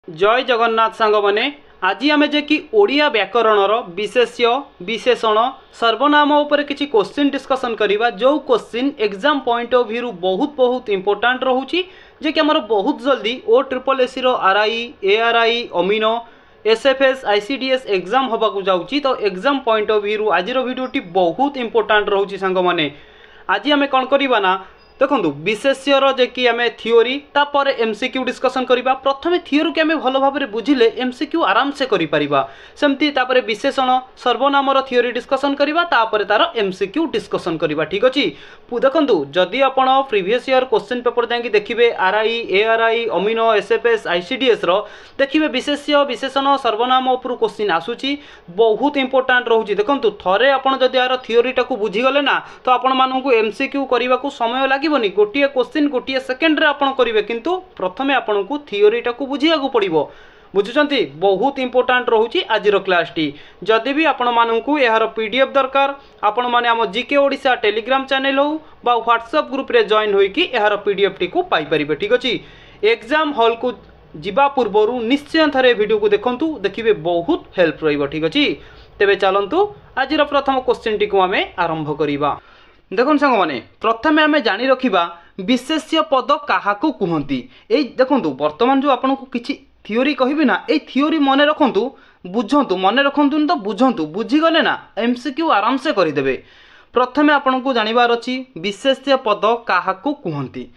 जय जगन्नाथ सांग माने आज आम जे कि ओडिया व्याकरणर विशेष्य विशेषण सर्वनाम उपर किसी क्वेश्चन डिस्कसन करवा जो question exam point of view बहुत बहुत इंपोर्टाट रोचे जे कि आमर बहुत जल्दी O triple SC RI ARI अमीनो एसएफएस आईसीडीएस एग्जाम होबाकू जाउची। तो एग्जाम पॉइंट ऑफ व्यू आज वीडियोटी बहुत इंपोर्टाट रोचे सांग माने आज आम कौन करवा ना देखो विशेष्यर जे कि आम थियोरी तापर एमसीक्यू डिस्कसन करवा। प्रथम थियोरी के आम भल भाव में बुझिले एमसीक्यू आराम से सेमती तापर विशेषण सर्वनाम थियोरी डिस्कसन करवा तापर तार एमसीक्यू डिस्कसन करवा। ठीक अच्छे देखो जदि आपण प्रीवियस ईयर क्वेश्चन पेपर जाकि देखिए आरआई एआरआई अमीनो एसएफएस आईसीडीएस देखिए विशेष्य विशेषण सर्वनाम उपर क्वेश्चन आसूची बहुत इंपोर्टाट रोचे। देखो थरे आपण जदि यार थियोरीटा को बुझीगले ना तो आपण मानू एमसीक्यू करने को समय लगे गोटे क्वेश्चन गोटे सेकेंड रे आपण करेंगे किंतु प्रथमे आपण को थियोरीटा को बुझिया को पड़िबो बुझुचंती बहुत इंपोर्टाट रोचे आजिर क्लास टी। जदि भी आपण मानू यार पीडीएफ दरकार आपण माने आम जीके ओडिशा टेलीग्राम चैनल हो बा व्हाट्सएप ग्रुप रे जॉइन होइकी यार पीडीएफ टी को पाई परिबे। ठीक अछि एग्जाम हॉल को जिबा पूर्वरु निश्चय थरे वीडियो को देखंतु देखिबे बहुत हेल्प रहिबो। ठीक अछि तेबे चलंतु आजिर प्रथम क्वेश्चन टी को आमे आरंभ करिबा। देखो सांग माने प्रथमे आमे जानी रखिबा विशेष्य पद काहाकू कुहंती। ए देखंतु वर्तमान जो आपन को किछि थियोरी कहबी ना ए थियोरी मने रखंतु बुझंतु मने रखंतु तो बुझंतु बुझी गले ना एमसीक्यू आराम से करि देबे। प्रथमे आपन को जानिबार अछि विशेष्य पद काहाकू कुहंती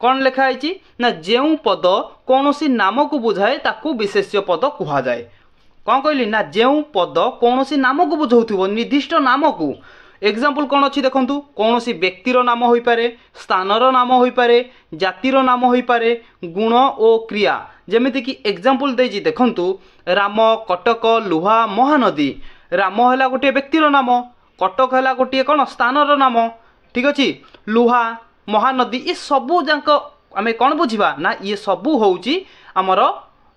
कोन लेखा आइछि ना जेउ पद कोनोसी नाम को बुझाए ताकू विशेष्य पद कुहा जाए। कोन कहली ना जेउ पद कोनोसी नाम को बुझौथिबो निर्दिष्ट नाम को एग्जाम्पल कौन अच्छी देखो कौन सी व्यक्तिर नाम हो पारे स्थानर नाम हो पारे जातिर नाम हो पारे गुण और क्रिया जेमिति कि एग्जाम्पल देजी देखु राम कटक लुहा महानदी राम है गोटे व्यक्तिर नाम कटक है गोटे कौन स्थानर नाम ठीक अच्छे लुहा महानदी ये सबू जाक आम कौन बुझा ना ये सबू हूँ आमर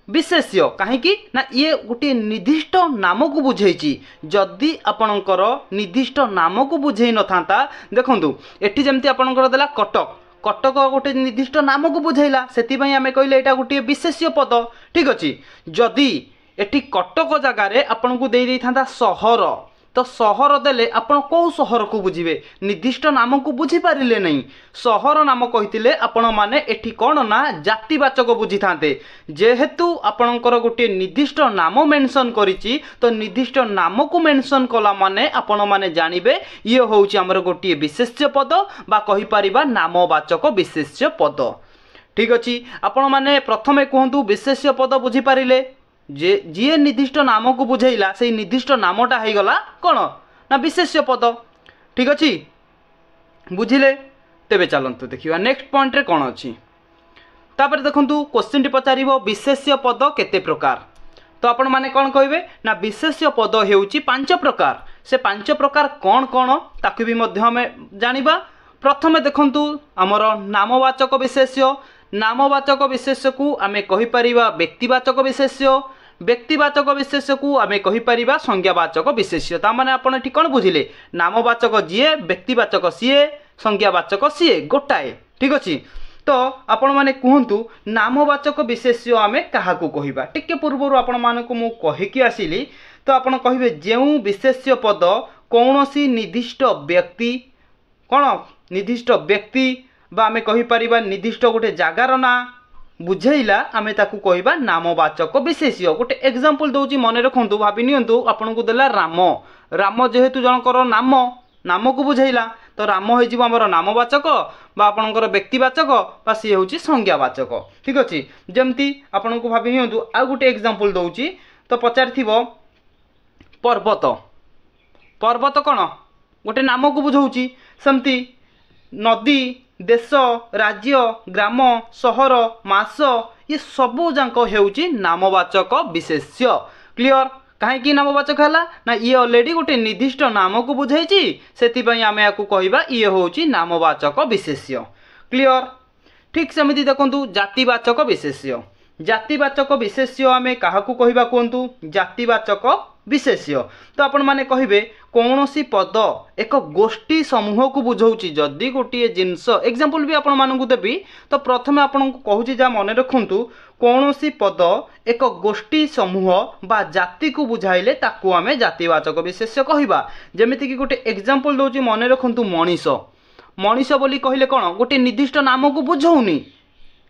विशेष्य कहीं ना ये गोटे निर्दिष्ट नाम को बुझेची जदि आपणकर निर्दिष्ट नाम को बुझे न था देखूँ एटी जमती आपणकर देला कटक कटक गोटे निर्दिष्ट नाम को बुझेला से आम कहले यहाँ गोटे विशेष्य पद। ठीक अच्छे जदि एटी कटक जगार आपन को दे था सहर तो सहर देले आपण कौ सहर को बुझे निर्दिष्ट नाम को बुझी पारे नहीं सहर नाम कही आपण माने एठी कौन ना जातिवाचक बुझी था जेहेतु आपणकर गोटे निर्दिष्ट नाम मेंशन करिछि तो निर्दिष्ट नाम को मेंशन कला माने आपण माने जानिबे ये होउछि हमर गोटे विशेष्य पद बा कहि परिबा नामवाचक विशेष्य पद। ठीक अछि आपण माने प्रथमे कहंतु विशेष्य पद बुझी पारिले जे जी निर्दिष्ट नाम को बुझेला से निर्दिष्ट नामटा हो गला कौन ना विशेष्य पद। ठीक अच्छे बुझिले तेबे चलंतु देखिबा नेक्स्ट पॉइंट रे कौन अच्छी तापर देखंतु क्वेश्चन टी पचारिबो विशेष्य पद केते प्रकार। तो आपण माने कौन कहिबे ना विशेष्य पद हेउची 5 प्रकार से 5 प्रकार कौन कौन ताकु भी मध्य हमें जानिबा। प्रथमे देखंतु हमर नामवाचक विशेष्य नामवाचक विशेष्य को आमे कहि परिबा व्यक्तिवाचक विशेष्य व्यक्तिवाचक विशेष्य को आमे कहि परिबा संज्ञावाचक विशेष्य। ता माने आपण एठी कोन बुझिले नामवाचक जीए व्यक्तिवाचक सीए संज्ञावाचक सीए गोटाए। ठीक अछि तो आपण माने कहंतु नामवाचक विशेष्य आमे काहाकू कहिबा टिके पूर्वरु आपण मानको मु कहिकी आसिली तो आपण कहिबे जेउ विशेष्य पद कोनोसी निर्दिष्ट व्यक्ति कोन निर्दिष्ट व्यक्ति बा आमे कहि परिबा निर्दिष्ट गोटे जगार ना बुझेला आमे ताकू कहिबा नामवाचक विशेष्य। गोटे एग्जांपल दउची मने रखंतु भाबी नियंतु आपण को देला राम राम जेहेतु जनकर नाम नाम को बुझेला तो राम हो जिवो हमर नामवाचक बा आपणकर व्यक्तिवाचक बा सी होची संज्ञावाचक। ठीक अछि जेमती आपण को भाबी नियंतु आ गोटे एग्जांपल दउची तो पचारथिबो पर्वत पर्वत कोन गोटे नाम को बुझौची सेमती नदी देश राज्य ग्राम सहर मास ये सबू जाक हेउची नामवाचक विशेष्य। क्लियर कहीं नामवाचक है ना ये ऑलरेडी गोटे निर्दिष्ट नाम को बुझाई से आम या कहवा ये होची नामवाचक विशेष्य। क्लियर ठीक सेमती देखु जातिवाचक विशेष्य जातिवाचक विशेष्य आम क्या कहवा कहतु जातिवाचक विशेष्य। तो आपण माने कहिबे कौनसी पद एक गोष्ठी समूह को बुझाउची जदि गोटे जिनस एग्जांपल भी आपण मानकु देबी। तो प्रथमे आपण को कहूची जा मन रखंतु कौनसी पद एक गोष्ठी समूह बा जाति को बुझाइले ताकू आमे जातिवाचक विशेष्य कहिबा। जेमिति कि गोटे एग्जांपल दोची मन रखंतु मनीष मनीष बोली कहले कोन गोटे निर्दिष्ट नाम को बुझाउनी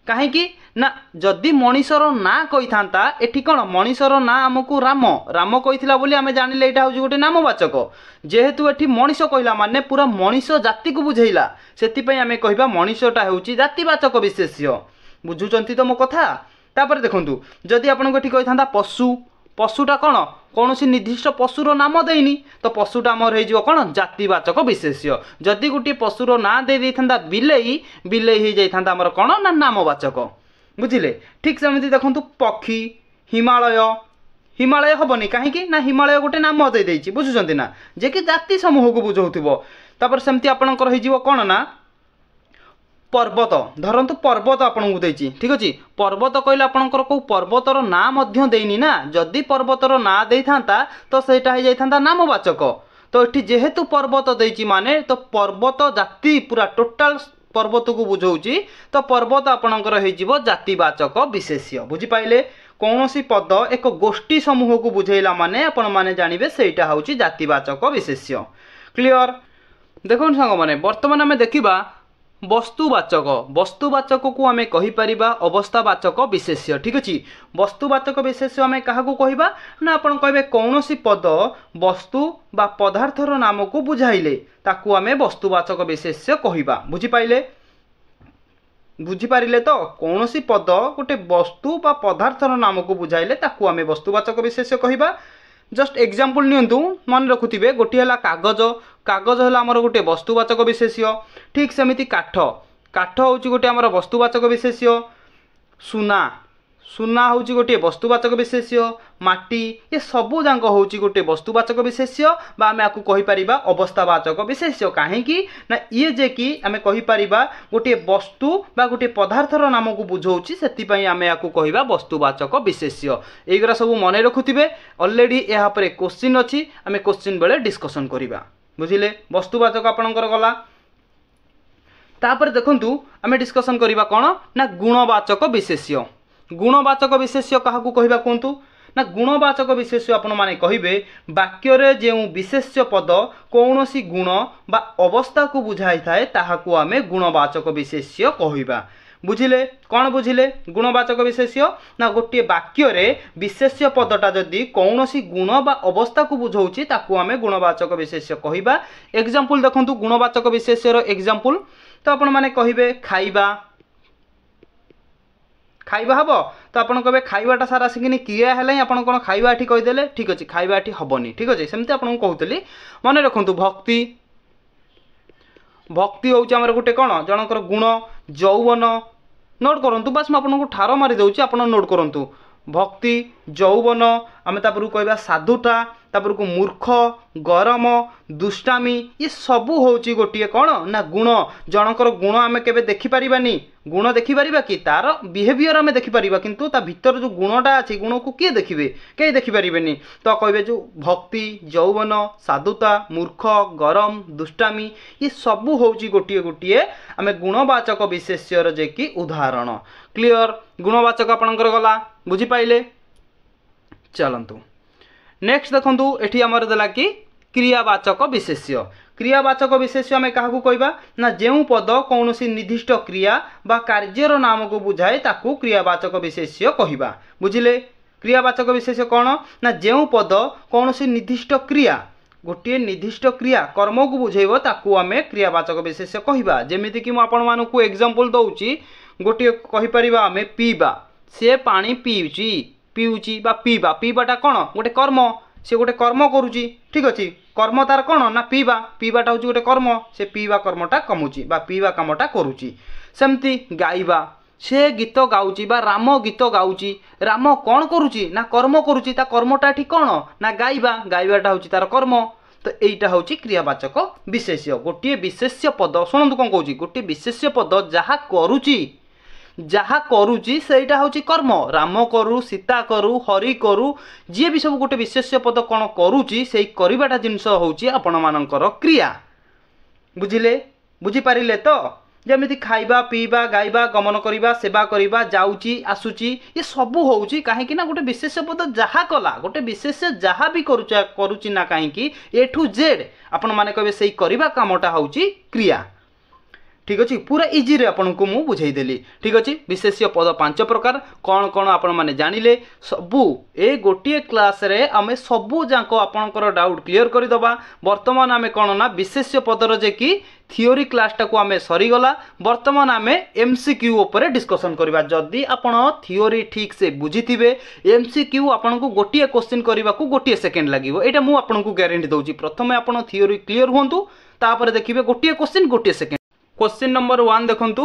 कहीं ना जदि मनीषर ना कही था एटी कौन मनीषर ना आमको राम राम कही बोली आम जानिले यहाँ हूँ गोटे नामवाचक जेहेतु एटी मनीष कहला माने पूरा मनीष जाति को बुझेला से आम कह मनीषटा हूँ जातिवाचक विशेष्य। बुझुंट तो मो कथा। तापर देखु जदि आपको ये कही था पशु पशुटा कौन कौन निर्दिष्ट पशुर नाम देनी तो पशुटा आमर हो कौन जातिवाचक विशेष्य। जदि गोटे पशुर ना दे था बिलेई बिलेई हो जाता आमर कौन ना नामवाचक बुझिले। ठीक सेमती देखु पक्षी हिमालय हिमालय हेनी कहीं ना हिमालय गोटे नाम दे देछि बुझुंट ना जे कि जाति समूह को बुझाउथिबो। तापर सेमती आपणकर हो कौन ना पर्वत धरतु पर्वत आपको देछि ठीक अच्छे पर्वत कहले आपणकर को पर्वतर ना मध्य देनी ना जदि पर्वतर ना दे था तो सेटा हो जाता नामवाचक। तो ये जेहेतु पर्वत देछि माने तो पर्वत जाति पूरा टोटाल पर्वत को बुझाऊँगी तो पर्वत आपणकर हो जातिवाचक विशेष्य। बुझिपाइले कौनसी पद एक गोष्ठी समूह को बुझेला माने आपण माने जानिबे सेटा होउची जातिवाचक विशेष्य। क्लियर। देखो सांग माने वर्तमान आमे देखिबा वस्तुवाचक वस्तुवाचक को आमे कहि परिबा अवस्थावाचक विशेष्य। ठीक अछि वस्तुवाचक विशेष्य आमे काहा को कहिबा ना आपण कहबे कौनसी पद वस्तु बा पदार्थर नाम को बुझाइले ताकू आमे वस्तुवाचक विशेष्य कहिबा। बुझि पाइले बुझि पारिले तो कौनसी पद गोटे वस्तु बा पदार्थर नाम को बुझाइले ताकू आमे वस्तुवाचक विशेष्य कहिबा। जस्ट एग्जांपल नियंतु मन रखुथिबे गोटे हला कागज कागज हला हमर गोटे वस्तुवाचक विशेष्य। ठीक सेमिति काठ काठ होउची गोटे हमर वस्तुवाचक विशेष्य। सुना सुना होउची गोटे वस्तुवाचक विशेष्य। माटी ये सबू जाक होउची गोटे वस्तुवाचक विशेष्य बा आमे आकु कहि परिबा अवस्थावाचक विशेष्य। काहेकि ना ये जे कि आमे कहि परिबा गोटे वस्तु बा गोटे पदार्थर नाम को बुझाउची सेति पई आमे आकु कहिबा वस्तुवाचक विशेष्य। एगरा सब मने रखुथिबे ऑलरेडी यहाँ पर क्वेश्चन अछि आमे क्वेश्चन बेले डिस्कशन करिबा। बुझिले वस्तुवाचक आपणकर गला। तापर देखंतु आमे डिस्कशन करिबा कोन ना गुणवाचक विशेष्य। गुणवाचक विशेष्य क्या कहवा कहतु ना गुणवाचक विशेष्य आपण माने कहिबे वाक्य जो विशेष्य पद कौन सी गुण बा अवस्था को बुझाई थाए ताहाकू आमे गुणवाचक विशेष्य कहिबा। बुझिले कौन बुझिले गुणवाचक विशेष्य ना गोटे वाक्य रे विशेष्य पदटा जदि कौन सी गुण बा अवस्था को बुझाउची ताकू आमे गुणवाचक विशेष्य कहिबा। एग्जांपल देखंतु गुणवाचक विशेष्यर एग्जांपल तो आपण माने कहिबे खाइबा खाइबा हम तो आपन कहे खाइबाटा सारा आसिक क्रिया है आप कौन खाइबा एठी कहीदेले ठीक अच्छे खाइबा एठी हेनी ठीक अच्छे सेमती आपको कहूली मन रखु भक्ति भक्ति हूँ आम गोटे कौन जनकर गुण यौवन नोट करूँ बास मुझे ठार मारी दूसरी आप नोट करूँ भक्ति यौवन आम तापर कहवा साधुता तापर को मूर्ख गरम दुष्टामी ये सबू हूँ गोटे कौन ना गुण जनकर गुण आम के देखिपारानी गुण देखिपर कि तार बिहेवियर आम देखिपर किंतु ता भीतर जो गुणटा अच्छे गुण को किए देखिए कहीं देखिपारे तो कहे जो भक्ति यौवन साधुता मूर्ख गरम दुष्टामी ये सबू हूँ गोटे गोटे आम गुणवाचक विशेष्यर जे कि उदाहरण। क्लियर गुणवाचक आपणकर गला बुझिपाइले। चलतु नेक्स्ट देखु एठी आमर देला कि क्रियावाचक विशेष्य। क्रियावाचक विशेष्य आम क्या कहवा ना जो पद कौन सी निर्दिष्ट क्रिया बा कार्यर नाम को बुझाए ताकू क्रियावाचक विशेष्य कहवा। बुझिले क्रियावाचक विशेष्य कौन ना जो पद कौन सी निर्दिष्ट क्रिया गोटे निर्दिष्ट क्रिया कर्म को बुझेब ताकू आम क्रियावाचक विशेष्य कहवा। जेमिति कि आपण मानकु एग्जांपल दउची गोटे कहि आम पीवा से पानी पीउची पीउची बा पीवा पीवाटा कौन गोटे कर्म से गोटे कर्म करुची ठीक अच्छे कर्म तार कौन ना पीवा पीवाटा हूँ गोटे कर्म से पीवा कर्मटा कमुची बा पीवा कामटा करुची। सेमती गाइबा से गीत गाउची बा राम गीत गाउची राम कौन करुची ना कर्म करुची ता कर्मटा ठीक कौन ना गाइबा गाइबाटा हूँ तार कर्म। तो यहीटा हूँ क्रियावाचक विशेष्य गोटे विशेष्य पद शुणु कौन कौच गोटे विशेष्य पद जहाँ करुची जहाँ करुची सेटा हूँ कर्म राम करू सीता करू हरि करू जी भी सब गोटे विशेष्य पद कौन करुची से करवाटा जिनस हूँ आपण मानकर क्रिया बुझिले बुझीपारे तो जमी खाइबा पीवा गाइबा गमन करवा सेवा करवा जाऊँगी आसूची ये सबू हूँ कहीं गोटे विशेष पद जहाँ कला गोटे विशेष जहाँ भी करुची ना कहीं ए टू जेड आपण मैंने कहे से करवा कामटा हूँ क्रिया ठीक अच्छे पूरा इजी रे आपन को मु बुझेदेली ठीक अच्छे विशेष्य पद 5 प्रकार कौन कौन आपण मैंने जानिले सबू ए गोटे क्लास रे आमे सबू जाक आपणकर डाउट क्लियर करदबा वर्तमान आमे कौन ना विशेष्य पदर जे कि थियोरी क्लासटा को आमे सरीगला वर्तमान आमे एमसीक्यू उपरे डिस्कशन करबा जदि आपण थियोरी ठीक से बुझिथिबे एमसीक्यू आपण को गोटे क्वेश्चन करबा को गोटे सेकंड लागिवो एटा मु आपण को गारंटी दउची प्रथमे आपण थियोरी क्लियर होंतु तापर देखिबे गोटे क्वेश्चन गोटे सेकंड क्वेश्चन नंबर 1 देखंतु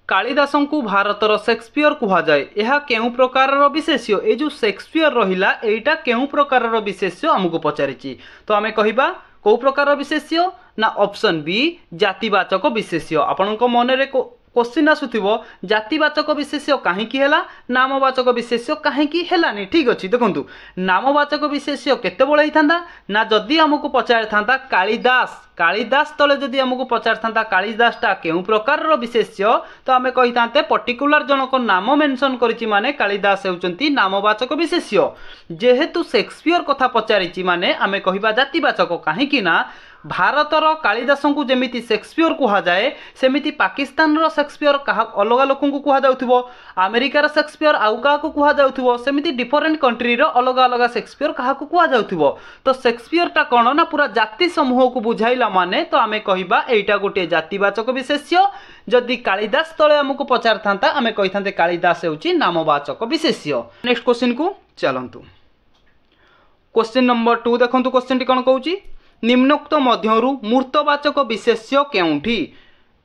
कालिदास को भारतर शेक्सपियर कह जाए यह केउ प्रकार विशेष्य ये जो शेक्सपियर रहिला एटा केउ प्रकार विशेष्य आमको पचारिछि तो आमे कहिबा कौ प्रकार विशेष्य ना ऑप्शन बी जातिवाचक विशेष्य आपन को मन रे क्वेश्चन आसुथिबो जातिवाचक विशेष्य कहीं नामवाचक विशेष्य कहीं हेलानी ठीक अच्छे देखंतु नामवाचक विशेष्य केते बळे हिथांदा ना जदि हमको पचार थांता कालिदास कालिदास तले जदि हमको पचार थांता कालिदासटा केउ प्रकार विशेष्य तो आमे कहि थांते पर्टिकुलर जनक नाम मेंशन करिछि माने कालिदास हेउचंती नामवाचक विशेष्य जेहेतु शेक्सपियर कथा पचारिछि माने आमे कहिबा जातिवाचक कहीं ना भारतर कालिदास को जमीती शेक्सपियर कह जाए सेमिति पाकिस्तान रो शेक्सपियर कहा अलग लोक को कह जाउथिबो अमेरिकार शेक्सपियर आउ का को कह जाउथिबो सेमिति डिफरेंट कंट्री रो अलग अलग शेक्सपियर कहा को कह जाउथिबो तो शेक्सपियर टा कोन ना पूरा जाति समूह को बुझाइला माने तो आमे कहिबा एटा गोटे जातिवाचक विशेष्य जदि कालिदास तले हमको पचार थांता आमे कहि थांते कालिदास हेउची नामवाचक विशेष्य नेक्स्ट क्वेश्चन को चलंतु क्वेश्चन नंबर 2 देखंतु क्वेश्चन टी कोन कहूची निम्नोक्त मध्यरु मूर्तवाचक विशेष्य केउठी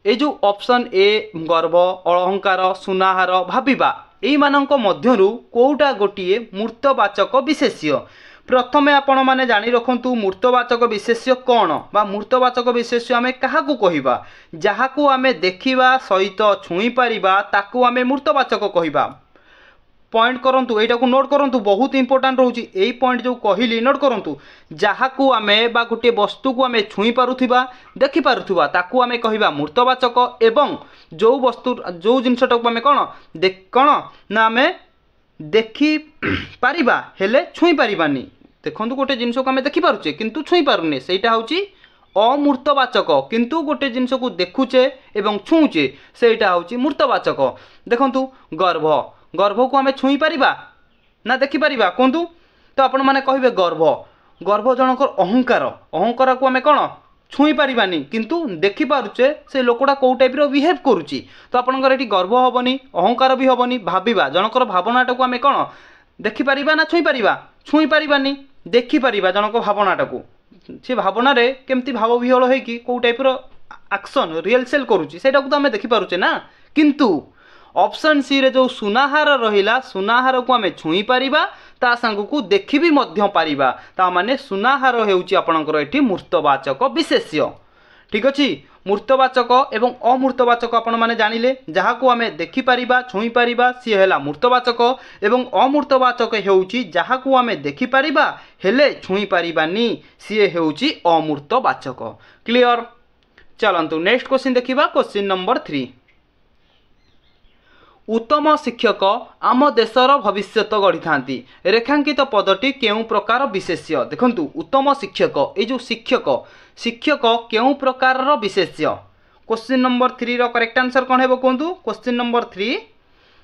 ए जो ऑप्शन ए गर्व अलंकार सुनाहार भाबिबा एई मानक मध्यरु कोउटा गोटिए मूर्तवाचक विशेष्य प्रथमे आपण माने जानि रखंतु मूर्तवाचक विशेष्य कौन बा मूर्तवाचक विशेष्य आमे काहाकू कहिबा जहाकू आमे देखिबा सहित छुई परिबा ताकू आमे मूर्तवाचक कहिबा पॉइंट करंतु एटा को नोट करंतु बहुत इंपोर्टेंट रहउची एई पॉइंट जो कहिली नोट करंतु जहाकू आमे बा गोटे वस्तु को आमे छुई पारुथिबा देखि पारुथिबा ताकू आमे कहिबा मूर्तवाचक एवं जो वस्तु जो जिनसटा को आमे कोन ना आमे देखि पारिबा हेले छुई पारिबानी देखंतु गोटे जिनस को आमे देखि पारुचे किंतु छुई पारुने सेटा होची अमूर्तवाचक किंतु गोटे जिनस को देखुचे एवं छुचे सेटा होची मूर्तवाचक देखंतु गर्भ गर्भ को आमे छुई पारिबा ना देखि पारिबा कोंतु तो आपण माने कहिबे गर्भ गर्भ जनकर अहंकार अहंकार को आमे कोन छुई पारिबानी किंतु देखि पारुचे से लोकटा को टाइप रो बिहेव करूची तो आपनकर एटी गर्भ होबनी अहंकार भी होबनी भाबिबा जनकर भावनाटा को आमे कोन देखि पारिबा ना छुई पारिबानी देखि पारिबा जनक भावनाटा को से भावना रे केमती भाव विहल होई कि को टाइप रो एक्शन रियल सेल करूची सेटा को तो आमे देखि पारुचे ना किंतु ऑप्शन सी रे जो सुनाहार रहिला सुनाहार को आमे छुई पारिबा ता संग को देखि भी मध्य पारिबा ता माने सुनाहार हेउची आपनकर एठी मूर्तवाचक विशेष्य ठीक अछि मूर्तवाचक एवं अमूर्तवाचक आपण माने जानिले जहा को आमे देखि पारिबा छुई पारिबा सी हेला मूर्तवाचक एवं अमूर्तवाचक हेउची जहा को आमे देखि पारिबा हेले छुई पारिबानी सी हेउची अमूर्तवाचक क्लियर चलंतु नेक्स्ट क्वेश्चन देखिबा क्वेश्चन नंबर 3 उत्तम शिक्षक आम देशर भविष्य गढ़ी था रेखांकित पदटी केउ प्रकार विशेष्य देखंतु उत्तम शिक्षक ये जो शिक्षक शिक्षक केउ प्रकार विशेष्य क्वेश्चन नंबर 3 रो करेक्ट आंसर कौन है कहतु क्वेश्चन नंबर 3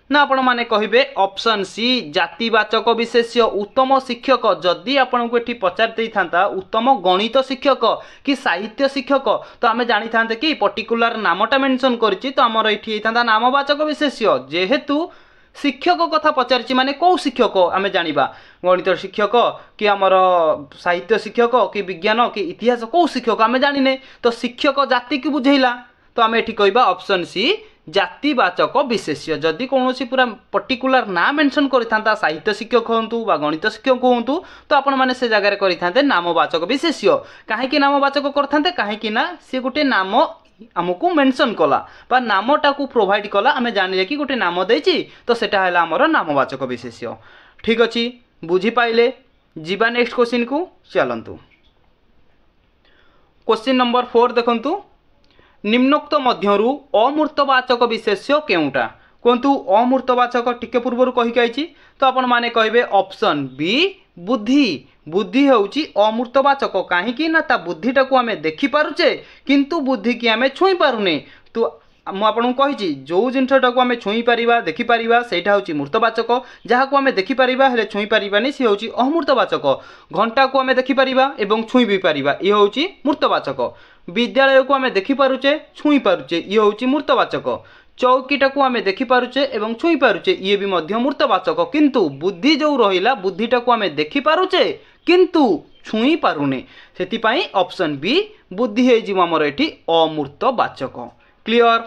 ना आपण माने कहिबे ऑप्शन सी जातिवाचक विशेष्य उत्तम शिक्षक जदि आपण को एठी पचार देई थांता उत्तम गणित शिक्षक कि साहित्य शिक्षक तो आमे जानि थांते कि पर्टिकुलर नामटा मेंशन करछि तो हमर एठी थांता नामवाचक विशेष्य जेहेतु शिक्षक कथा पचारिछि माने को शिक्षक आमे जानिबा गणित शिक्षक कि हमर साहित्य शिक्षक कि विज्ञान कि इतिहास को शिक्षक आमे जानिने तो शिक्षक जाति की बुझेइला तो आमे एठी कहबा ऑप्शन सी जातिवाचक विशेष्य जदि कौन पूरा पर्टिकुलर ना मेंशन करता साहित्य शिक्षक हूँ बा गणित शिक्षक हूँ तो आपण मैंने से जगह करते नामवाचक विशेष्य कहीं नामवाचक करते कहीं सी गोटे नाम आमको मेंशन कला बा नामटा को प्रोवाइड कला आमे जानिले कि गोटे नाम देछि तो सेटा हैला हमर नामवाचक विशेष्य। ठीक अछि बुझी पाइले जीवा नेक्स्ट क्वेश्चन को चलंतु। क्वेश्चन नंबर 4 देखंतु निम्नोक्त मध्यरु अमूर्तवाचक विशेष्य केउटा कहतु अमूर्तवाचक टिके पूर्व कही तो आपण माने कहबे ऑप्शन बी बुद्धि। बुद्धि होउची अमूर्तवाचक काहेकि ना ता बुद्धिटा को आमे देखि पारुचे किंतु बुद्धि की आमे छुई पारुने। तो मु आपन कहि जो जिनटा को आमे छुई पारिबा देखि पारिबा सेटा होउची मूर्तवाचक, जहा को आमे देखि पारिबा हेले छुई पारिबानी से होउची अमूर्तवाचक। घंटा को आमे देखि पारिबा एवं छुई भी पारिबा ये होउची मूर्तवाचक। विद्यालय को आमे देखि पारुचे छुई पारुचे ये होउची मूर्तवाचक। चौकीटा को आमे देखि पारुचे एवं छुई पारुचे ये भी मध्य मूर्तवाचक। किंतु बुद्धि जो रहिला बुद्धिटा को आमे देखि पारुचे किंतु छुई पारुने सेति पई ऑप्शन बी बुद्धि हे जिवो हमर एठी अमूर्तवाचक। क्लियर।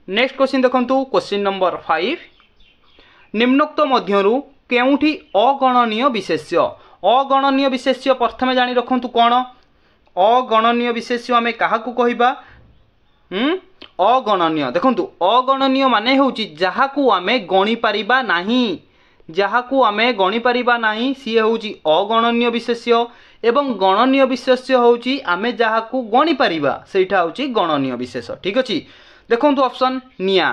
नेक्स्ट क्वेश्चन देखंतु क्वेश्चन नंबर 5 निम्नोक्त मध्यरु केउठी अगणनीय विशेष्य। अगणनीय विशेष्य प्रथमे जानि रखंतु कोन अगणनीय विशेष्य आमे काहाकू कहिबा अगणनीय। देखंतु अगणनीय माने होउची जहाकू आमे गणी परिबा नाही, जहाकू आमे गणी परिबा नाही सी होउची अगणनीय विशेष्य एवं गणनीय विशेष्य होउची आमे जहाकू गणी परिबा सेटा होउची गणनीय विशेष। ठीक अछि देखंतु ऑप्शन निया।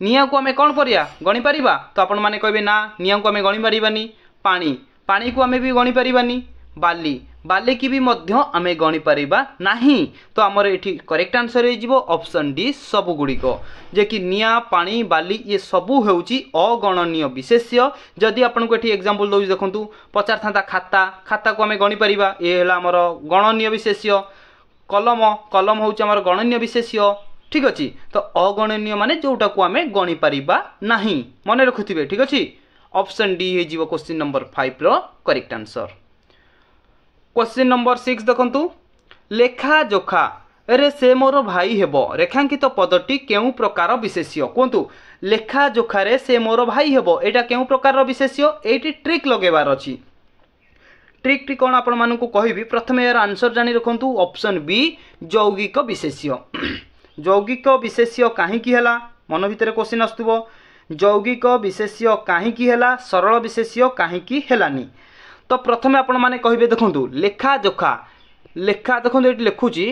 निया को आमे कोन परिया गणी परिबा तो आपण माने कहबे ना निया को आमे गणी परिबानी। पानी पानी को आमे भी गणी परिबानी। बाली बाली की भी मध्य आमे गणी परिबा नाही तो हमर एठी करेक्ट आंसर हे जिवो ऑप्शन डी सब गुड़िक जे कि निया पानी बाली ये सबू हेउची अगणनीय विशेष्य। जदि आपन को एठी एग्जांपल दउ देखंतु पचार थांता खाता खाता को आमे गणी परिबा ये हला हमर गणनीय विशेष्य। कलम कलम होउची हमर गणनीय विशेष्य। ठीक अछि तो अगणनीय माने जोटा को आमे गणी परिबा नाही मने रखुथिबे। ठीक अछि ऑप्शन डी हे जिवो क्वेश्चन नंबर 5 रो करेक्ट आंसर। क्वेश्चन नंबर 6 देखंतु लेखा जोखा रे से मोर भाई हेबो रेखांकित पदटी केउ प्रकार विशेष्य कहतु लेखा जोखा रे से मोर भाई हेबो एटा केउ प्रकार विशेष्य एटी ट्रिक लगेबार अछि। ट्रिक टी कोन आपण मानकु कहिबी प्रथमे यार आंसर जानि रखंतु ऑप्शन बी यौगिक विशेष्य। यौगिक विशेष्य काहे की हला मन भितरे क्वेश्चन आस्तुबो यौगिक विशेष्य काहे की हला सरल विशेष्य काहे की हेलानी। तो प्रथमे आपण माने कहिबे देखंतु लेखा जोखा लेखा देखंतु एटी लेखुची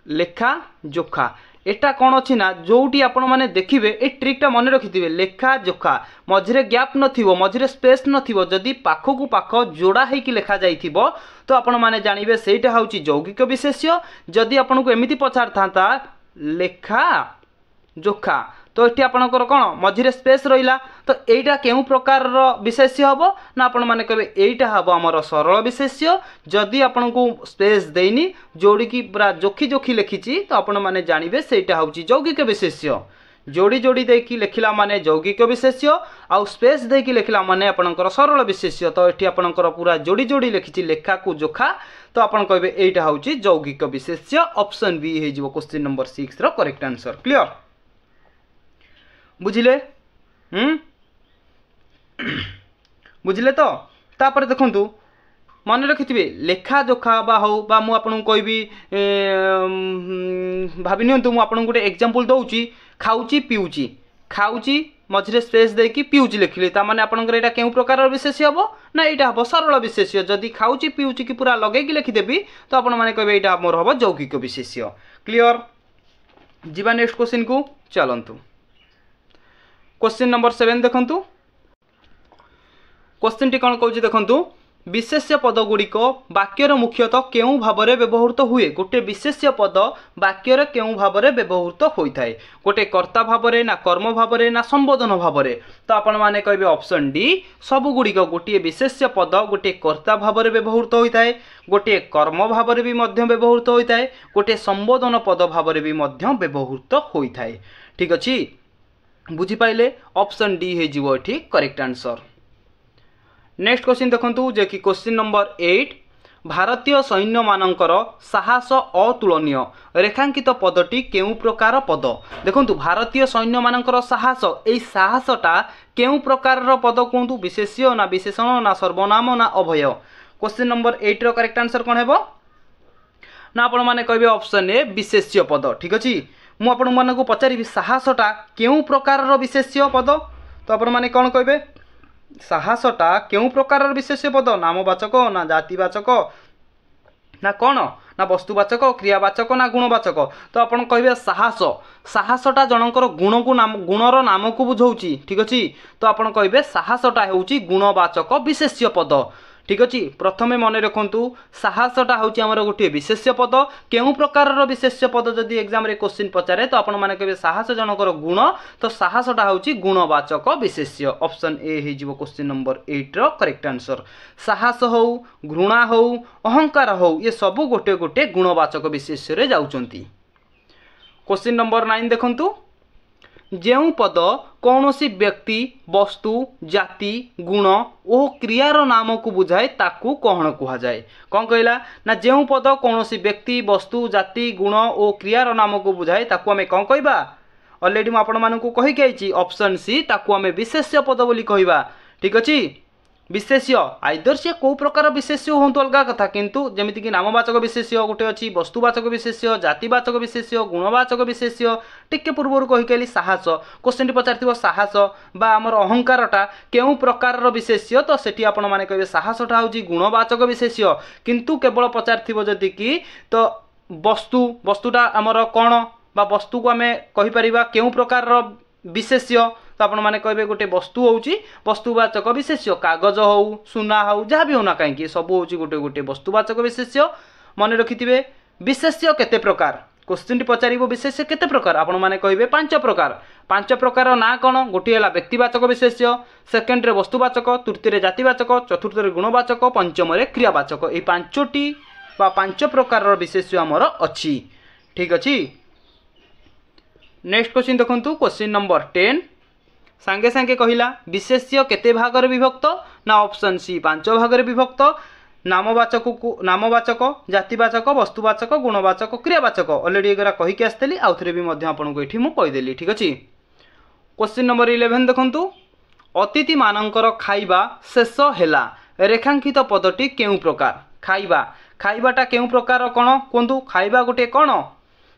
लेखा जोखा एटा कोन अछि ना जोटी आपण माने देखिबे ए ट्रिकटा मन रखिथिबे लेखा जोखा मझरे गैप नथिबो मझरे स्पेस नथिबो जदि पाखो को पाखो जोड़ा हेकी लेखा जाइथिबो तो आपण माने जानिबे सेटा होउची यौगिक विशेष्य। जदि आपण को एमिति पछार थांता लेखा जोखा तो ये आपणकर कौन मझे स्पेस रहा तो यहीटा केउ प्रकार विशेष्य हम ना आपण मैंने कहे यहीटा हम आमर सरल विशेष्य। जदि आपन को स्पेस देनी जोड़ी की पूरा जोखी जोखी लिखी तो आपण मैंने जानवे सेटा हूँ यौगिक विशेष्य। जोड़ी जोड़ी देकी लिखला माने यौगिक विशेष्य आउ स्पेस देकी लिखला माने आपणकर सरल विशेष्य। तो ये आपणकर पूरा जोड़ी जोड़ी लिखी लेखा को जोखा तो आपन कहे यहीटा हूँ यौगिक विशेष्य। ऑप्शन बी हो क्वेश्चन नंबर 6 रो करेक्ट आंसर। क्लियर बुझिले बुझिले तो तापर देखंतु मन रखिथिबे लेखा जोखा बा हो बा मु आपन कहबी भाबी नियंतु मु आपन गोटे एग्जांपल दउची खाउची पिउची खाउची मझरे स्पेस देकी पिउची लिखिले ता माने आपन एटा केउ प्रकार विशेष्य हबो ना एटा हबो सरल विशेष्य। जदि खाउची पिउची की पूरा लगे की लिखि देबी तो आपन माने कहबे एटा मोर हबो यौगिक विशेष्य। क्लियर जीवा नेक्स्ट क्वेश्चन को चलंतु। क्वेश्चन नंबर 7 देखंतु क्वेश्चन टी कोन कहूची देखंतु विशेष्य पद गुड़िक वाक्यर मुख्यतः केउ भाबरे व्यवहृत हुए। गोटे विशेष्य पद वाक्यर केउ भाबरे व्यवहृत होइथाय गोटे कर्ता भाबरे ना कर्म भाबरे ना संबोधन भाबरे तो आपण माने कहबे ऑप्शन डी सब गुड़िक गोटे विशेष्य पद गोटे कर्ता भाबरे व्यवहृत होइथाय गोटे कर्म भाबरे भी मध्य व्यवहृत होइथाय गोटे संबोधन पद भाबरे भी मध्य व्यवहृत होइथाय। ठीक अछि बुझी पाइले ऑप्शन डी हे जिवो एठी करेक्ट आंसर। नेक्स्ट क्वेश्चन देखंतु जे कि क्वेश्चन नंबर 8 भारतीय सैन्य मानकर साहस अतुलनीय रेखांकित पदटी केउ प्रकार पद। देखंतु भारतीय सैन्य मानकर साहस एई साहसटा केउ प्रकार पद कहंतु विशेष्य ना विशेषण ना सर्वनाम ना अभय। क्वेश्चन नंबर 8 रो करेक्ट आंसर कोन हेबो ना आपण माने कहबे ऑप्शन ए विशेष्य पद ठीक अछि मु आपण मानकु पचारिबी साहसटा केउ प्रकार रो विशेष्य पद तो आपण माने कोन कहबे साहसटा केउ प्रकार रो विशेष्य पद नामवाचक ना जातिवाचक ना कौन ना वस्तुवाचक क्रियावाचक ना गुणवाचक तो आपण कहबे साहस साहसटा जनकर गुण को नाम गुणर नाम को बुझाउची ठीक अछि तो आपण कहबे साहसटा हेउची गुणवाचक विशेष्य पद ठीक अच्छे प्रथमे मन रखु साहसटा हूँ आमर गोटे विशेष्य पद केउ प्रकार विशेष्य पद जदि एग्जाम रे क्वेश्चन पचारे तो आपण माने कहबे साहस जनकर गुण तो साहसटा हूँ गुणवाचक विशेष्य ऑप्शन ए हो क्वेश्चन नंबर 8 रो करेक्ट आंसर साहस हो घृणा हो अहंकार हो ये सब गोटे गोटे गुणवाचक विशेष्य रे जाउचंती क्वेश्चन नंबर 9 देखंतु जेउ पद कौनसी व्यक्ति वस्तु जाति गुण और क्रियार नाम को बुझाए ताकू कौन कह जाए कौन कहला ना जेउ पद कौनसी व्यक्ति वस्तु जाति गुण और क्रियार नाम को बुझाए ताकू आमे कौन कहबा ऑलरेडी मु आपण मानकु कहि के आइछि ऑप्शन सी ताकू आमे विशेष्य पद बोली कहबा ठीक अछि विशेष्य आइदर से को प्रकार विशेष्य होंतु अलगा कथा किंतु जेमिति कि नामवाचक विशेष्य गोटे अछि वस्तुवाचक विशेष्य जातिवाचक विशेष्य गुणवाचक विशेष्य टिके पूर्वरु कहि केली साहस क्वेश्चन टी पचारथिबो साहस बा हमर अहंकारटा केउ प्रकार विशेष्य तो सेठी आपण माने कहबे साहसटा होची गुणवाचक विशेष्य किंतु केवल पचारथिबो जदि कि तो वस्तुटा हमर कोन बा वस्तु को आमे कहि परिबा केउ प्रकार विशेष्य तो आपण माने कहबे गोटे वस्तु होउची वस्तुवाचक विशेष्य कागज हो सुना हो जहाँ भी होना कहीं सब होउची गोटे गोटे वस्तुवाचक विशेष्य मन रखिथिबे विशेष्य केते प्रकार क्वेश्चन टी पचारिबो विशेष्य केते प्रकार आपण माने कहबे 5 प्रकार ना कोन गोटे हला व्यक्तिवाचक विशेष्य सेकंड रे वस्तुवाचक तृतीय रे जातिवाचक चतुर्थ रे गुणवाचक पंचम रे क्रियावाचक ए 5टी बा 5 प्रकार विशेष्य हमर अछि ठीक अछि नेक्स्ट क्वेश्चन देखंतु क्वेश्चन नंबर 10 सांगे सांगे कहिला विशेष्य केते भागर विभक्त ना ऑप्शन सी 5 भागर विभक्त नामवाचक जातिवाचक वस्तुवाचक गुणवाचक क्रियावाचक ऑलरेडी एगरा कहि के आस्तली आउथरे भी मध्य आपनको एठी मु कहि देली ठीक अछि क्वेश्चन नंबर 11 देखंतु अतिथि मानकर खाइबा शेष हेला रेखांकित पदटी केउ प्रकार खाइबाटा केउ प्रकार कोन कोंतु खाइबा गोटे कोन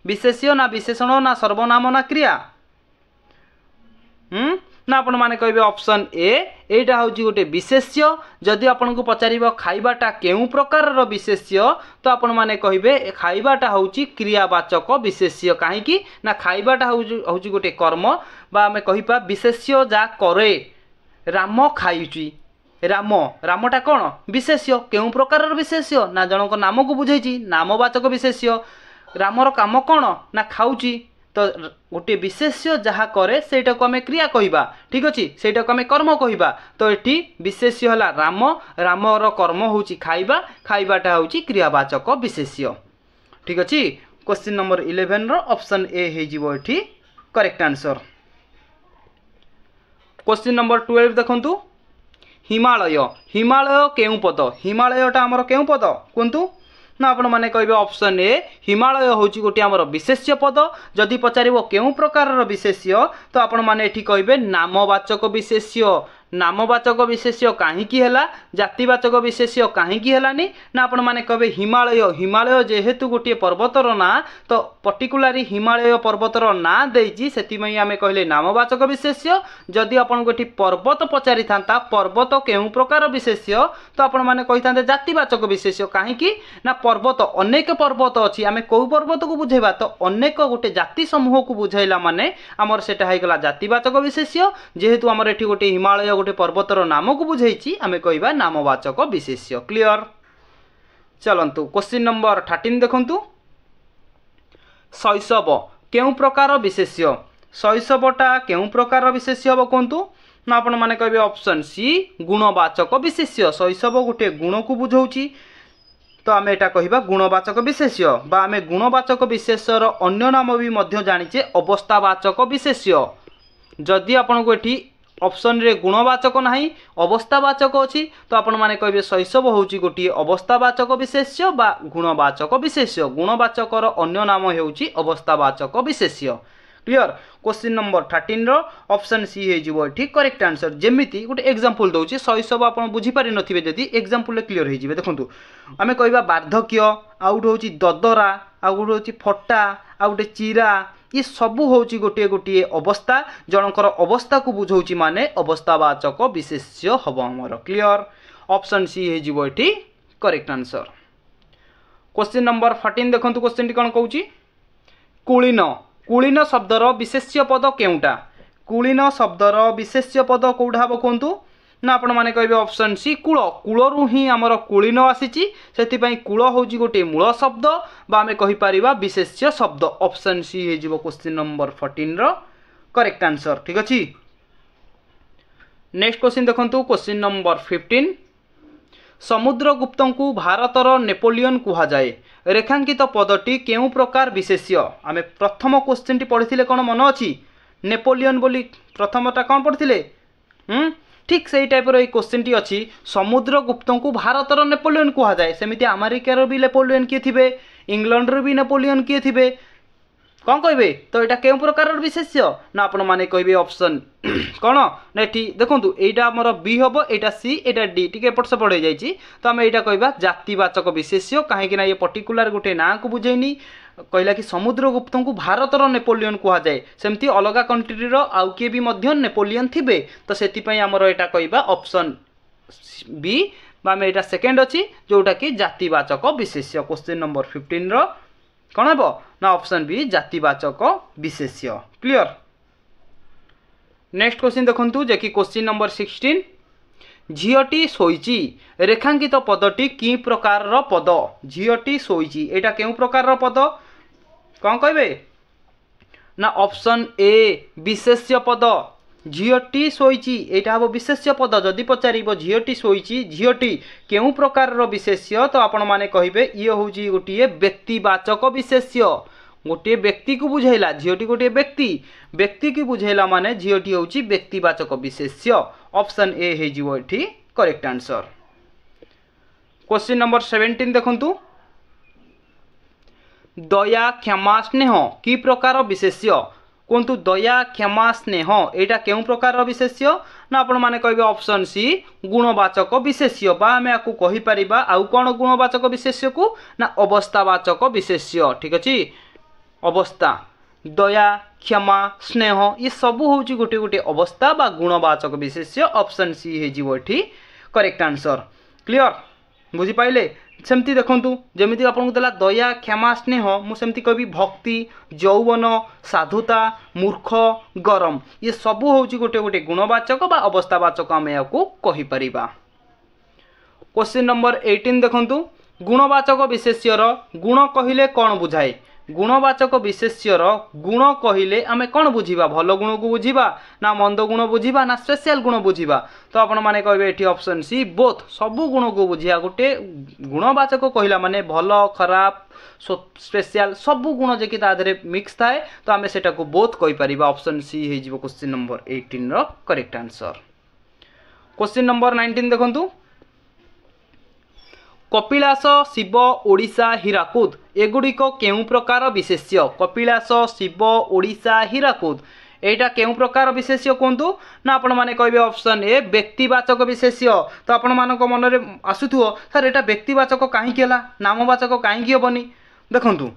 विशेष्य ना विशेषण ना सर्वनाम ना क्रिया ना आपण माने कहबे ऑप्शन ए एटा होची गोटे विशेष्य जदि आपन को पचारिबो खाइबाटा केउ प्रकार विशेष्य तो आपण माने कहबे खाइबाटा होची क्रियावाचक विशेष्य काहे कि ना खाइबाटा होची गोटे कर्म बा हमें कहिपा विशेष्य जा करे राम खाइची रामटा कौन विशेष्य केउ प्रकार विशेष्य ना जनक नाम को बुझाइची नामवाचक विशेष्य रामर काम कौन ना खाउची तो गोटे विशेष्य जहाँ करे सेटा को आमे क्रिया कहिबा ठीक अछि सेटा को आमे कर्म कहिबा तो एठी विशेष्य हला रामर कर्म होची खाइबाटा होची क्रियावाचक विशेष्य ठीक अछि क्वेश्चन नंबर 11 रो ऑप्शन ए हे जिवो एठी करेक्ट आंसर क्वेश्चन नंबर 12 देखंतु हिमालय केउ पद हिमालयटा हमर केउ पद कोंतु ना आपण माने कहबे ऑप्शन ए हिमालय होची गोटे हमर विशेष्य पद जदि पचारिबो केउ प्रकार विशेष्य तो आपण माने एठी कहबे नामवाचक विशेष्य काहे की हला जातिवाचक विशेष्य काहे की हलानी ना आपण माने कहबे हिमालय जेहेतु गोटे पर्वतर ना तो पर्टिकुलरली हिमालय पर्वतर ना देइची सेति मई आमे कहले नामवाचक विशेष्य जदि आपण गोटी पर्वत पचारि थांता पर्वत केउ प्रकार विशेष्य तो आपण माने कहि थांते जातिवाचक विशेष्य काहे की ना पर्वत अनेक पर्वत अछि आमे को पर्वत को बुझेबा तो अनेक गोटे जाति समूह को बुझाइला माने हमर सेटा हाइ गला जातिवाचक विशेष्य जेहेतु हमर एठी गोटे हिमालय गोटे पर्वतर नाम को बुझाइछि आमे कहबा नामवाचक विशेष्य क्लियर चलंतु क्वेश्चन नंबर 13 देखंतु शैशव केउ प्रकार विशेष्य शैशवटा केउ प्रकार विशेष्य हबो कोंतु ना आपण माने कहबे ऑप्शन सी गुणवाचक विशेष्य शैशव गोटे गुण को बुझाउछि तो आमे एटा कहिबा गुणवाचक विशेष्य बा आमे गुणवाचक विशेष्यर अन्य नाम भी मध्य जानिचे अवस्थावाचक विशेष्य जदि आपण को एठी ऑप्शन रे गुणवाचक नाही अवस्थावाचक अछि तो आपण माने कहबे शैशव होउची गोटी अवस्थावाचक विशेष्य बा गुणवाचक विशेष्य गुणवाचकर अन्य नाम हेउची अवस्थावाचक विशेष्य क्लियर। क्वेश्चन नंबर 13 रो ऑप्शन सी हे जिवो एठी करेक्ट आंसर। जेमिति गोटे एग्जांपल दउची शैशव आपण बुझी पारि नथिबे जदी एग्जांपल क्लियर हे जिवे। देखंतु आमे कहबा वार्धक्य आउ होची ददरा आउ होची फटा आउ गोटे चिरा ये सबू होची गोटे गोटे अवस्था जनकर अवस्था को बुझौची माने अवस्थावाचक विशेष्य हबो हमर। क्लियर। ऑप्शन सी हे जिवो एठी करेक्ट आंसर। क्वेश्चन नंबर 14 देखंतु क्वेश्चन टी कोन कहूची कुलीन कुलीन शब्दर विशेष्य पद केउटा कुलीन शब्दर विशेष्य पद कोउठा हबो कोंतु ना आपण माने कहबे ऑप्शन सी कूल कूलरू ही आमर कुलीन आसीची सेति पई कूल होची गोटे मूल शब्द बा आमे कहि परिबा विशेष्य शब्द। ऑप्शन सी हे जिवो क्वेश्चन नंबर 14 रो करेक्ट आंसर। ठीक अछि। नेक्स्ट क्वेश्चन देखंतु क्वेश्चन नंबर 15 समुद्रगुप्त को भारतर नेपोलियन कुहा जाए रेखांकित पदटी केउ प्रकार विशेष्य आमे प्रथम क्वेश्चन टी पढ़िथिले कोन मन अछि नेपोलियन बोली प्रथमटा कोन पढ़िथिले ठीक सही टाइप रो क्वेश्चन टी अछि समुद्रगुप्त को भारतर नेपोलियन कुहा जाए सेमिति अमेरिकार भी नेपोलियन किए थिबे इंग्लैंड रो भी नेपोलियन किए थिबे कौन कहबे तो यहाँ केउ प्रकार विशेष्य ना आपण माने कहबे ऑप्शन कौन ना एठी देखंतु एटा हमर बी हबो एटा सी एटा डी टिके एपट से पढ़े जाईची तो आमे एटा कहबा जातिवाचक विशेष्य काहे कि ना ये पर्टिकुलर गोटे ना को बुझेनी कहला कि समुद्रगुप्त को भारतर नेपोलियन कुहा जाए सेमती अलगा कंट्री रो आउ के भी मध्य नेपोलियन थिबे तो सेति पई हमर एटा कहबा ऑप्शन बी बामे एटा सेकंड अछि जोटा कि जातिवाचक विशेष्य। क्वेश्चन नंबर 15 रो कौन हे ना ऑप्शन बी जातिवाचक विशेष्य। क्लियर। नेक्स्ट क्वेश्चन देखंतु जे कि क्वेश्चन नंबर 16 झीटी शोइची रेखांकित पदटी कि प्रकार पद झीटी शोइची एटा केउ प्रकार पद कौन कहबे ना ऑप्शन ए विशेष्य पद झीटी शोइची एटा हबो विशेष्य पद जदि पचारिबो झीटी शोइची झीटी केउ प्रकार विशेष्य तो आपण माने कहिबे ये होजी गोटिए व्यक्तिवाचक विशेष्य गोटे व्यक्ति को बुझाइला झीटी गोटे व्यक्ति की बुझाइला माने झीटी होची व्यक्तिवाचक विशेष्य। ऑप्शन ए हे जिवो एठी करेक्ट आंसर। क्वेश्चन नंबर 17 देखंतु दया क्षमा स्नेह कि प्रकार विशेष्य कोंतु दया क्षमा स्नेह एटा केउ प्रकार विशेष्य ना आपण माने कहबे ऑप्शन सी गुणवाचक विशेष्य बा आमे आकु कहि परिबा आउ कोन गुणवाचक विशेष्य को ना अवस्थावाचक विशेष्य। ठीक अछि। अवस्था दया क्षमा स्नेह ये सबू होची गोटे गोटे अवस्था बा गुणवाचक विशेष्य। ऑप्शन सी हे जिवो एठी करेक्ट आंसर। क्लियर बुझी पाइले सेमती देखंतु जेमिति आपन को देला दया क्षमा स्नेह मु सेमती कहबी भक्ति यौवन साधुता मूर्ख गरम ये सबू होची गोटे गोटे गुणवाचक बा अवस्थावाचक आमे याकू कहि परिबा। क्वेश्चन नंबर 18 देखंतु गुणवाचक विशेष्यर गुण कहिले कोन बुझाए गुणवाचक विशेष्यर गुण कहिले आमे कोन बुझिबा भल गुण को बुझिबा ना मंद गुण बुझिबा ना स्पेशल गुण बुझिबा तो आपण माने कहबे एठी ऑप्शन सी बोथ सबु गुण को बुझिया गोटे गुणवाचक कहिला माने भल खराब स्पेशल सबु गुण जे कि तादरे मिक्स थाए तो आमे सेटा को बोथ कहि परिबा। ऑप्शन सी हे जिवो क्वेश्चन नंबर 18 रो करेक्ट आंसर। क्वेश्चन नंबर 19 देखंतु कपिलास शिव ओडिशा हीराकुद एगुड़िक केउ प्रकार विशेष्य कपिलास शिव ओडिशा हीराकुद एटा केउ प्रकार विशेष्य कोंतु ना आपण माने कहबे ऑप्शन ए व्यक्तिवाचक विशेष्य तो आपण मानक मन रे आसुथुओ सर एटा व्यक्तिवाचक काहे केला नामवाचक काहे की होबनी देखंतु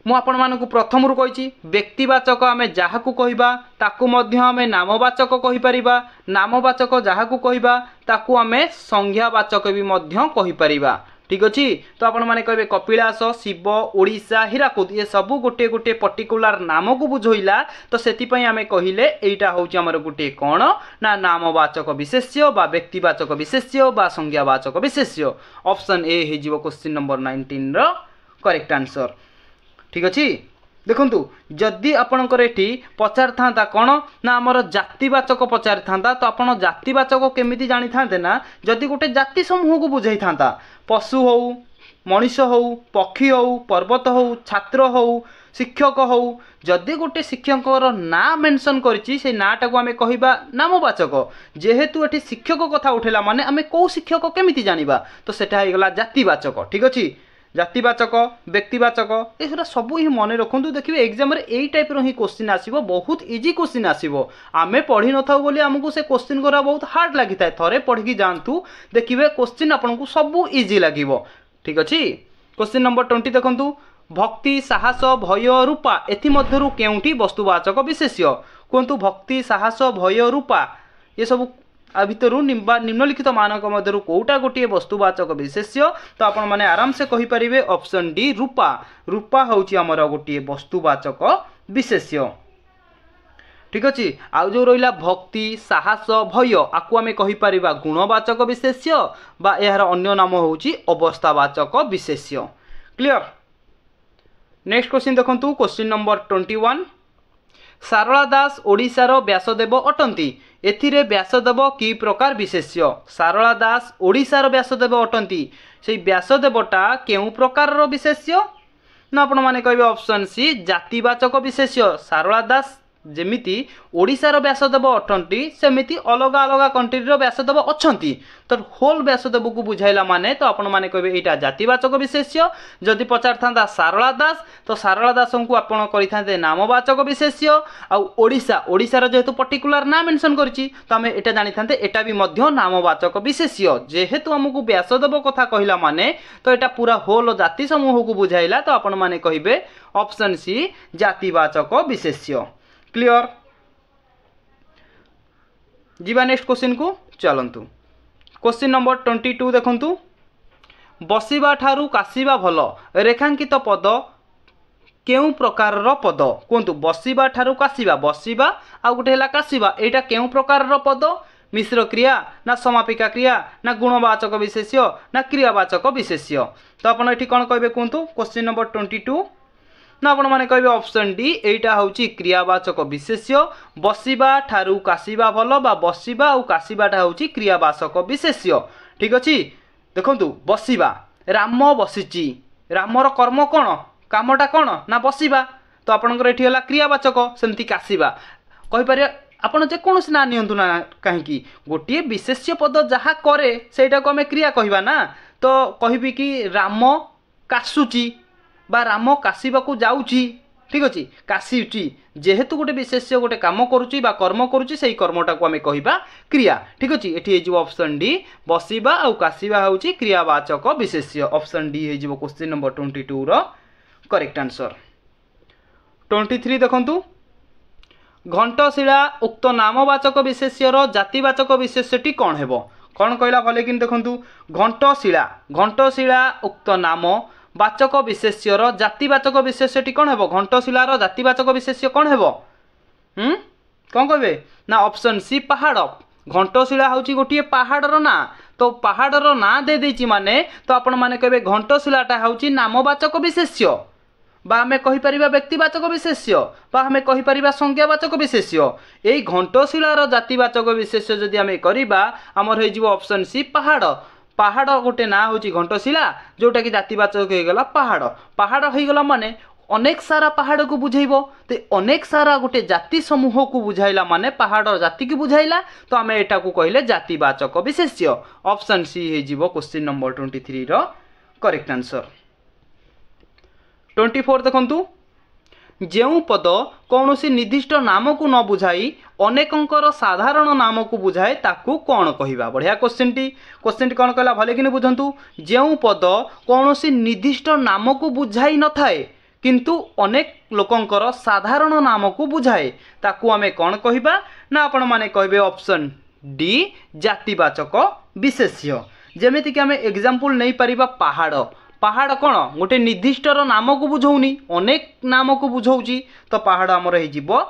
मु आपण मानकु प्रथम रु कहिची व्यक्तिवाचक आमे जाहाकू कहिबा ताकू मध्य आमे नामवाचक कहि परिबा नामवाचक जाहाकू कहिबा ताकू आमे संज्ञावाचक भी मध्य कहि परिबा। ठीक अछि। तो आपण माने कहबे कपिलास शिव ओडिशा हीराकुद ये सब गोटे गोटे पर्टिकुलर नाम को बुझोइला तो सेति पई आमे कहिले एटा होची हमर गोटे कोन ना नामवाचक विशेष्य बा व्यक्तिवाचक विशेष्य बा संज्ञावाचक विशेष्य। ऑप्शन ए हे जिवो क्वेश्चन नंबर 19 रो करेक्ट आंसर। ठीक अच्छे देखु जदि आपणकर ये पचार था कौन ना आमर जातिवाचक पचार था तो आप जातिवाचक केमी जानी था ना जदि गोटे जाति समूह को बुझाई था पशु हो मनीष हो पक्षी हो पर्वत हो छात्र हो शिक्षक हो जदि गोटे शिक्षक ना मेंशन करिछि से नाटा को आमे कहिबा नामवाचक जेहेतु एठी शिक्षक कथा उठेला माने आमे को शिक्षक केमिति जानिबा तो सेटा हे गला जातिवाचक। ठीक अछि जातिवाचक व्यक्तिवाचक ये सब ही मन रखु देखिए एग्जाम यही टाइप ही क्वेश्चन आसो बहुत इजी क्वेश्चन आसो आम पढ़ी न था बोली आमको से क्वेश्चन करा बहुत हार्ड लगी था थे पढ़ी जातु देखिए क्वेश्चन आपको सब इजी लगे ठीक अच्छे। क्वेश्चन नंबर 20 देखु भक्ति साहस भय रूपा एमध्यु केउंटी वस्तुवाचक विशेष्य कहतु भक्ति साहस भय रूपा ये सब आ भितर निम्नलिखित मानक मध्य कौटा गोटे वस्तुवाचक विशेष्य तो आपण मैंने आराम से कहींपारे ऑप्शन डी रूपा रूपा हूँ आमर गोटे वस्तुवाचक विशेष्य ठीक अच्छे। आउ जो रहा भक्ति साहस भय आपको आम कहींपर गुणवाचक विशेष्य बा यार अन्य नाम हूँ अवस्थावाचक विशेष्य क्लियर। नेक्स्ट क्वेश्चन देखंतु क्वेश्चन नंबर 21 सारला दास ओडिशार व्यासदेव अटंती एथिरे व्यासदेव की प्रकार विशेष्य सारला दास ओडिशार व्यासदेव अटंती से व्यासदेवटा केउ प्रकार विशेष्य ना आपण माने कहबे ऑप्शन सी जातिवाचक विशेष्य सारला दास जेमिति ओडिशार व्यासदेव अटंती सेमिति अलग अलग कंट्रीर व्यासदेव अछंती तो होल व्यासदेव को बुझाइला माने तो आपण माने कहबे एटा जातिवाचक विशेष्य जदि पचार थांता सारला दास तो सारला दास को आपण करिथांते नामवाचक विशेष्य आ ओडिशा ओडिशार जेहेतु पर्टिकुलर नाम मेंशन करछि तो आमे एटा जानि थांते एटा भी मध्य नामवाचक विशेष्य जेहेतु हमकु व्यासदेव कथा कहिला माने तो एटा पूरा होल जाति समूह को बुझाइला तो आपण माने कहिबे ऑप्शन सी जातिवाचक विशेष्य क्लियर। जीवा नेक्स्ट क्वेश्चन को चलंतु क्वेश्चन नंबर 22 देखंतु बसिबा ठारू कासिबा भल रेखांकित पद केउ प्रकार पद कहतु बसिबा ठारू कासिबा बसिबा आ गोटे हला कासिबा एटा केउ प्रकार पद मिश्र क्रिया ना समापिका क्रिया ना गुणवाचक विशेष्य ना क्रियावाचक विशेष्य तो आपण एठी कोन कहबे कहतु क्वेश्चन नंबर 22 ना आपण माने कहबे ऑप्शन डी एटा होची क्रियावाचक विशेष्य बसिबा ठारू कासिबा भल बा बसिबा और कासिबाटा होची क्रियावाचक विशेष्य ठीक अछि। देखंतु बसिबा राम बसिची रामर कर्म कोन कामटा कोन ना बसिबा तो आपनकर एठी हला क्रियावाचक सेमति कासिबा कहि पारे आपण जे कोनोसी ना नियंतु ना काहेकि गोटे विशेष्य पद जहा करे सेटा को हमें क्रिया कहिबा ना तो कहिबी कि राम कासुची बा राम कासिबा को जाउची ठीक अच्छे कासीटी जेहेतु गोटे विशेष्य गोटे काम करुच्ची बा कर्म करुच्ची से कर्मटा को आम कहिबा क्रिया ठीक अच्छे ये ऑप्शन डी बसिबा और कासिबा हूँ क्रियावाचक विशेष्य ऑप्शन डी हो क्वेश्चन नंबर 22 रो करेक्ट आंसर। 23 देखंतु घंटशिला उक्त नामवाचक विशेष्यर जातिवाचक विशेष्यटी कौन हेबो कौन कहला भले कि देखंतु घंटशिला उक्त नाम वाचक विशेष्यर जातिवाचक विशेष्यटी कौन हेबो घंटशिलार जातिवाचक विशेष्य कौन हेबो कौन कहबे ना ऑप्शन सी पहाड़ घंटशिला हूँ गोटे पहाड़र ना तो पहाड़र ना दे देछि माने तो आपण माने कहबे घंटशिलाटा हूँ नामवाचक विशेष्य बा आमे कहि परिबा व्यक्तिवाचक विशेष्य बा आमे कहि परिबा संज्ञावाचक विशेष्य एई घंटशिलार जातिवाचक विशेष्य जदि आमे करिबा हमर हे जिवो ऑप्शन सी पहाड़ पहाड़ गोटे ना हूँ घंटशिला जोटा कि जातिवाचक हो गला पहाड़ पहाड़ हो गला माने अनेक सारा पहाड़ को बुझेब तो अनेक सारा गोटे जाति समूह को बुझाइला माने पहाड़ जाति की बुझाइला तो आम एटा को कहले जातिवाचक विशेष्य ऑप्शन सी हो क्वेश्चन नंबर 23 रो करेक्ट आंसर। 24 देखंतु जेउ पद कौन सी निर्दिष्ट नाम को न बुझाई अनेकंकर साधारण नाम को बुझाए ताकू कौन कहिबा बढ़िया क्वेश्चन टी कौन कहला भले कि बुझंतु जेउ पद कौन सी निर्दिष्ट नाम को बुझाई न थाए किंतु अनेक लोकंकर साधारण नाम को बुझाए ताकू आमे कौन कहिबा ना आपण माने कहबे ऑप्शन डी जातिवाचक विशेष्य जेमिति कि आमे एग्जांपल नहीं परिबा पहाड़ पहाड़ कौन गोटे निर्दिष्टर नाम को बुझौनी अनेक नाम को बुझौची तो पहाड़ आमर हो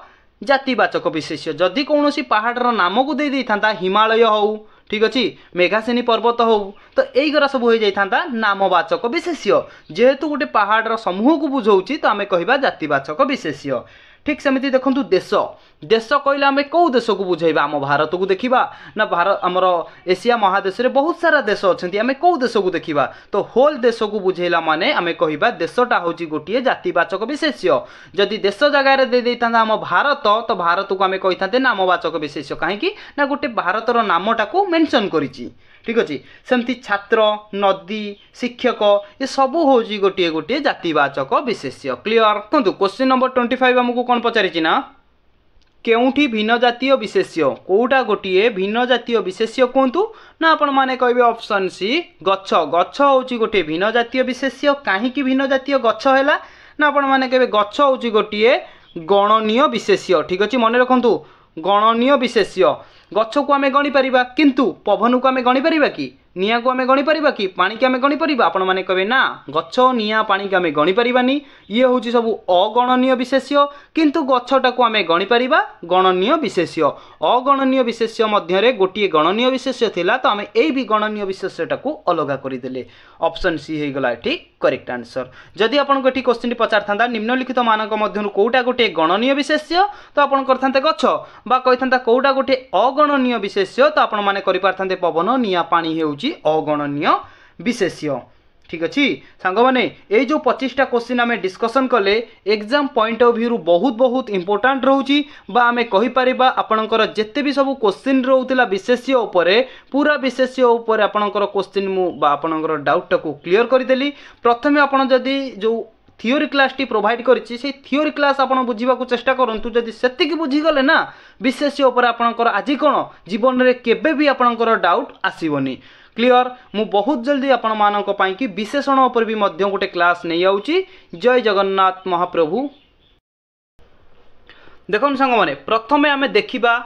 जातिवाचक विशेष्य जदि कौन पहाड़र नाम को दे था हिमालय हो ठीक अच्छे मेघासेनी पर्वत हो तो यहीगरा सब हो जाता नामवाचक विशेष्य जेहेतु गोटे पहाड़र समूह को बुझौची तो आम कहवा जातिवाचक विशेष्य ठीक सेमती देखंतु देश देश कहले आम कौ देश को बुझेबा आम भारत को देखा ना भारत आमर एशिया महादेश में बहुत सारा देश अच्छा आम कौ देश को देखा तो होल देश को बुझेला माने आम कह देशटा हूँ गोटे जातिवाचक विशेष्य जदि देश जगार दे था आम भारत तो भारत को आम कही था नामवाचक विशेष्य कहीं ना गोटे भारतर नामटा को मेंशन करिछि ठीक अच्छे सेमती छात्र नदी शिक्षक ये सब हूँ गोटे गोटे जातिवाचक विशेष्य क्लियर देखो क्वेश्चन नंबर 25 आमको कौन पचारि ना केउठी भिन्न जातीय विशेष्य कोटा गोटे भिन्न जातीय विशेष्य कहतु ना आपण माने कहबे ऑप्शन सी गछ गछ होची गोटे भिन्न जातीय विशेष्य कहीं भिन्न जातीय गछ हैला ना आपण माने कहबे गछ होची गोटे गणनीय विशेष्य ठीक अच्छे मन रखु गणनीय विशेष्य गछ को आम गणी पारिबा किंतु पवन को आम गणी पारिबा कि निया को आम गणी पारिबा कि पानी की आम गणी पारिबा आपण माने कहबे ना गछ निया पानी की आम गणी पारिबानी ये होची सब अगणनीय विशेष्य किंतु गछटा को आम गणी पारिबा गणनीय विशेष्य अगणनीय विशेष्य मध्य रे गोटे गणनीय विशेष्य थिला तो आम ए भी गणनीय विशेष्यटा को अलग करदेले ऑप्शन सी हो गला एठी करेक्ट आंसर जदि आपन एठी क्वेश्चन पचार थांदा निम्नलिखित मानक मध्यरु कोटा गोटे गणनीय विशेष्य तो आपन करथांते गछ बा कहिथांता कोटा गोटे अगणनीय विशेष्य तो आपन माने करि पारथांते पवन निया पानी हेउची अगणनीय विशेष्य ठीक अच्छे सांग मैंने ये जो 25टा क्वेश्चन आम डिस्कसन कले एग्जाम पॉइंट ऑफ व्यू बहुत बहुत इंपोर्टाट रोची बा आमे कहि परिबा आपनकर जेते भी सब क्वेश्चन रोउतिला विशेष्य उपरे पूरा विशेष्य उपरे आपनकर क्वेश्चन मु बा आपनकर डाउट को क्लियर करदेली प्रथमे आपन जदी जो थियोरी क्लास टी प्रोवाइड करिछि से थियोरी क्लास आपन बुझीबा को चेष्टा करंतु जदी सेतिकी बुझी गले ना विशेष्य उपरे आपनकर आज कोन जीवन रे केबे भी आपनकर डाउट आसीबनी क्लियर मु बहुत जल्दी आपण मानक पाई कि विशेषण उपर भी मध्य गोटे क्लास नहीं आउची जय जगन्नाथ महाप्रभु देखो सांग माने प्रथमे आमे देखिबा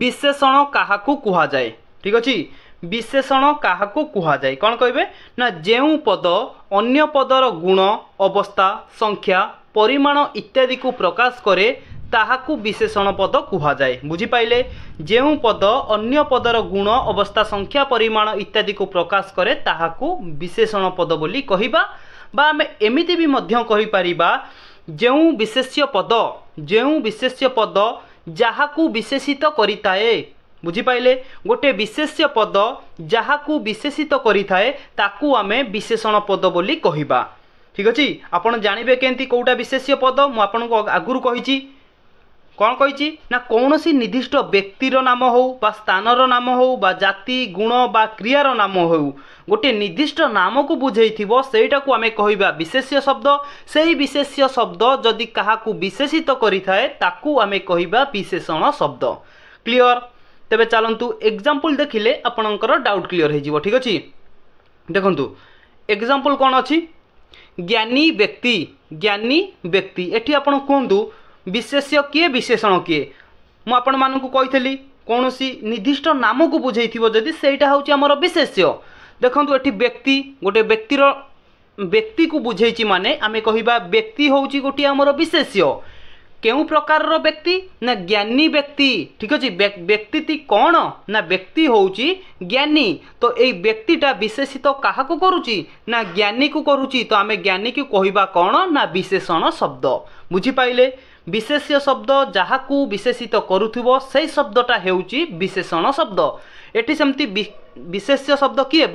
विशेषण काहाकू कुहा जाए ठीक अछि विशेषण काहाकू कुहा जाए कौन कहबे ना जेउ पद अन्य पदर गुण अवस्था संख्या परिमाण इत्यादि को प्रकाश करे ताहाकू विशेषण पद कुहा जाए बुझी पाइले जेउ पद अन्य पदर गुण अवस्था संख्या परिमाण इत्यादि को प्रकाश करे ताहाकू विशेषण पद बोली कहिबा बा आमे एमिति भी मध्य कहि परिबा जेउ विशेष्य पद जाहाकू विशेषित करिताए बुझी पाइले गोटे विशेष्य पद जाहाकू विशेषित करिताए ताकू आमे विशेषण पद बोली कहिबा ठीक अछि आपण जानिबे केंती कोटा विशेष्य पद मु आपनको आगुरु कहिछि कौन कही ना कौन सी निर्दिष्ट व्यक्तिर नाम हो बा स्थानर नाम हो बा जाति गुण बा क्रियार नाम हो गोटे निर्दिष्ट नाम को बुझेइथिबो सेटा को आमे कहिबा विशेष्य शब्द सेही विशेष्य शब्द जदि काहाकू विशेषित करिथाए ताकू आमे कहिबा विशेषण शब्द क्लियर तेबे चलंतु एग्जांपल देखिले आपनकर डाउट क्लियर हे जिवो ठीक अछि देखंतु एग्जांपल कौन अछि ज्ञानी व्यक्ति एठी आपण कहंतु विशेष्य किए विशेषण किए मु आपण मानकु कहितली कौनसी निर्दिष्ट नाम को बुझेइथिबो जदि सेटा होची हमर विशेष्य देखंतु एठी व्यक्ति गोटे व्यक्ति को बुझेइछि माने आमे कहिबा व्यक्ति होची गोटे हमर विशेष्य केउ प्रकार रो व्यक्ति ना ज्ञानी व्यक्ति ठीक अछि व्यक्ति कौन ना व्यक्ति होची ज्ञानी तो ए व्यक्तिटा विशेषित काहा को करूची ना ज्ञानी को करूची तो आमे ज्ञानी को कहिबा कौन ना विशेषण शब्द बुझी पाइले विशेष्य शब्द जहाकू विशेषित करुथिबो सेही शब्दटा हेउची विशेषण शब्द एठी सेमती विशेष्य शब्द किए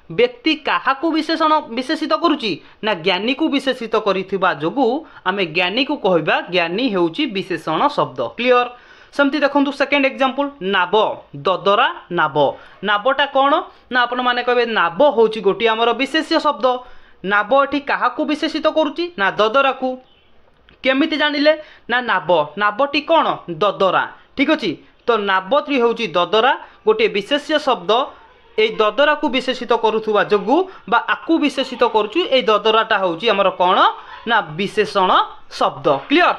व्यक्ति काहाकू विशेषित करुची ना ज्ञानी को विशेषित करिथिबा जोगु आमे ज्ञानी को कहबा ज्ञानी हेउची विशेषण शब्द क्लियर सेमती देखंतु सेकंड एग्जांपल नाब ददरा नाबटा कौन ना आपण माने कहबे नाब होची गोटी हमर विशेष्य शब्द नाब एठी काहाकू विशेषित करुची ना ददराकू केमिति जानिले ना नाबटी कौन ददरा ठीक अछि तो नाबटी होची ददरा गोटे विशेष्य शब्द ए ददरा को विशेषित करुथुवा जोगु बा आकु विशेषित करूछु ए ददराटा होची हमर कौन ना विशेषण शब्द क्लियर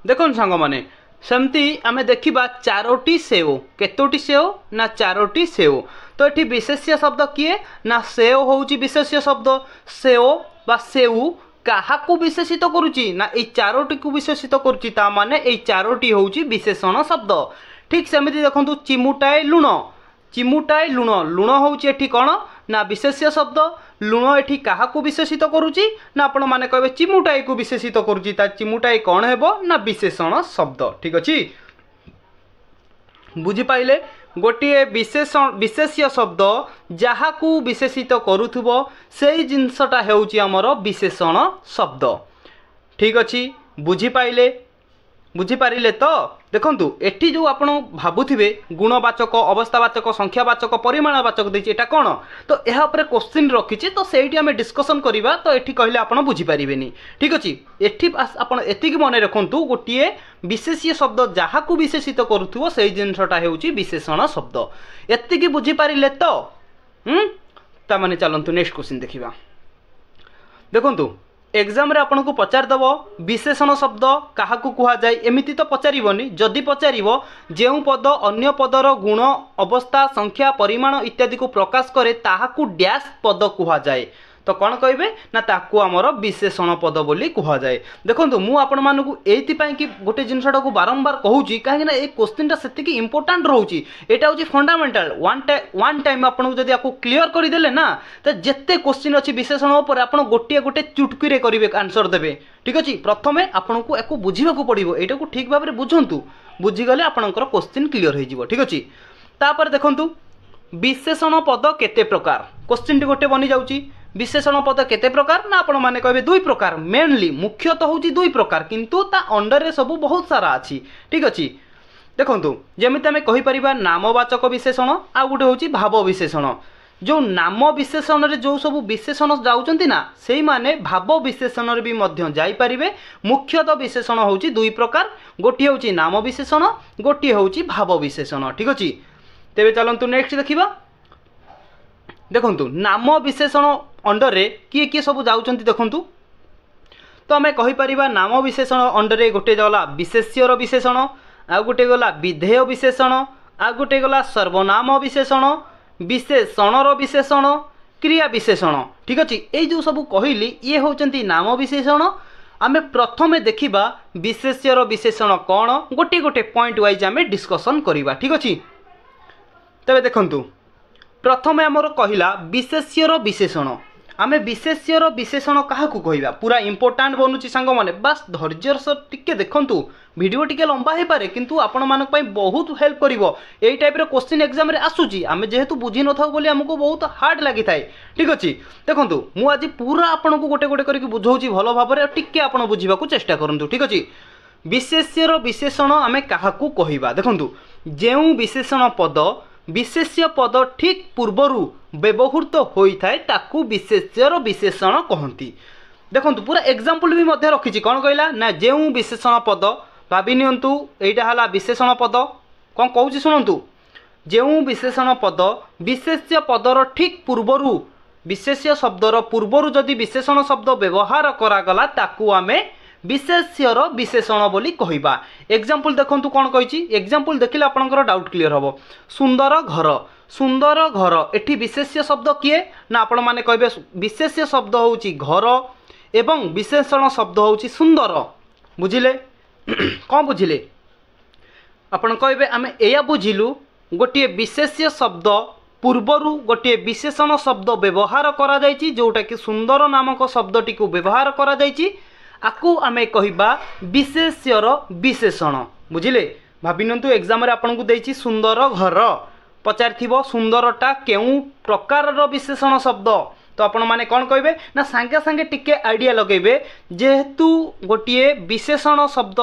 देखन सांग माने सेमती आमे देखिबा चारोटी सेव केतोटी सेव ना चारोटी सेव तो एठी विशेष्य शब्द किए ना सेव होची विशेष्य शब्द सेव बा सेउ काहाकू विशेषित करुची ना ए चारोटी को विशेषित करुची ता माने ए चारोटी होची विशेषण शब्द ठीक सेमिति देखंतु चिमुटाए लुण लुण होची एठी कोन ना विशेष्य शब्द लुण एठी काहाकू विशेषित करुची ना आपण माने कहबे चिमुटाई को विशेषित करुची ता चिमुटाई कौन हेबो ना विशेषण शब्द ठीक अछि बुझी पाइले गोटे विशेष्य शब्द जहाकू विशेषित करुथुबो सेही जिनसटा हेउची हमर विशेषण शब्द ठीक अछि बुझी पारिले तो देखंतु एठी जो आपण भाबुथिबे गुणवाचक अवस्थावाचक संख्यावाचक परिमाणवाचक देछि एटा कोन तो एहा ऊपर क्वेश्चन रखिछि तो सेठी हमें डिस्कशन करिबा तो एठी कहले आपण बुझी पारिबेनी ठीक अछि एठी आपण एतिकी मने रखंतु गोटिए विशेष्य शब्द जहाकू विशेषित करुथुबो सेही जिनसटा हेउछि विशेषण शब्द एतिकी बुझी पारिले तो ता माने चलंतु नेक्स्ट क्वेश्चन देखिबा देखंतु एग्जाम रे आपन को पचार दबो विशेषण शब्द काहाकू कुहा जाय एमिति तो पचारिबोनी जदि पचारिबो जेउ पद अन्य पदर गुण अवस्था संख्या परिमाण इत्यादि को प्रकाश करे ताहाकू डैश पद कुहा जाय तो कौन कहे ना ताकू आमर विशेषण पद बोली कुहा जाए देखो मु आपण मानकू एथि कि गोटे जिनसटा को बारंबार कहूँ कहीं ए क्वेश्चन से इंपोर्टाट रोचे यहाँ हूँ फंडामेंटाल वन टाइम आपको जब आपको क्लीयर करदे ना तो जिते क्वेश्चन अच्छी विशेषण उपर आप गोटे गोटे चुटकी करेंगे आंसर देवे ठीक अच्छे प्रथम आपन को या बुझा पड़ो यहाँ को ठीक भाव में बुझंतु बुझीगले आपंकर क्वेश्चन क्लीयर हो ठीक अच्छे तापर देखु विशेषण पद केते प्रकार क्वेश्चन टी गोटे बनी जाऊँगी विशेषण पद केते प्रकार ना आपण माने कहबे दुई प्रकार मेनली मुख्यतः होची दुई प्रकार किंतु ता अंडर रे सब बहुत सारा अछि ठीक अछि देखंतु जेमिति हमें कहि परिबा नामवाचक विशेषण आ गुटे होची भाव विशेषण जो नाम विशेषण रे जो सब विशेषण जाउचंती ना सेही माने भाव विशेषण रे भी मध्य जाई परिबे मुख्यतः विशेषण होची दुई प्रकार गोटी होची नाम विशेषण गोटी होची भाव विशेषण ठीक अछि तेबे चलंतु नेक्स्ट देखिबा देखंतु नाम विशेषण अंडर रे किए किए सब जाउचंती देखंतु तो आम कहीपर नाम विशेषण अंडर रे गोटे गला विशेष्यर विशेषण आ गोटे गला विधेय विशेषण आ गोटे गला सर्वनाम विशेषण विशेषणर विशेषण क्रिया विशेषण ठीक अच्छे ये जो सब कहली ये होचंती नाम विशेषण आम प्रथम देखिबा विशेष्यर विशेषण कौन गोटे गोटे पॉइंट वाइज आम डिस्कसन करवा ठीक अच्छे तबे देखंतु प्रथम आमर कहला विशेष्यर विशेषण आमे विशेष्यर विशेषण क्या कहवा पूरा इंपोर्टाट बनूची सांग मैंने बास धैर्यर सह टिके देखंतु वीडियो टिके लंबा हो पारे किंतु आपण मानक पई बहुत हेल्प करिवो एई टाइप रे क्वेश्चन एग्जाम रे आसुची आमे जेहेतु बुझी न थाउ बोली हमको बहुत हार्ड लागि थाए ठीक अछि देखंतु मु आज पूरा आपण को गोटे गोटे करके बुझौची भलो भाबरे टिके आपण बुझीबा को चेष्टा करंतु ठीक अछि विशेष्यर विशेषण आमे काहाकू कहवा देखंतु जेउ विशेषण पद विशेष्य पद ठीक पूर्वरु व्यवहृत होता है ताकू विशेष्यर विशेषण कहती देखंतु पूरा एग्जांपल भी मध्य रखी कौन कहला ना जो विशेषण पद भावी नियंतु एटा हला विशेषण पद कौन कहूँ शुणु जो विशेषण पद विशेष्य पदर ठीक पूर्वरु विशेष्य शब्दर पूर्वरु जदि विशेषण शब्द व्यवहार करागला ताकू आमे विशेष्यर विशेषण बोली कहवा एग्जांपल देखंतु कौन कही एग्जांपल देखिले आपनकर डाउट क्लियर हम सुंदर घर एठी विशेष्य शब्द किए ना आपण माने कहबे विशेष्य शब्द होउची घर एवं विशेषण शब्द होउची सुंदर बुझिले कौन बुझिले आपण कहबे आमे एया बुझिलु गोटे विशेष्य शब्द पूर्वरु गोटे विशेषण शब्द व्यवहार करा जायछि जोटा कि सुंदर नामक शब्दटी को व्यवहार करा जायछि आकु आमे कहिबा विशेष्यर विशेषण बुझिले भाविनंतु एग्जाम रे आपन को देछि सुंदर घर पचारिथिबो सुंदरटा केउ प्रकार विशेषण शब्द तो आपण माने कौन कहबे ना सांगे सांगे टिके आइडिया लगेबे जेहेतु गोटे विशेषण शब्द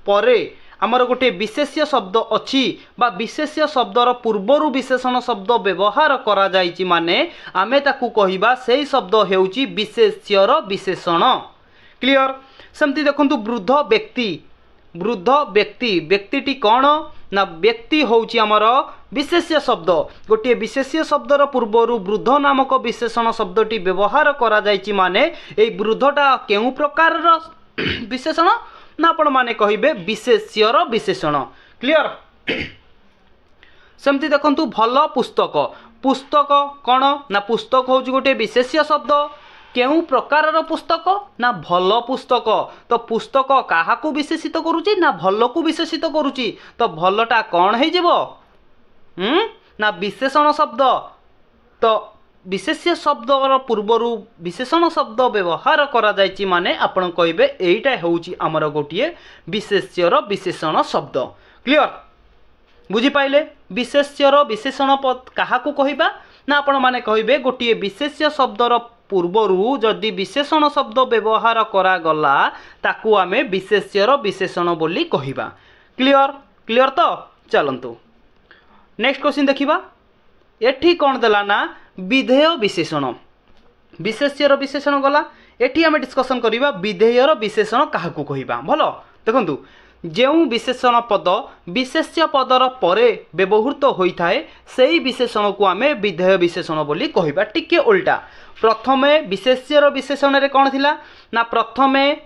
परे आमर गोटे विशेष्य शब्द अच्छी बा विशेष्य शब्दर पूर्वरु विशेषण शब्द व्यवहार करा जायछि माने आमे ताकू कहिबा सेही शब्द हेउची विशेष्यर विशेषण क्लियर सेमती देखंतु वृद्ध व्यक्ति व्यक्तिटी कौन ना व्यक्ति होउची आमर विशेष्य शब्द गोटे विशेष्य शब्दर पूर्वरु वृद्ध नामक विशेषण शब्दटी व्यवहार करा जायछि माने एई वृद्धटा केउ प्रकार विशेषण ना आपण माने कहिबे विशेष्यर विशेषण क्लियर सेमती देखंतु भल पुस्तक पुस्तक कौन ना पुस्तक होउची गोटे विशेष्य शब्द केउ प्रकार पुस्तक ना भल पुस्तक तो पुस्तक काहाकू विशेषित करुची ना भल को विशेषित करुची तो भलटा कौन है जीवो ना विशेषण शब्द तो विशेष्य शब्दर पूर्वर विशेषण शब्द व्यवहार करा जायछि माने आपण कहिबे एइटा होउछि हमर गोटिए विशेष्यर विशेषण शब्द। क्लियर बुझी पाइले विशेष्यर विशेषण पद काहाकू कहिबा ना आपण माने कहिबे गोटिए विशेष्य शब्दर पूर्वर जदि विशेषण शब्द व्यवहार करा गला ताकू आमे विशेष्यर विशेषण बोली कहिबा। क्लियर क्लियर तो चलंतु नेक्स्ट क्वेश्चन देखिबा। एठी कौन देला ना विधेय विशेषण विशेष्यर विशेषण गला एठी आमे डिस्कशन करिबा विधेयर विशेषण काहाकू कहिबा। भलो देखंतु जो विशेषण पद विशेष्य पदर परे व्यवहृत होता है से विशेषण को आमे विधेय विशेषण बोली कहिबा। टिके उल्टा प्रथमे विशेष्यर विशेषण रे कौन थिला ना प्रथमे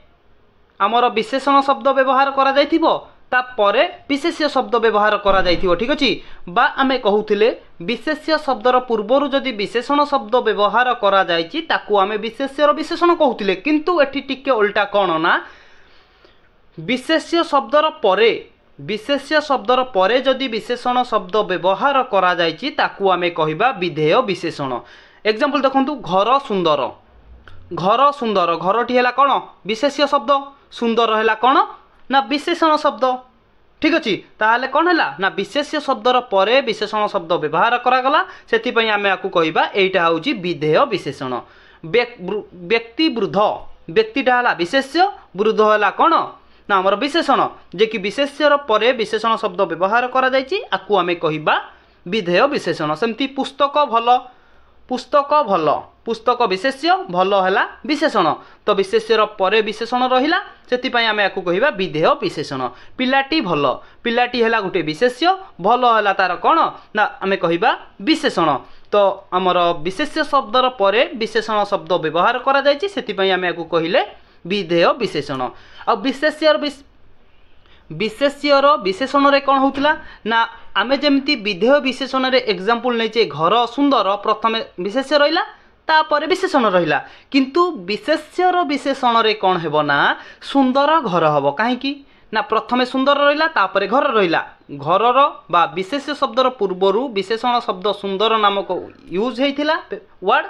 आमर विशेषण शब्द व्यवहार करा जायथिबो ता परे विशेष्य शब्द व्यवहार करा जायथिबो। ठीक अछि बा आमे कहूथिले विशेष्य शब्दर पूर्वरु जदि विशेषण शब्द व्यवहार करा जायछि ताकू आमे विशेष्यर विशेषण कहूथिले किंतु एठी टिके उल्टा कोन ना विशेष्य शब्दर परे जदि विशेषण शब्द व्यवहार करा जायछि ताकू आमे कहिबा विधेय विशेषण। एग्जांपल देखंतु घर सुंदर घरटी हैला कोन विशेष्य शब्द सुंदर हैला कोन ना विशेषण शब्द। ठीक अछि ताहाले कोन हैला ना विशेष्य शब्दर परे विशेषण शब्द व्यवहार करा गला सेति पई आमे आकू कहिबा एइटा होउची विधेय विशेषण। व्यक्ति वृद्ध व्यक्तिटा हैला विशेष्य वृद्ध हैला कोन ना हमर विशेषण जे कि विशेष्यर परे विशेषण शब्द व्यवहार करा जायछि आकू आमे कहिबा विधेय विशेषण। सेमती पुस्तक विशेष्य भल हैला विशेषण तो विशेष्यर परे विशेषण रहिला सेति पई आमे आकू कहिबा विधेय विशेषण। पिलाटी हैला गुटे विशेष्य भल हैला तार कोन ना आमे कहिबा विशेषण तो हमर विशेष्य शब्दर परे विशेषण शब्द व्यवहार करा जायछि सेति पई आमे आकू कहिले विधेय विशेषण। आ विशेष्यर विशेषण रे कौन होउतला ना आमे जेमती विधेय विशेषण रे एग्जांपल नैचे घर सुंदर प्रथमे विशेष्य रहिला तापर विशेषण रहिला किंतु विशेष्यर विशेषण रे कौन हेबो ना सुंदर घर हबो काहेकि ना प्रथमे सुंदर रहिला तापर घर रहिला घरर बा विशेष्य शब्दर पूर्वरु विशेषण शब्द सुंदर नामक यूज हेइथिला वर्ड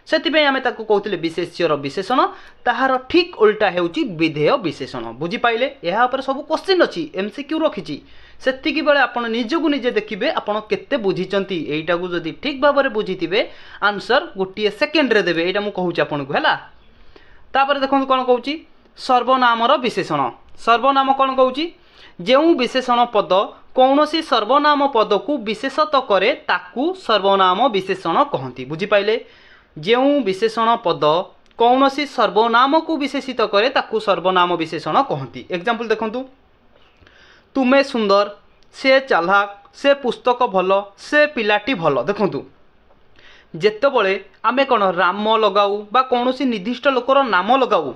सेतिपई आमे ताकू कहउतिले विशेष्यर विशेषण ताहार ठीक उल्टा हेउची विधेय विशेषण। बुझी पाइले एहा ऊपर सब क्वेश्चन अछि एमसीक्यू रखिछि सेतिकी बेले आपण निजगु निजे देखिबे आपण केते बुझिचंती एइटा को जदी ठीक भाबरे बुझितिबे आंसर गोटिए सेकेंड रे देबे एइटा मु कहूची आपण को हैला। तापर देखन कोन कहूची सर्वनामर विशेषण सर्वनाम कोन कहूची जेउ विशेषण पद कौनसी सर्वनाम पद को विशेषत करे ताकू सर्वनाम विशेषण कहंती। बुझी पाइले जेउ विशेषण पद कौनसी सर्वनाम को विशेषित करे ताकू सर्वनाम विशेषण कहंती। एग्जांपल देखंतु तुमे सुंदर से चालाक से पुस्तक भल से पिलाटी भल। देखंतु जेतेबेले आमे कोन राम लगाऊ बा कौनसी निर्दिष्ट लोकर नाम लगाऊ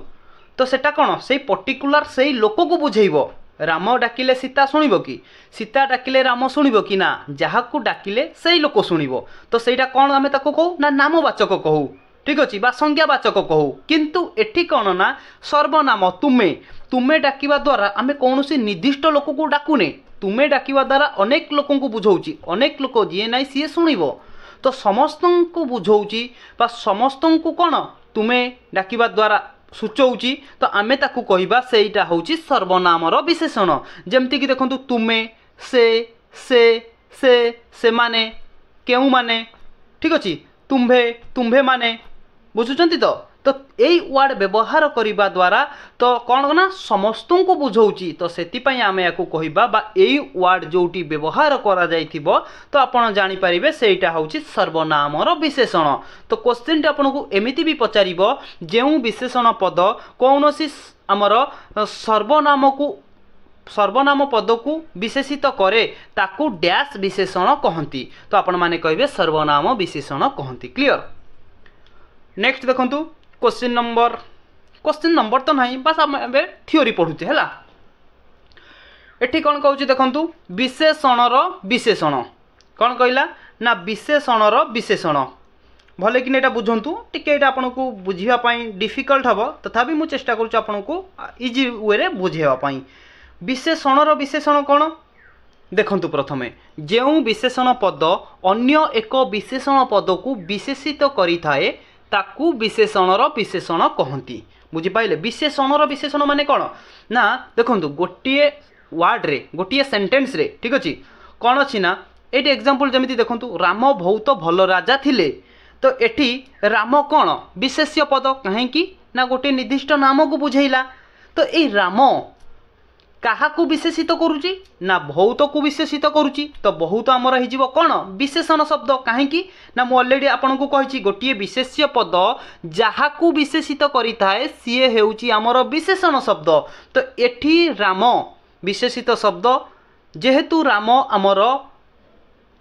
तो सेटा कोन सेई पर्टिकुलर सेई लोक को बुझेइबो। राम डाकिले सीता शुणिबो कि सीता डाकिले राम शुणिबो कि ना जहाकू डाकिले सेई लोक शुणिबो तो सेटा कोन आमे ताको कहू ना नामवाचक कहू। ठीक अछि बा संज्ञावाचक कहू किंतु एठी कोन ना सर्वनाम तुमे डाकिबा द्वारा आमे कौनसी निर्दिष्ट लोक को डाकुने तुमे डाकिबा द्वारा अनेक लोक को बुझौची अनेक लोक जिए नाइ सिए शुणिबो तो समस्तन को बुझौची बा समस्तन को कोन तुमे डाकिबा द्वारा सूचौची तो आमे ताकू कहिबा सेइटा होउची सर्वनामर विशेषण। जेमति कि देखंतु तुमे से माने केउ माने ठीक अछि तुम्भे माने बुझुचंती तो एई वर्ड व्यवहार करिबा द्वारा तो कोन ना समस्तन को बुझौची तो सेति पई आमे याकू कहिबा बा एई वर्ड जोटी व्यवहार करा जायथिबो तो आपण जानि परिबे सेइटा होउची सर्वनामर विशेषण। तो क्वेश्चन टा आपन को एमिति भी पचारिबो जेउ विशेषण पद कौनसी हमर सर्वनाम पद को विशेषित करे ताकू डैश विशेषण कहंती तो आपण माने कहिबे सर्वनाम विशेषण कहंती। क्लियर नेक्स्ट देखंतु क्वेश्चन नंबर तो नहीं बस आम थ्योरी पढ़ुचे है एठी कौन कहूँ देखंतु विशेषणर विशेषण कौन कहला ना विशेषणर विशेषण भले कि एटा बुझंतु टिके एटा आपन को बुझिया पई डिफिकल्ट हबो तथापि मु चेष्टा करूछु आपन को इजी वे रे बुझेवा पई। विशेषणर विशेषण कौन देखंतु प्रथमे जो विशेषण पद अन्य एक विशेषण पद को विशेषित करिथाए ताकू विशेषणर विशेषण कहती बुझिपाइले। विशेषणर विशेषण माने कौन ना देखंतु गोटे वर्ड रे गोटे सेंटेंस रे ठीक अच्छे कौन अच्छी ना ये एग्जांपल जमी देखंतु राम बहुत भल राजा थिले तो एठी राम कौन विशेष्य पद कहीं ना गोटे निर्दिष्ट नाम को बुझेला तो ये राम क्या विशेषित करुच्ची ना बहुत को विशेषित करुच्ची तो बहुत आमर हो कौन विशेषण शब्द कहीं ना मुझे अलरेडी आपन को कही गोटे विशेष्य पद जहाँ को विशेषित करें सी हूँ आमर विशेषण शब्द तो एठी राम विशेषित शब्द जेहेतु राम आमर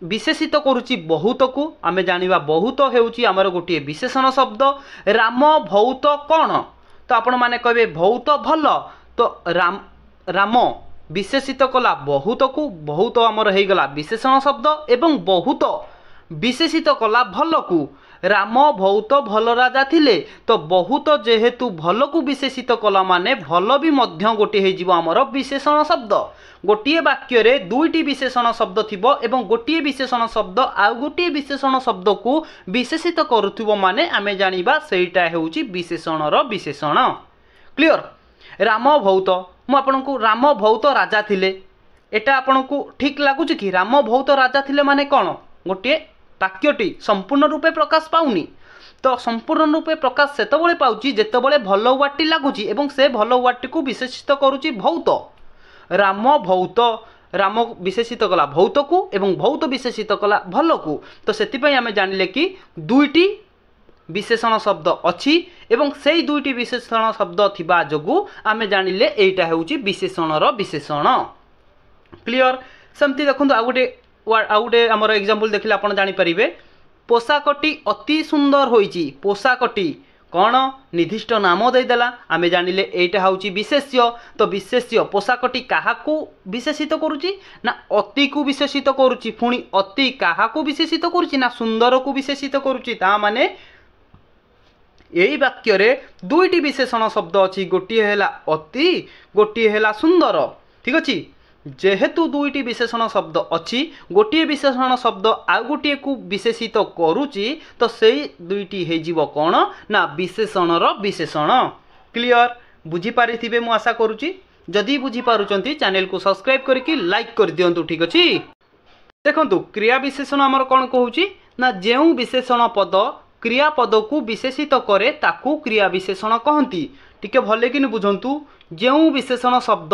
विशेषित करुच्ची बहुत को आमे जानिबा बहुत हेउची आमर गोटे विशेषण शब्द राम बहुत कौन तो आपण माने कहबे बहुत भल तो राम विशेषित कला बहुत को बहुत आमर हो गला विशेषण शब्द एवं बहुत विशेषित कला भल को राम बहुत भल राजा थिले तो बहुत जेहेतु भल को विशेषित कला माने भल भी मध्य गोटे हो आमर विशेषण शब्द गोटे वाक्य रे दुईटी विशेषण शब्द थिबो एवं गोटे विशेषण शब्द आ गोटे विशेषण शब्द को विशेषित करुथिबो माने आमे जानिबा सेटा हेउची विशेषणर विशेषण। क्लियर। राम बहुत मु आपनकु राम बहुत राजा थिले एटा आपनकु ठीक लागुच कि राम बहुत राजा थिले माने कौन गोटे वाक्यटी संपूर्ण रूपे प्रकाश पाउनी तो संपूर्ण रूपे प्रकाश सेतबळे पाउची जेतबळे भल वार्डटी लागुची एवं से भल वार्डटी को विशेषित करुची बहुत राम बहुत राम विशेषित कला बहुत को एवं बहुत विशेषित कला भल को तो सेतिपई आमे जानिले कि दुईटी विशेषण शब्द अच्छी एवं से दुईटी विशेषण शब्द थिबा जोगु आमे जानिले एटा हेउची विशेषणर विशेषण। क्लियर। सेमती देखंतु आ गोटे आमर एग्जांपल देखिले आपण जानि परिबे पोशाकटी अति सुंदर होईची पोशाकटी कौन निर्दिष्ट नाम देदेला आमे जानिले एटा होउची विशेष्य तो विशेष्य पोशाकटी काहाकू विशेषित करुची ना अति को विशेषित करुची पुणी अति काहाकू विशेषित करुची ना सुंदर को विशेषित करुची ता माने यही वाक्य रे दुईटी विशेषण शब्द अच्छी गोटे है अति गोटे है सुंदर ठीक अच्छे जेहेतु दुईटी विशेषण शब्द अच्छी गोटे विशेषण शब्द आ गोटे को विशेषित करुची तो से दुईटी हो कौन ना विशेषणर विशेषण। क्लियर। बुझीपारे मु आशा करुच्ची जदि बुझीपारुचंती चैनल को सब्सक्राइब करके लाइक कर दियंतु ठीक अच्छे। देखंतु क्रिया विशेषण आमर कौन कहूची ना जेउ विशेषण पद क्रिया पद को विशेषित करे ताकू क्रिया विशेषण कहती टिके भले कि बुझंतु जेउ विशेषण शब्द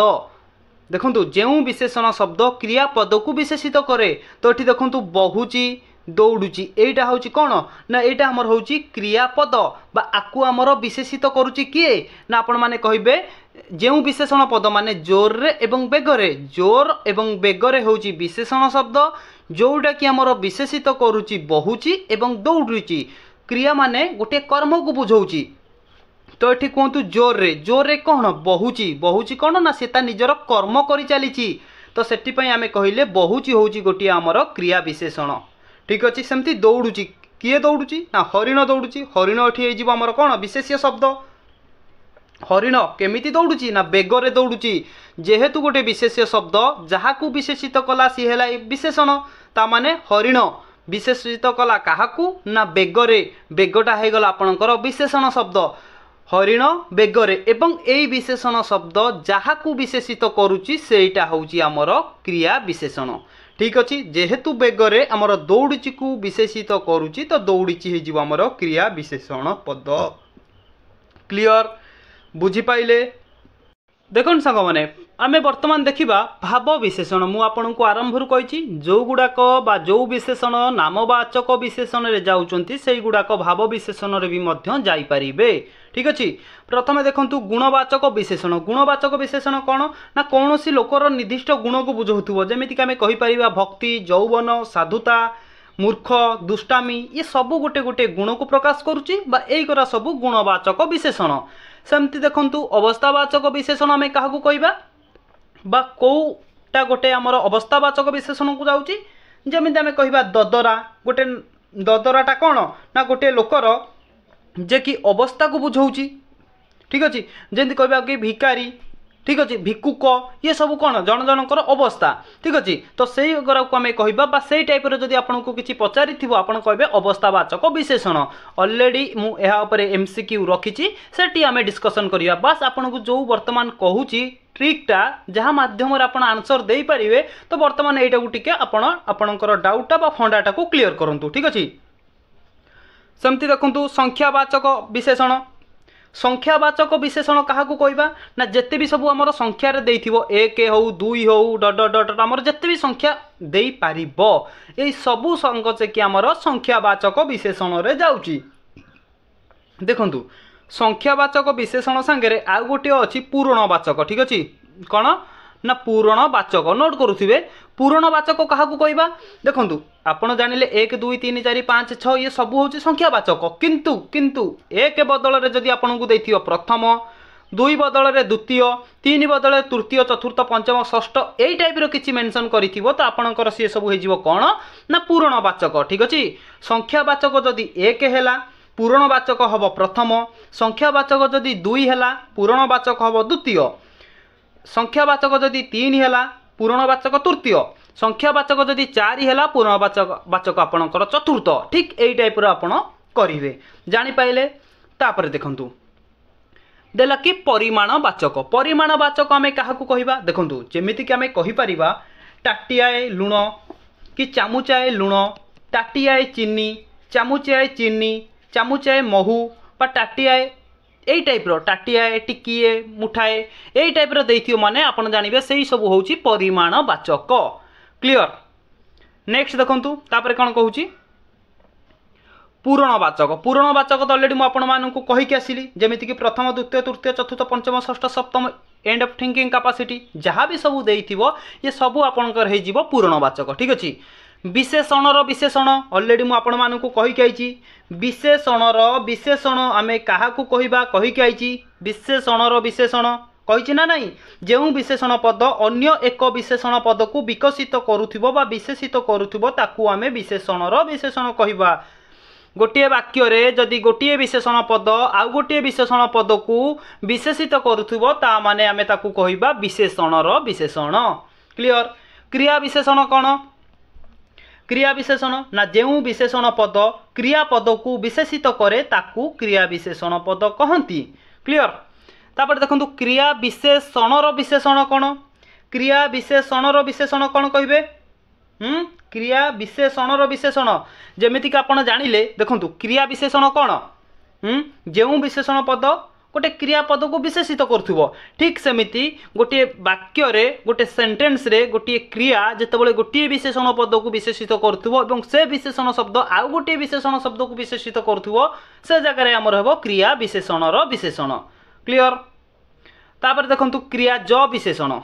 देखंतु जेउ विशेषण शब्द क्रिया पद को विशेषित करे तो ये देखंतु बहुची दौड़ुची एटा होची कौन ना एटा हमर होची क्रिया पद बा आकु हमर विशेषित करूची किए ना आपण माने कहिबे जेउ विशेषण पद माने जोर रे एवं बेगरे जोर एवं बेगरे होची विशेषण शब्द जोटा कि हमर विशेषित करूची बहुची एवं दौड़ुची क्रिया माने गोटे कर्म को बुझाउची तो ये कहतु जोर रे कौन बहुची बहुची कौन ना से निजर कर्म करी चलीची तो सेटिपई आमे कहिले बहुची होची गोटे आमर क्रिया विशेषण ठीक अच्छे। सेमती दौड़ुची किए दौड़ुची ना हरिण दौड़ुची हरिण एठी आमर कौन विशेष्य शब्द हरिण केमिति दौड़ुची ना बेगरे दौड़ुची जेहेतु गोटे विशेष्य शब्द जहाँ को विशेषित कला सी है विशेषण ता माने हरिण विशेषित कला काहाकू ना बेगरे बेगटा हो गला आपणकर विशेषण शब्द हरिण बेगरे एवं एई विशेषण शब्द जहाँ को विशेषित करुची सेटा होची आमर क्रिया विशेषण ठीक अच्छे। जेहेतु बेगरे आमर दौड़ुची को विशेषित करुची तो दौड़ीची हो आमर क्रिया विशेषण पद। क्लियर। बुझीपाइले। देखो सांग मैंने आमे वर्तमान देखिबा भाव विशेषण मु आपन को आरंभ कही जो गुड़ाक बा जो विशेषण नामवाचक विशेषण रे जाउचंती सेई गुड़ाक भाव विशेषण रे भी मध्य जाई परिबे ठीक अच्छे। प्रथम देखंतु गुणवाचक विशेषण कौन ना कौन सी लोकर निर्दिष्ट गुण को बुझाउथुबो जेमिति आमे कहि परिबा भक्ति यौवन साधुता मूर्ख दुष्टामी ये सब गोटे गोटे गुण को प्रकाश करुच्ची बा एई करा सब गुणवाचक विशेषण। सेमती देखंतु अवस्थावाचक विशेषण आमे काहाकू कहबा बा कोटा गोटे आमर अवस्थावाचक विशेषण को जाउची जेमिति आमे कहबा ददरा गोटे ददराटा कौन ना गोटे लोकर जे कि अवस्था को बुझाउची ठीक अच्छे। जेमती कहबा कि भिकारी ठीक अच्छे भिकुक ये सब कौन जन जनकर अवस्था ठीक अच्छे तो से को आम कह से टाइप जब आपको किसी पचारि आप कहे अवस्थावाचक विशेषण अलरेडी मुझे MCQ रखी से आम डिस्कसन करवा बास आपन को जो वर्तमान कहूँ ट्रिकटा जहाँ मध्यम आंसर दे पारे तो बर्तमान यहीटा को टिके आपणकर डाउटा बा फंडाटा को क्लीयर करूँ ठीक अच्छे सेमती देखु संख्यावाचक विशेषण संख्यावाचक विशेषण क्या कहवा ना जिते भी सब आम संख्यार एक हो दुई हो डट डट आमर जिते भी संख्या दे पार ये सबू संग से कि आमर संख्यावाचक विशेषण रे जाउची देखंतु संख्यावाचक विशेषण सांगे आउ गोटे अच्छी पूरणवाचक ठीक अच्छे कौन ना पूरणवाचक नोट करुवे पूरणवाचक क्या कहवा देखु आपड़ जानिले 1 2 3 4 5 6 ये सब हूँ संख्यावाचक किंतु किंतु एक बदल में जदि आपन को देथियो प्रथम 2 बदल में द्वितीय 3 बदल तृतीय चतुर्थ पंचम षष्ठ यही टाइप किसी मेंशन करिथिबो तो आपणकर सी सब हो कौन ना पूरणवाचक ठीक अच्छे संख्यावाचक जदि 1 है पूरणवाचक हम प्रथम संख्यावाचक जदि 2 है पूरणवाचक हम द्वितीय संख्यावाचक जदि 3 है पूरणवाचक तृतीय संख्यावाचक जदि 4 है पूरणवाचक आपणकर चतुर्थ ठीक यही टाइप आपण करेंगे जापारे तापर देखु देला कि परिमाणवाचक आम क्या कहवा देखु जमीक आम कहीपर टाटियाए लुण कि चामुचाए लुण टाटियाए चीनी चामुचाए चीनी चामुचाए महू बा टाटियाए यही टाइप टाटियाए टिकिए मुठाए यही टाइप देथियो माने आपण जानिबे सेही सब होउची परिमाणवाचक क्लियर नेक्स्ट देखंतु तापर कोन कहूची पूरणवाचक तो ऑलरेडी मु आपण मानकु कहि के आसिली जेमिति कि प्रथम द्वितीय तृतीय चतुर्थ पंचम षष्ठ सप्तम एंड ऑफ थिंकिंग कैपेसिटी जहाँ भी सब देइथिबो ये सब आपणकर हे जीवो पूरणवाचक ठीक अछि विशेषणर विशेषण ऑलरेडी मु आपण मानकु कहि के आइची विशेषणर विशेषण आमे काहाकु कहिबा कहि के आइची विशेषणर विशेषण कहिछि ना नहीं जेउ विशेषण पद अन्य एक विशेषण पद को विकसित करूथिबो बा विशेषित करूथिबो ताकू आमे विशेषणर विशेषण कहिबा गोटे वाक्य रे जदि गोटे विशेषण पद आउ गोटे विशेषण पद को विशेषित करूथिबो ता माने आमे ताकू कहिबा विशेषणर विशेषण क्लियर क्रिया विशेषण कौन क्रिया विशेषण ना जेउ विशेषण पद क्रिया पद को विशेषित करे ताकू क्रिया विशेषण पद कहंती क्लियर तापर देखंतु क्रिया विशेषणर विशेषण कौन क्रिया विशेषणर विशेषण कौन कहिबे क्रिया विशेषणर विशेषण जेमितिक आपण जानिले देखंतु क्रिया विशेषण कौन जेउ विशेषण पद गोटे क्रियापद को विशेषित करुथिबो ठीक सेमिति गोटे वाक्य रे गोटे सेंटेंस रे गोटे क्रिया जेतेबेले गोटे विशेषण पद को विशेषित करुथिबो एवं से विशेषण शब्द आउ गोटे विशेषण शब्द को विशेषित करुथिबो से जगह रे हमर हेबो क्रिया विशेषणर विशेषण क्लियर तापर देखंतु क्रिया ज विशेषण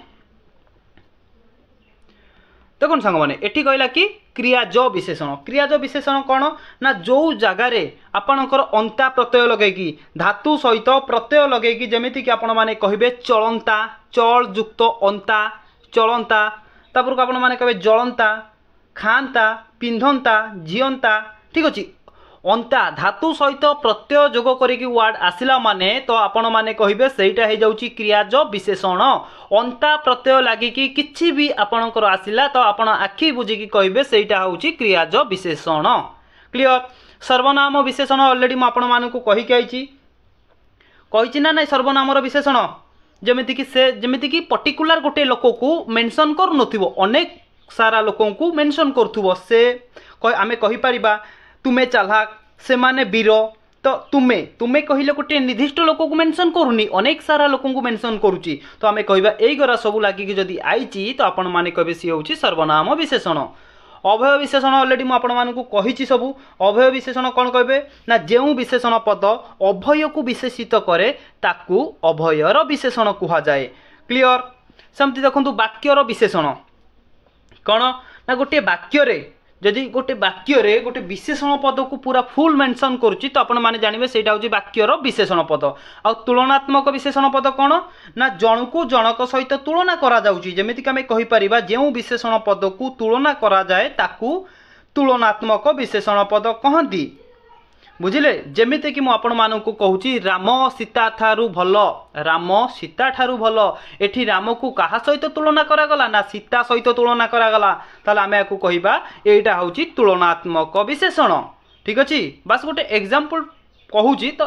देखो सांग मैंने एटी कहला कि क्रियाज विशेषण कौन ना जो जगार आपणकर अंता प्रत्यय लगेगी धातु सहित प्रत्यय लगेगी जमीती कि आपण माने कहिबे चलंता चल युक्त अंता चलंता तापर को आपण माने कहिबे जलंता खांता पिंधंता जियंता ठीक अछि अंता धातु सहित प्रत्यय जोग करिकी वर्ड आसिला माने तो आपण माने कहिबे सेटा हे जाउची क्रियाज विशेषण अंता प्रत्यय लागिकी किछि भी आपणकर आसिला तो आपण आखि बुझिकी कहिबे सेटा होउची क्रियाज विशेषण क्लियर सर्वनाम विशेषण ऑलरेडी म आपण मानकु कहि के आइची कहिची ना नै सर्वनामर विशेषण जेमिति कि पर्टिकुलर गोटे लोक को मेंशन कर नथिबो अनेक सारा लोकों को मेंशन करथुबो से आमे कहि परिबा तुमे चालाक से माने वीर तो तुमे तुमे कहिले गोटे निर्दिष्ट लोक को मेंशन करूनी अनेक सारा लोक को मेंशन करूची तो आमे कहबा एई गरा सब लागिकी जदि आइची तो आपण माने कहबे सी होउची सर्वनाम विशेषण अभय विशेषण ऑलरेडी मु आपण मानकु कहिची सब अभय विशेषण कोन कहबे ना जेउ विशेषण पद अभय को विशेषित करे ताकू अभयर विशेषण कुहा जाए क्लियर सेमति देखंतु वाक्यर विशेषण कोन ना गोटे वाक्य रे जदि गोटे वाक्य रे गोटे विशेषण पद को पूरा फुल मेंशन करुच्ची तो आपण माने जानिबे सेटा होची वाक्यर विशेषण पद आ तुलनात्मक विशेषण पद कोन ना जण को जनक सहित तुलना करा जाउची जेमिति कि हमें कहि परिबा जेउ विशेषण पद को तुलना करा जाए ताकू तुलनात्मक विशेषण पद कहंती बुझिले जेमिति कि आपण मानकु कहूची राम सीता ठारू भल राम सीता ठारू भल एठी राम को कहा सहित तुलना करागला ना सीता सहित तुलना करागला ताले आमे याकू कहिबा एटा होची तुलनात्मक विशेषण ठीक अछि बस गोटे एग्जांपल कहूची तो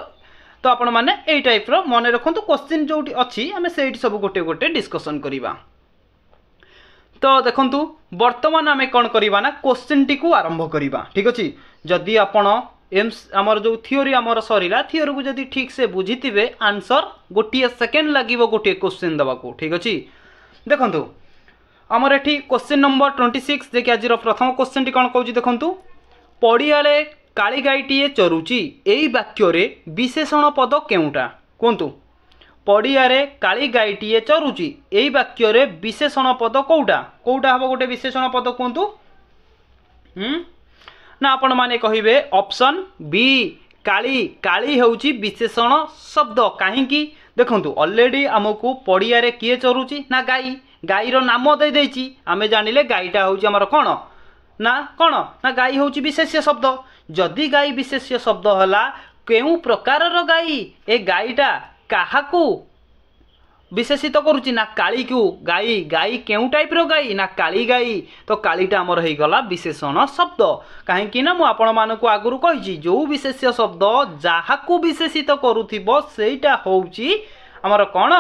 आपण माने एई टाइप रो मने रखंतु क्वेश्चन जोटी अछि आमे सेठी सब गोटे गोटे डिस्कशन करिबा। तो देखंतु वर्तमान आमे कोन करिबा ना क्वेश्चन टी को आरंभ करिबा ठीक अछि। जदि आपण एम्स आमर जो थियोरी आमर सरीला थियोरी को जदि ठीक से बुझीथिबे आंसर गोटे सेकेंड लागिवो गोटे क्वेश्चन दबा को ठीक अछि। देखंतु आमर एठी क्वेश्चन नंबर 26 जे कि आज रो प्रथम क्वेश्चन टी कोन कहूची देखंतु पडियाले काली गाईटीए चरुची एई वाक्य रे विशेषण पद केउटा कोंतु पडियारे काली गाईटीए चरुची एई वाक्य रे विशेषण पद कोउटा कोउटा हबो गोटे विशेषण पद कोंतु ना आपण माने कहिबे ऑप्शन बी काली काली होउची विशेषण शब्द काहेकि देखंतु ऑलरेडी हमकु पडियारे किए चरुची ना गाई गाईर नाम दे देछि आमे जानिले गाईटा होउची हमर कोन ना गाई होउची विशेष्य शब्द जदि गाई विशेष्य शब्द हला केउ प्रकार रो गाई ए गाईटा काहाकू विशेषित करुची ना काली को गाई गाई केउ टाइप रो गाई ना काली गाई तो कालीटा हमर हेई गला विशेषण शब्द काहेकि ना मु आपण मानको आगुरु कहिची जो विशेष्य शब्द जाहाकू विशेषित करूथिबो सेटा होउची हमर कोन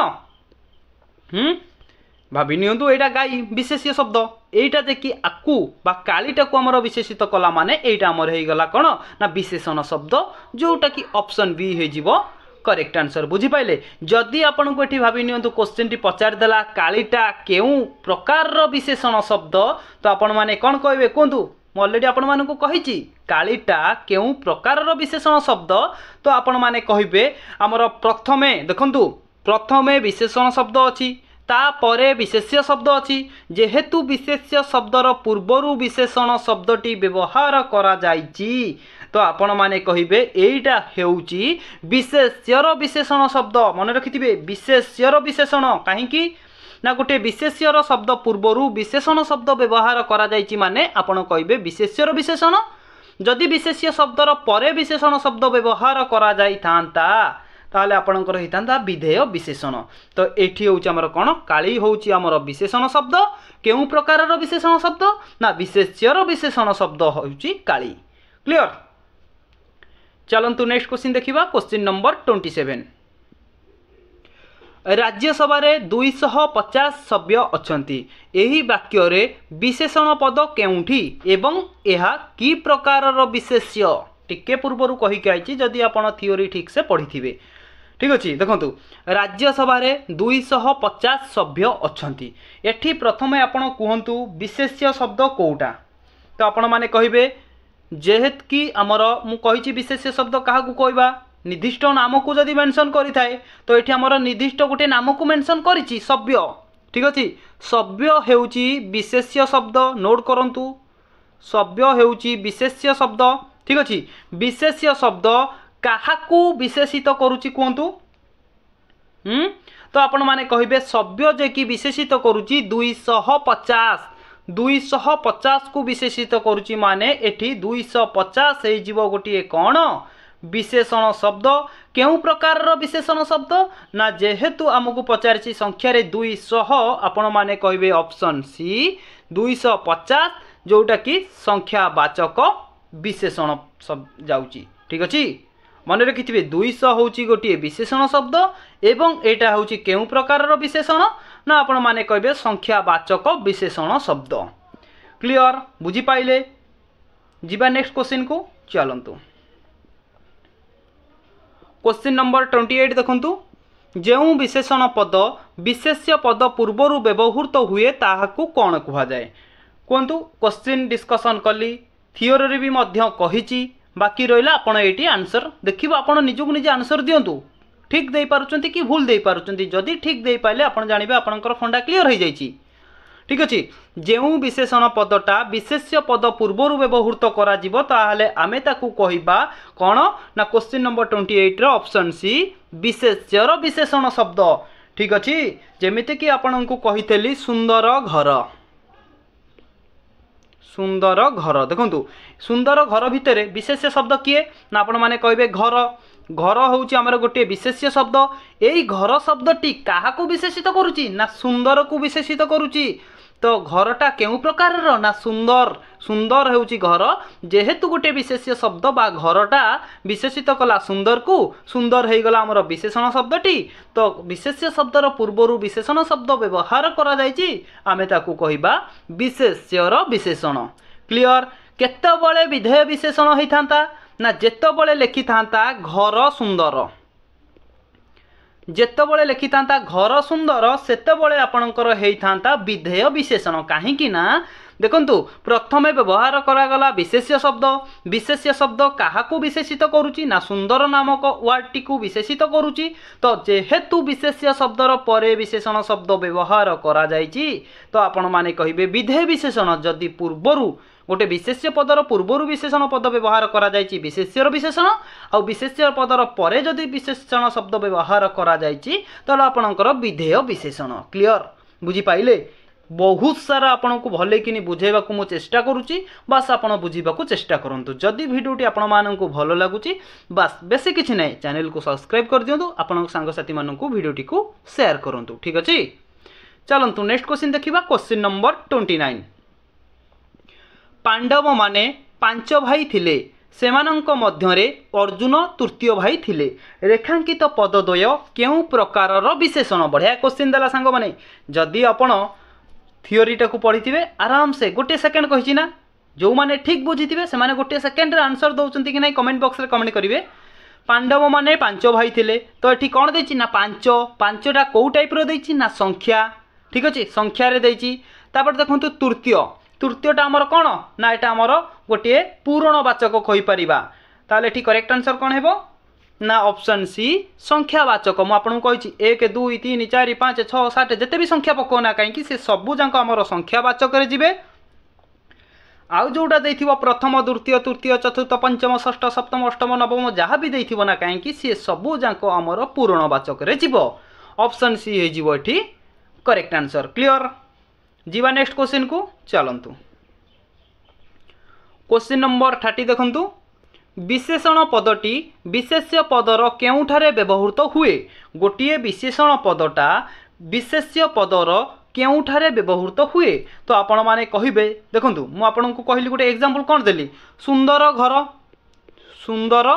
भाभी नियंतु एटा गाई विशेष्य शब्द एटा देखि आकू बा कालीटा को हमर विशेषित कला माने एटा हमर हेई गला कोन ना विशेषण शब्द जोटा कि ऑप्शन बी हे जिवो करेक्ट आंसर बुझी पाइले। जदि आपन को एठी भाभी नियंतु क्वेश्चन टी पचार देला कालीटा केउ प्रकार रो विशेषण शब्द तो आपण माने कोन कहबे कोंतु म ऑलरेडी आपण माने को कहिची कालीटा केउ प्रकार रो विशेषण शब्द तो आपण माने कहबे हमर प्रथमे देखंतु प्रथमे विशेषण शब्द अछि तापरे विशेष्य शब्द अछि जेहेतु विशेष्य शब्दर पूर्वरु विशेषण शब्दटी व्यवहार करा जाईची तो आपण माने कहिबे एइटा हेउची विशेष्यर विशेषण शब्द मन रखिथिबे विशेष्यर विशेषण काहेकि ना गोटे विशेष्यर शब्द पूर्वरु विशेषण शब्द व्यवहार करा जाईची माने आपण कहिबे विशेष्यर विशेषण जदि विशेष्य शब्दर परे विशेषण शब्द व्यवहार करा जाई थांता ताले आपणकर हितांता विधेय विशेषण तो एठी होउची हमर कोन काली होउची हमर विशेषण शब्द केउ प्रकार रो विशेषण शब्द ना विशेष्यर विशेषण शब्द होउची काली क्लियर। चलंतु नेक्स्ट क्वेश्चन देखिबा क्वेश्चन नंबर 27 राज्यसभा रे 250 सभ्य अछंती एही वाक्य रे विशेषण पद केउठी एवं एहा की प्रकार रो विशेष्य टिके पूर्वरु कहि के आइची जदि आपण थियोरी ठीक से पढिथिबे ठीक अछि। देखंतु राज्यसभा रे 250 सभ्य अछंती एठी प्रथमे आपण कुहंतु विशेष्य शब्द कोउटा तो आपण माने कहिबे जेहेत कि आमर मु कहिची विशेष्य शब्द काहा को कहबा निर्दिष्ट नाम को जदि मेंशन करि थाए तो एठी आमर निर्दिष्ट गोटे नाम को मेंशन करिची सभ्य ठीक अछि। सभ्य हेउची विशेष्य शब्द नोट करंतु सभ्य हेउची विशेष्य शब्द ठीक अछि। विशेष्य शब्द काहाकू विशेषित करूची कोंतु तो आपण माने कहिबे सभ्य जे कि विशेषित करूची 250 को विशेषित करूची माने एठी 250 हे जीव गोटे कोन विशेषण शब्द केउ प्रकार रो विशेषण शब्द ना जेहेतु हमकु पचारची संख्या रे 200 आपण माने कहिबे ऑप्शन सी 250 जोटा कि संख्यावाचक विशेषण सब जाउची ठीक अछि। मन रखिथिबे 200 होउची गोटे विशेषण शब्द एवं एटा होउची केउ प्रकार रो विशेषण ना आपण माने कहबे संख्यावाचक विशेषण शब्द क्लियर बुझी पाइले। जिबा नेक्स्ट क्वेश्चन को चलंतु क्वेश्चन नंबर 28 देखंतु जेउ विशेषण पद विशेष्य पद पूर्वरु व्यवहृत हुए ताहाकू कोन कुहा जाय कोंतु क्वेश्चन डिस्कशन कली थियोरी भी मध्य कहिची बाकी रहिला आपण एटी आंसर देखिबो आपण निजुक निजे आंसर दियंतु ठीक देई पारुचंती कि भूल देई पारुचंती जदि ठीक देई पाइले आपण जानिबे आपणकर फंडा क्लियर हो जाईची ठीक अछि। जेउ विशेषण पदटा विशेष्य पद पूर्वरु व्यवहृत करा जिवो ताहाले आमे ताकू कहिबा कोन ना क्वेश्चन नंबर 28 रो ऑप्शन सी विशेष्यर विशेषण शब्द ठीक अछि। जेमिति कि आपणको कहितली सुंदर घर सुंदर घर। देखंतु सुंदर घर भितर विशेष्य शब्द किए ना आपण माने कहबे घर। घर हूँ आमर गोटे विशेष्य शब्द। यही घर शब्दटी क्या विशेषित करुच्ची ना सुंदर को विशेषित करुच्ची। तो घरटा केउ प्रकार ना सुंदर। सुंदर होउची घर जेहेतु गोटे विशेष्य शब्द बा घरटा विशेषित कला सुंदर को। सुंदर हो गला आमर विशेषण शब्दटी। तो विशेष्य शब्दर पूर्वर विशेषण शब्द व्यवहार करा जायछि आमे ताकू कहिबा विशेष्यर विशेषण। क्लियर। केतेबळे विधेय विशेषण होइथांता ना जेतेबळे लिखि थांता घर सुंदर। जेतेबळे लिखि थांता घर सुंदर सेतेबळे आपणकर हेइथांता विधेय विशेषण। काहेकि ना देखंतु प्रथमे व्यवहार करागला विशेष्य शब्द। विशेष्य शब्द काहाकू विशेषित करुच्ची ना सुंदर नामक वार्डटी को विशेषित करुच्ची। तो जेहेतु विशेष्य शब्दर परे विशेषण शब्द व्यवहार करा जायछि तो आपण माने कहिबे विधेय विशेषण। जदि पूर्वरु गोटे विशेष्य पदर पूर्वर विशेषण पद व्यवहार करा जायछि विशेष्यर विशेषण आ विशेष्य पदर परे जदि विशेषण शब्द व्यवहार करा जायछि ताले आपणकर विधेय विशेषण। क्लियर। बुझी पाइले। बहुत सारा आपन को भले कि बुझेबा को मु चेष्टा करूची। बस आपन बुझीबा को चेष्टा करंतु। जदि वीडियोटी आपण माननकु भलो लागुची बस बेसी किछि नै चैनल को सब्सक्राइब कर दियंतु। आपन संग साथी माननकु वीडियोटी को शेयर करंतु। ठीक अछि। चलंतु नेक्स्ट क्वेश्चन देखिबा। Question number 29। पांडव माने 5 भाई थिले सेमानंक मध्यरे अर्जुन तृतीय भाई थिले। रेखांकित पदद्वय केउ प्रकारर विशेषण। बढ़िया क्वेश्चन देला सांग माने। जदि आपण थियोरीटा को पढ़ी आराम से गोटे सेकेंड कही ना जो माने ठीक बुझी से माने गोटे सेकेंड आंसर दौरान कि नहीं कमेंट बॉक्स रे कमेंट करेंगे। पांडव माने 5 भाई थिले तो ये कौन देछि ना 5। 5टा कौ टाइप रो देछि ना संख्या। ठीक अच्छे संख्या रे देछि। तापर देखंतु तृतीय। तृतीयटा आमर कौन ना एटा आमर गोटे पूरणवाचक कहि परिबा। ताले एठी करेक्ट आंसर कौन हेबो ना ऑप्शन सी संख्यावाचक। मु आपन को कहि 1 2 3 4 5 6 7 जते भी संख्या पकोना कहीं से सबू जाक आमर संख्यावाचक रे जिवे। आउ जोटा देथिबो प्रथम द्वितीय तृतीय चतुर्थ पंचम षष्ठ सप्तम अष्टम नवम जहाँ भी देथिबो ना कहीं सी सबू जाक आमर पूरणवाचक रे जिवो। ऑप्शन सी हे जिवो एठी करेक्ट आंसर। क्लियर। जीवा नेक्स्ट क्वेश्चन को चलंतु। क्वेश्चन नंबर 30 देखंतु। विशेषण पदटी विशेष्य पदर केउठारे व्यवहृत हुए। गोटे विशेषण पदटा विशेष्य पदर केउठारे व्यवहृत हुए। तो आपण माने कहिबे देखंतु मु आपन को कहली गोटे एग्जांपल कोन देली सुंदर घर। सुंदर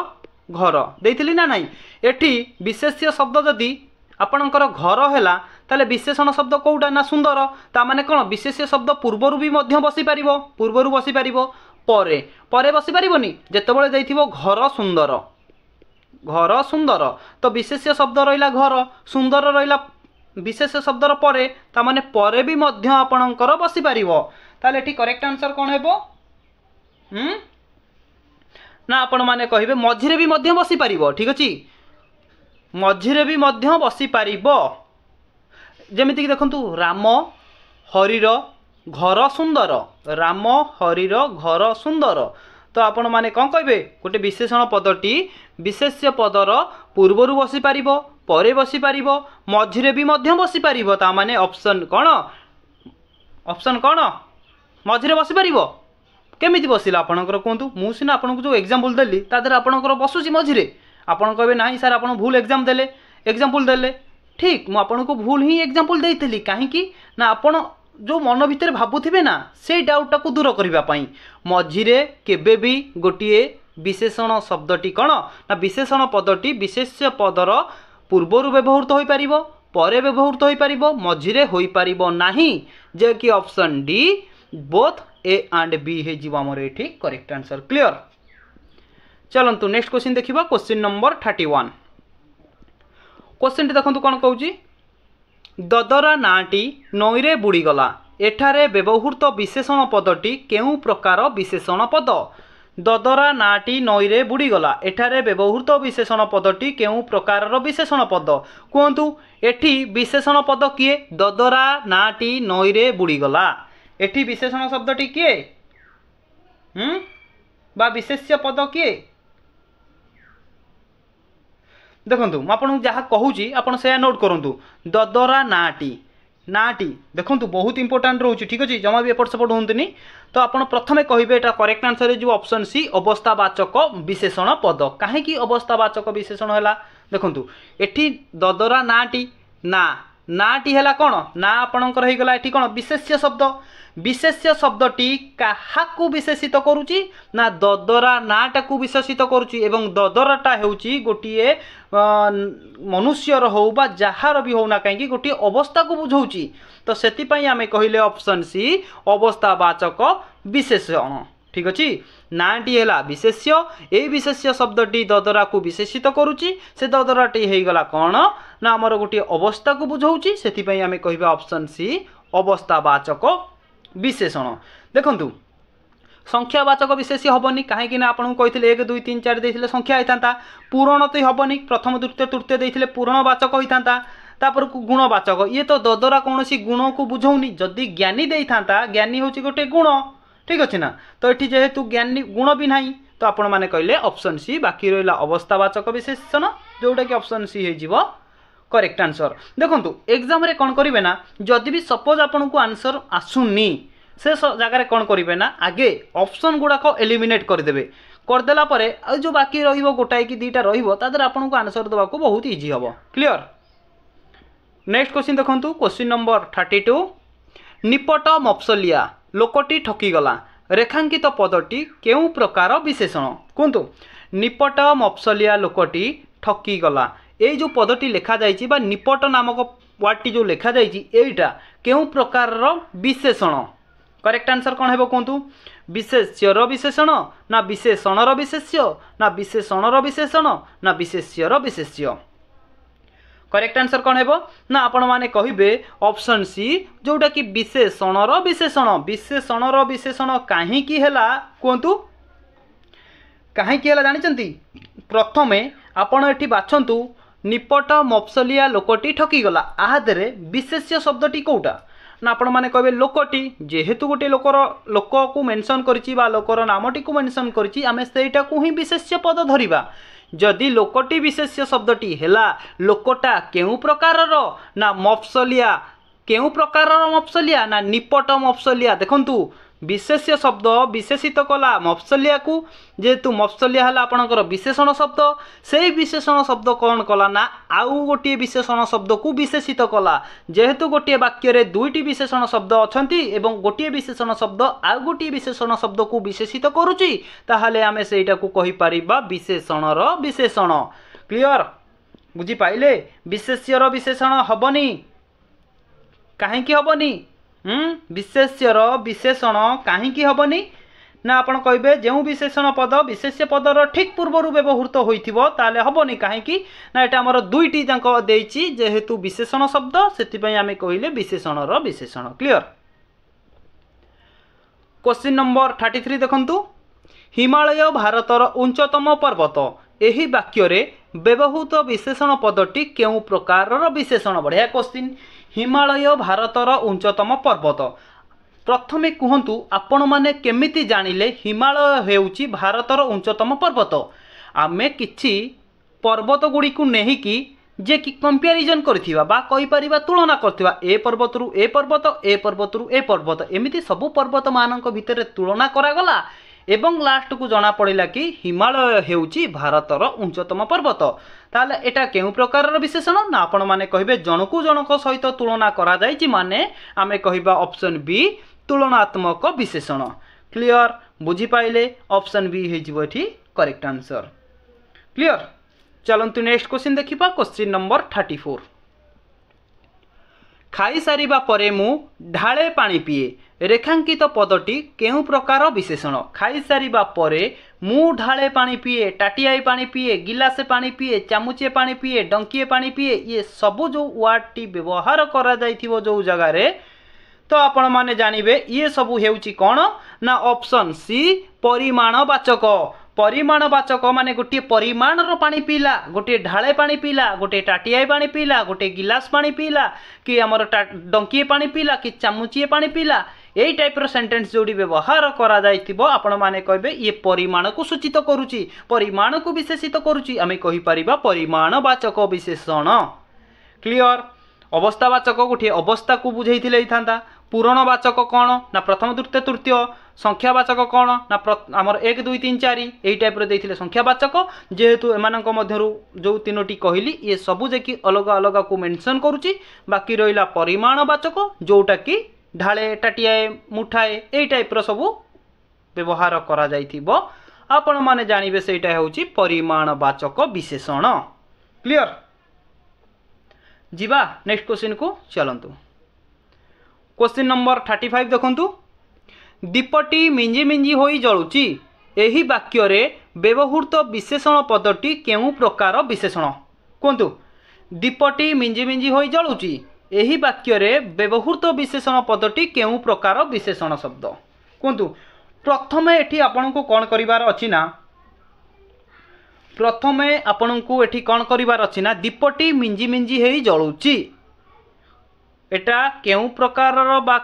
घर देइथिली ना नाही। एठी विशेष्य शब्द जदि आपणकर घर हैला ताले विशेषण शब्द कोउटा ना सुंदर। ता माने कोन विशेष्य शब्द पूर्वरु भी मध्य बसी परिबो। पूर्वरु बसी परिबो परे परे बसी पारिबोनी जेतेबेले देइथिबो घर सुंदर। घर सुंदर तो विशेष्य शब्द रहिला घर सुंदर रहिला विशेष्य शब्दर परे ता माने परे भी मध्य आपणकर बसी पारिबो। ताले एठी करेक्ट आंसर कोन हेबो ना आपण माने कहिबे मझिरे भी मध्य बसी पारिबो। ठीक अछि मझिरे भी मध्य बसी पारिबो। जेमिति कि देखंतु राम हरिर घर सुंदर। राम हरिर घर सुंदर तो आपण माने कौन कहे गोटे विशेषण पदटी विशेष्य पदर पूर्वरु बसी पारिबो परे बसी पारिबो मझिरे भी मध्य बसी पारिबो। ता माने ऑप्शन कौन ऑप्शन कौन मझिरे बसी पारिबो। केमिति बसिला आपणकर कहतु। मु सिना आपन को जो एग्जांपल देली ता देर आपणकर बसुची मझिरे। आपण कहबे नाही सर आपण भूल एग्जांपल देले। ठीक मु आपन को भूल ही एग्जांपल देइथिली काहेकि ना आपण जो मन भितर भाबुथिबे ना से डाउटा को दूर करबा पई मझिरे केबे भी गोटिए विशेषण शब्दटी कौन ना विशेषण पदटी विशेष्य पदर पूर्वरु व्यवहृत होई परिबो परे व्यवहृत होई परिबो मझिरे होई परिबो नाही। जे कि option D both A and B हे जीवा मोर एठी करेक्ट आंसर। क्लियर। चलंतु नेक्स्ट क्वेश्चन देखिबा। Question number 31। क्वेश्चन देखंतु कोन कहूची ददरा नाटी नईरे बुड़ीगला। एठारे व्यवहृत विशेषण पदटी केउ प्रकार विशेषण पद। ददरा नाटी नईरे बुड़ीगला। एठारे व्यवहृत विशेषण पदटी केउ प्रकार विशेषण पद कहतु। एठी विशेषण पद किए ददरा नाटी नईरे बुड़ीगला। एठी विशेषण शब्दटी किए बा विशेष्य पद किए देखंतु आपन जहाँ कहूँ आपन से नोट करंतु ददरा नाटी नाटी देखंतु बहुत इंपोर्टेंट रोचे। ठीक अच्छे जमा भी एपट सेपट होंतुनी। तो आपण प्रथमे कहिबे एटा करेक्ट आंसर जो ऑप्शन सी अवस्थावाचक विशेषण पद। काहेकि अवस्थावाचक विशेषण हैला देखंतु एठी ददरा नाटी ना नाटी हैला कोन ना आपणकर हे गला एठी कोन विशेष्य शब्द। विशेष्य शब्दटी काहाकू विशेषित करूची ना ददरा नाटा को विशेषित करूची एवं ददराटा हेउची गोटिए मनुष्यर हो बा जहार भी होना कहीं गोटे अवस्था को बुझाऊँगी। तो से आम कहले ऑप्शन सी अवस्थावाचक विशेषण। ठीक अच्छे नाटी है विशेष्य ए विशेष्य शब्दटी ददरा को विशेषित करुच्ची से ददराटी हो गला कौन ना आमर गोटे अवस्था को बुझाऊँगी से आम कह ऑप्शन सी अवस्थावाचक विशेषण। देखंतु संख्यावाचक विशेष्य हेनी कहीं आपको कही 1 2 3 4 देते संख्या होता पूरण तो हेनी प्रथम द्वितीय तृतीय देते पूरणवाचक होता तापर गुणवाचक ये तो ददरा कौन गुण को बुझाऊनी जदि ज्ञानी दे था ज्ञानी हूँ गोटे गुण। ठीक अच्छे ना तो ये जेहेतु ज्ञानी गुण भी ना तो आपण मैंने कहले ऑप्शन सी बाकी रहा अवस्थावाचक विशेषण जोटा कि ऑप्शन सी हो करेक्ट आंसर। देखो एग्जाम रे कौन करेंगे ना जदि भी सपोज आपन को आंसर आसुनी से जगह कौन करेंगे ना आगे ऑप्शन गुड़ाक एलिमिनेट करदे करदेला परे जो बाकी रहिबो गोटाए कि दुईटा रहिबो तादर आपन को आंसर देवा को बहुत इजी हम। क्लियर। नेक्स्ट क्वेश्चन देखंतु क्वेश्चन नंबर 32 निपट मफसलिया लोकटी ठकीगला रेखांकित पदटी केउ प्रकार विशेषण कहतु निपट मफसलिया लोकटी ठकीगला ये जो पदटी लिखा जाइए बा निपट नामक वार्डटी जो लिखा जाइए एटा केउ प्रकार विशेषण करेक्ट आंसर कौन है कहतु विशेष्यर विशेषण ना विशेषणर विशेष्य ना विशेषणर विशेषण ना विशेष्यर विशेष्य करेक्ट आंसर कौन है ना आपण माने कहिबे ऑप्शन सी जोटा कि विशेषणर विशेषण। विशेषणर विशेषण काहे की हैला कहतु काहे की हैला जानिचंती प्रथमे आपण एठी बाछंतु निपट मफसलिया लोकटी ठकीगला आहादरे विशेष्य शब्दटी कोटा ना आपण माने कहबे लोकटी जेहेतु गोटे लोकर लोक को मेंशन करिछि बा लोकर नामटी को मेंशन करिछि आमे सेटा को ही विशेष्य पद धरिबा। जदि लोकटी विशेष्य शब्दटी हैला लोकटा केउ प्रकारर ना मफसलिया केउ प्रकारर मफसलिया ना निपट मफसलिया देखंतु विशेष्य शब्द विशेषित कला मफसलिया को जेहेतु मफसलिया है आपणकर विशेषण शब्द से विशेषण शब्द कौन कला ना आउ गोटे विशेषण शब्द को विशेषित कला जेहेतु गोटे वाक्य रे दुईटी विशेषण शब्द अच्छी एवं गोटे विशेषण शब्द आउ गोटे विशेषण शब्द को विशेषित करुच्ची ताहले आमे सेटा को कहि परिबा विशेषणर विशेषण। क्लियर बुझी पाइले विशेष्यर विशेषण हबनी काहे की हबनी विशेष्यर विशेषण कहीं हेनी ना आपण कहे जो विशेषण पद विशेष्य पदर ठीक पूर्वर व्यवहृत होइथिबो ताले हेनी कहीं ना यहाँ आमर दुईटी जाक देछि जेहेतु विशेषण शब्द से आमे कहले विशेषणर विशेषण। क्लियर। क्वेश्चन नंबर 33 देखंतु हिमालय भारतर उच्चतम पर्वत एही वाक्य रे व्यवहृत विशेषण पदटी केउ प्रकारर विशेषण। बढ़िया क्वेश्चन हिमालय भारतर उच्चतम पर्वत प्रथमे कहतु आपण माने केमिति जानिले हिमालय हेउची भारतर उच्चतम पर्वत आमे किछि पर्वत गुडी को नेही कि जे कि कंपैरिजन करथिबा बा कहि परिबा तुलना करथिबा ए पर्वतरु ए पर्वत ए पर्वतरु ए पर्वत एमिति सब पर्वत मानक भितर तुलना करागला एवं लास्ट को जना पड़ा कि हिमालय हेउची भारतर उच्चतम पर्वत ताले एटा केउ प्रकार विशेषण ना आपण माने कहिबे जनकु जनक सहित तुलना करा जायछि माने आमे कहिबा ऑप्शन बी तुलनात्मक विशेषण। क्लियर बुझी पाइले ऑप्शन बी हेजिबो एठी करेक्ट आंसर। क्लियर चलंतु नेक्स्ट क्वेश्चन देखिबा क्वेश्चन नंबर 34 खाई सारिबा परे मु ढाळे पानी पिए रेखांकित पदटी केउ प्रकार विशेषण। खाई सारिबा परे मु ढाळे पानी पिए टाटियाई पानी पिए गिलासे पानी पिए चामुचे पानी पिए डंकिए पानी पिए ये सबू जो वार्डटी व्यवहार करा जाइथिबो जो जगह रे तो आपण माने जानिबे ये सबू हेउची कोन ना ऑप्शन सी परिमाणवाचक। परिमाणवाचक माने गोटे परिमाणर पानी पीला गोटे ढाळे पानी पीला गोटे टाटियाई पानी पीला गोटे गिलास पानी पीला कि आमर डंकिए पानी पीला कि चामुचिए पानी पीला यही टाइप सेंटेंस जोड़ी व्यवहार करा जाइथिबो आपण माने कहबे ये परिमाण को सूचित करूची परिमाण को विशेषित करूची आमे कहि परिबा परिमाणवाचक विशेषण। क्लियर। अवस्थावाचक गोटे अवस्था को बुझेइथिले थांता पूरणवाचक कौन ना प्रथम द्वितीय तृतीय संख्यावाचक कौन ना आमर 1 2 3 4 यही टाइप देते संख्यावाचक जेहेतु एमानक मध्यरु जो तीनोटी कहली ये सबू जे कि अलग अलग को मेंशन करूची बाकी रहिला परिमाणवाचक जोटा कि ढाले टाटियाए मुठाए यही टाइप सबू व्यवहार करा जाइथिबो आपण माने जानिबे सेटा होची परिमाणवाचक विशेषण क्लियर जीवा नेक्स्ट क्वेश्चन को चलंतु क्वेश्चन नंबर 35 देखंतु दीपटी मिंजी मिंजी होई जळुची एही वाक्य रे व्यवहृत विशेषण पदटी केउ प्रकार विशेषण कोंतु दीपटी मिंजी मिंजी होई जळुची एही वाक्य रे व्यवहृत विशेषण पदटी केउ प्रकार विशेषण शब्द कोंतु प्रथमे एठी आपन को कोन करिवार अछि ना प्रथमे आपन को एठी कोन करिवार अछि ना दीपटी मिंजी मिंजी हेई जळुची एटा केउ प्रकार बा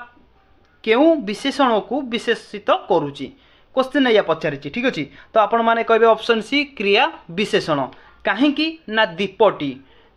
केउ विशेषण को विशेषित करूची क्वेश्चन या पचारिची ठीक अछि तो आपण माने कहबे ऑप्शन सी क्रिया विशेषण काहे कि ना दीपटी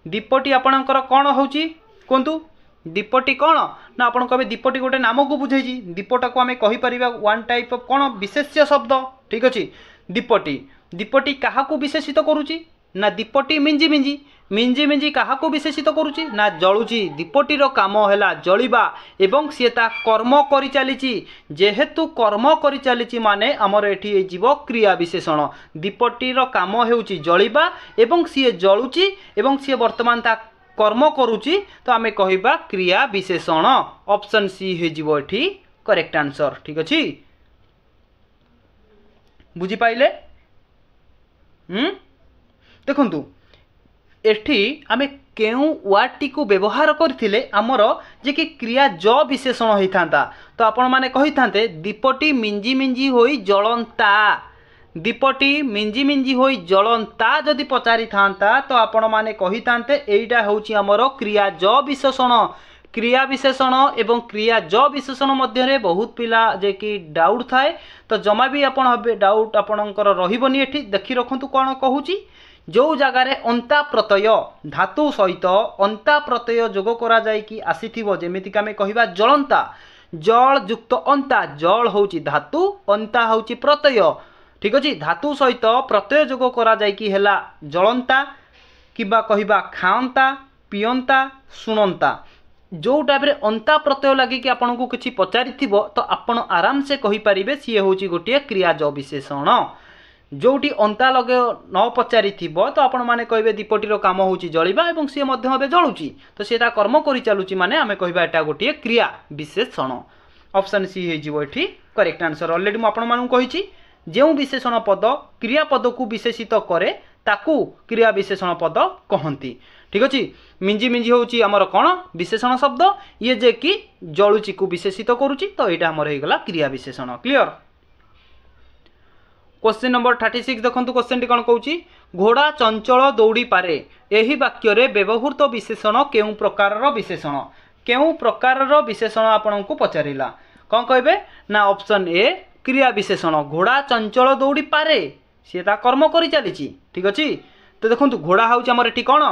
दीपटी आपणकर कोन होची कोंतु दीपटी कौन ना आपण कहबे दीपटी गोटे नाम को बुझेजी दीपटा को आमे कहि परिबा वन टाइप ऑफ कौन विशेष्य शब्द ठीक अछि दीपटी दीपटी काहा को विशेषित करूची ना दीपटी मिंजी मिंजी मिंजी मिंजी काहा को विशेषित करूची ना जळुची दीपटी रो काम हैला जळिबा एवं से ता कर्म करि चालिची जेहेतु कर्म करि चालिची माने हमर एठी जीव क्रिया विशेषण दीपटी रो काम हेउची जळिबा एवं से जळुची एवं से वर्तमान ता कर्म करूची तो आमे कहिबा क्रिया विशेषण ऑप्शन सी हे जीवो एठी करेक्ट आंसर ठीक अछि बुझी पाइले देखंतु एठी आमे केउ वार्ड को व्यवहार करथिले हमर जे कि क्रिया ज विशेषण होइथांता तो आपण माने कहिथांते दीपटी मिंजी मिंजी होई जळंता दीपटी मिंजी मिंजी होई जळंता जदि पचारि थांता तो आपण माने कहिथांते एइटा होउची हमर क्रिया विशेषण एवं क्रिया ज विशेषण मध्य रे बहुत पिला जे कि डाउट थाए तो जमा भी आपण हबे डाउट आपणकर रहिबनी एठी देखि रखंतु कोन कहूची जो जगह रे अंता प्रत्यय धातु सहित अंता प्रत्यय जोग करा जाय कि आसीथिबो जेमिति का में कहिबा जळंता जळ युक्त अंता जळ होउची धातु अंता होउची प्रत्यय ठीक अछि धातु सहित प्रत्यय जोग करा जाय कि हेला जळंता किबा कहिबा खांता पियंता सुनंता जो टाइप रे अंता प्रत्यय लगी कि आपन को किछि पचारिथिबो तो आपण आराम से कहि परिबे सी होउची गोटे क्रिया ज विशेषण जोटी अंता लगे न पचारिथिबो तो आपण माने कहबे दीपटी रो काम होउची जळिबा एवं सी मध्य हबे जळुची तो सेटा कर्म करि चालुची माने आमे कहबा एटा गोटे क्रिया विशेषण ऑप्शन सी हे जीवो एठी करेक्ट आंसर ऑलरेडी म आपण मानु कहिची जेउ विशेषण पद क्रिया पद को विशेषित करे ताकू क्रिया विशेषण पद कहंती ठीक अछि मिंजी मिंजी होउची हमर कोन विशेषण शब्द ये जे कि जळुची को विशेषित करूची तो एटा हमर हे गला क्रिया विशेषण क्लियर क्वेश्चन नंबर 36 देखंतु क्वेश्चन टी कोन कहूची घोड़ा चंचल दौड़ी पारे एही वाक्य रे व्यवहृत विशेषण केउ प्रकार रो विशेषण आपन को पचारिला कोन कहबे ना ऑप्शन ए क्रिया विशेषण घोड़ा चंचल दौड़ी पारे से ता कर्म करि चालिची ठीक अछि तो देखंतु घोड़ा हाउची हमर एठी कोन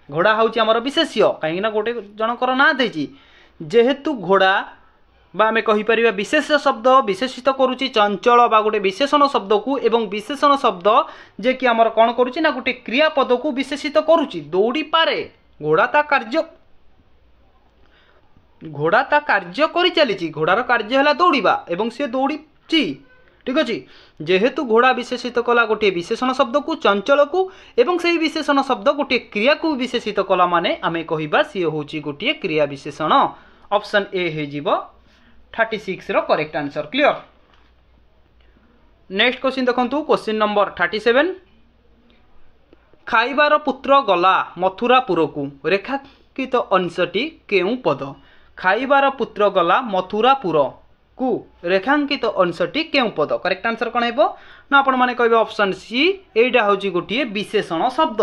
घोड़ा हाउची हमर विशेष्य काहे ना गोटे जनकर ना देची जेहेतु घोड़ा बा आमे कहि परिबा विशेष शब्द विशेषित करूची चंचल बा गोटे विशेषण शब्द को एवं विशेषण शब्द जे कि हमर कोन करूची ना गोटे क्रिया पद को विशेषित करूची दौड़ी पारे घोड़ा ता कार्य करि चालिची घोड़ार कार्य हला दौड़ीबा एवं से दौड़ीची ठीक अछि जेहेतु घोड़ा विशेषित कला गोटे विशेषण शब्द को चंचल को एवं से विशेषण शब्द गोटे क्रिया को विशेषित कला माने आमे कहिबा सी होची गोटे क्रिया विशेषण ऑप्शन ए हे जीवो 36 रो correct answer clear next question देखंतु क्वेश्चन नंबर 37 खाइबार पुत्र गला मथुरापुर को रेखांकित अंशटी केउ पद खाइबार पुत्र गला मथुरापुर को रेखांकित अंशटी केउ पद करेक्ट आंसर कोन हेबो ना आपण माने कहबे ऑप्शन सी एटा होची गोटे विशेषण शब्द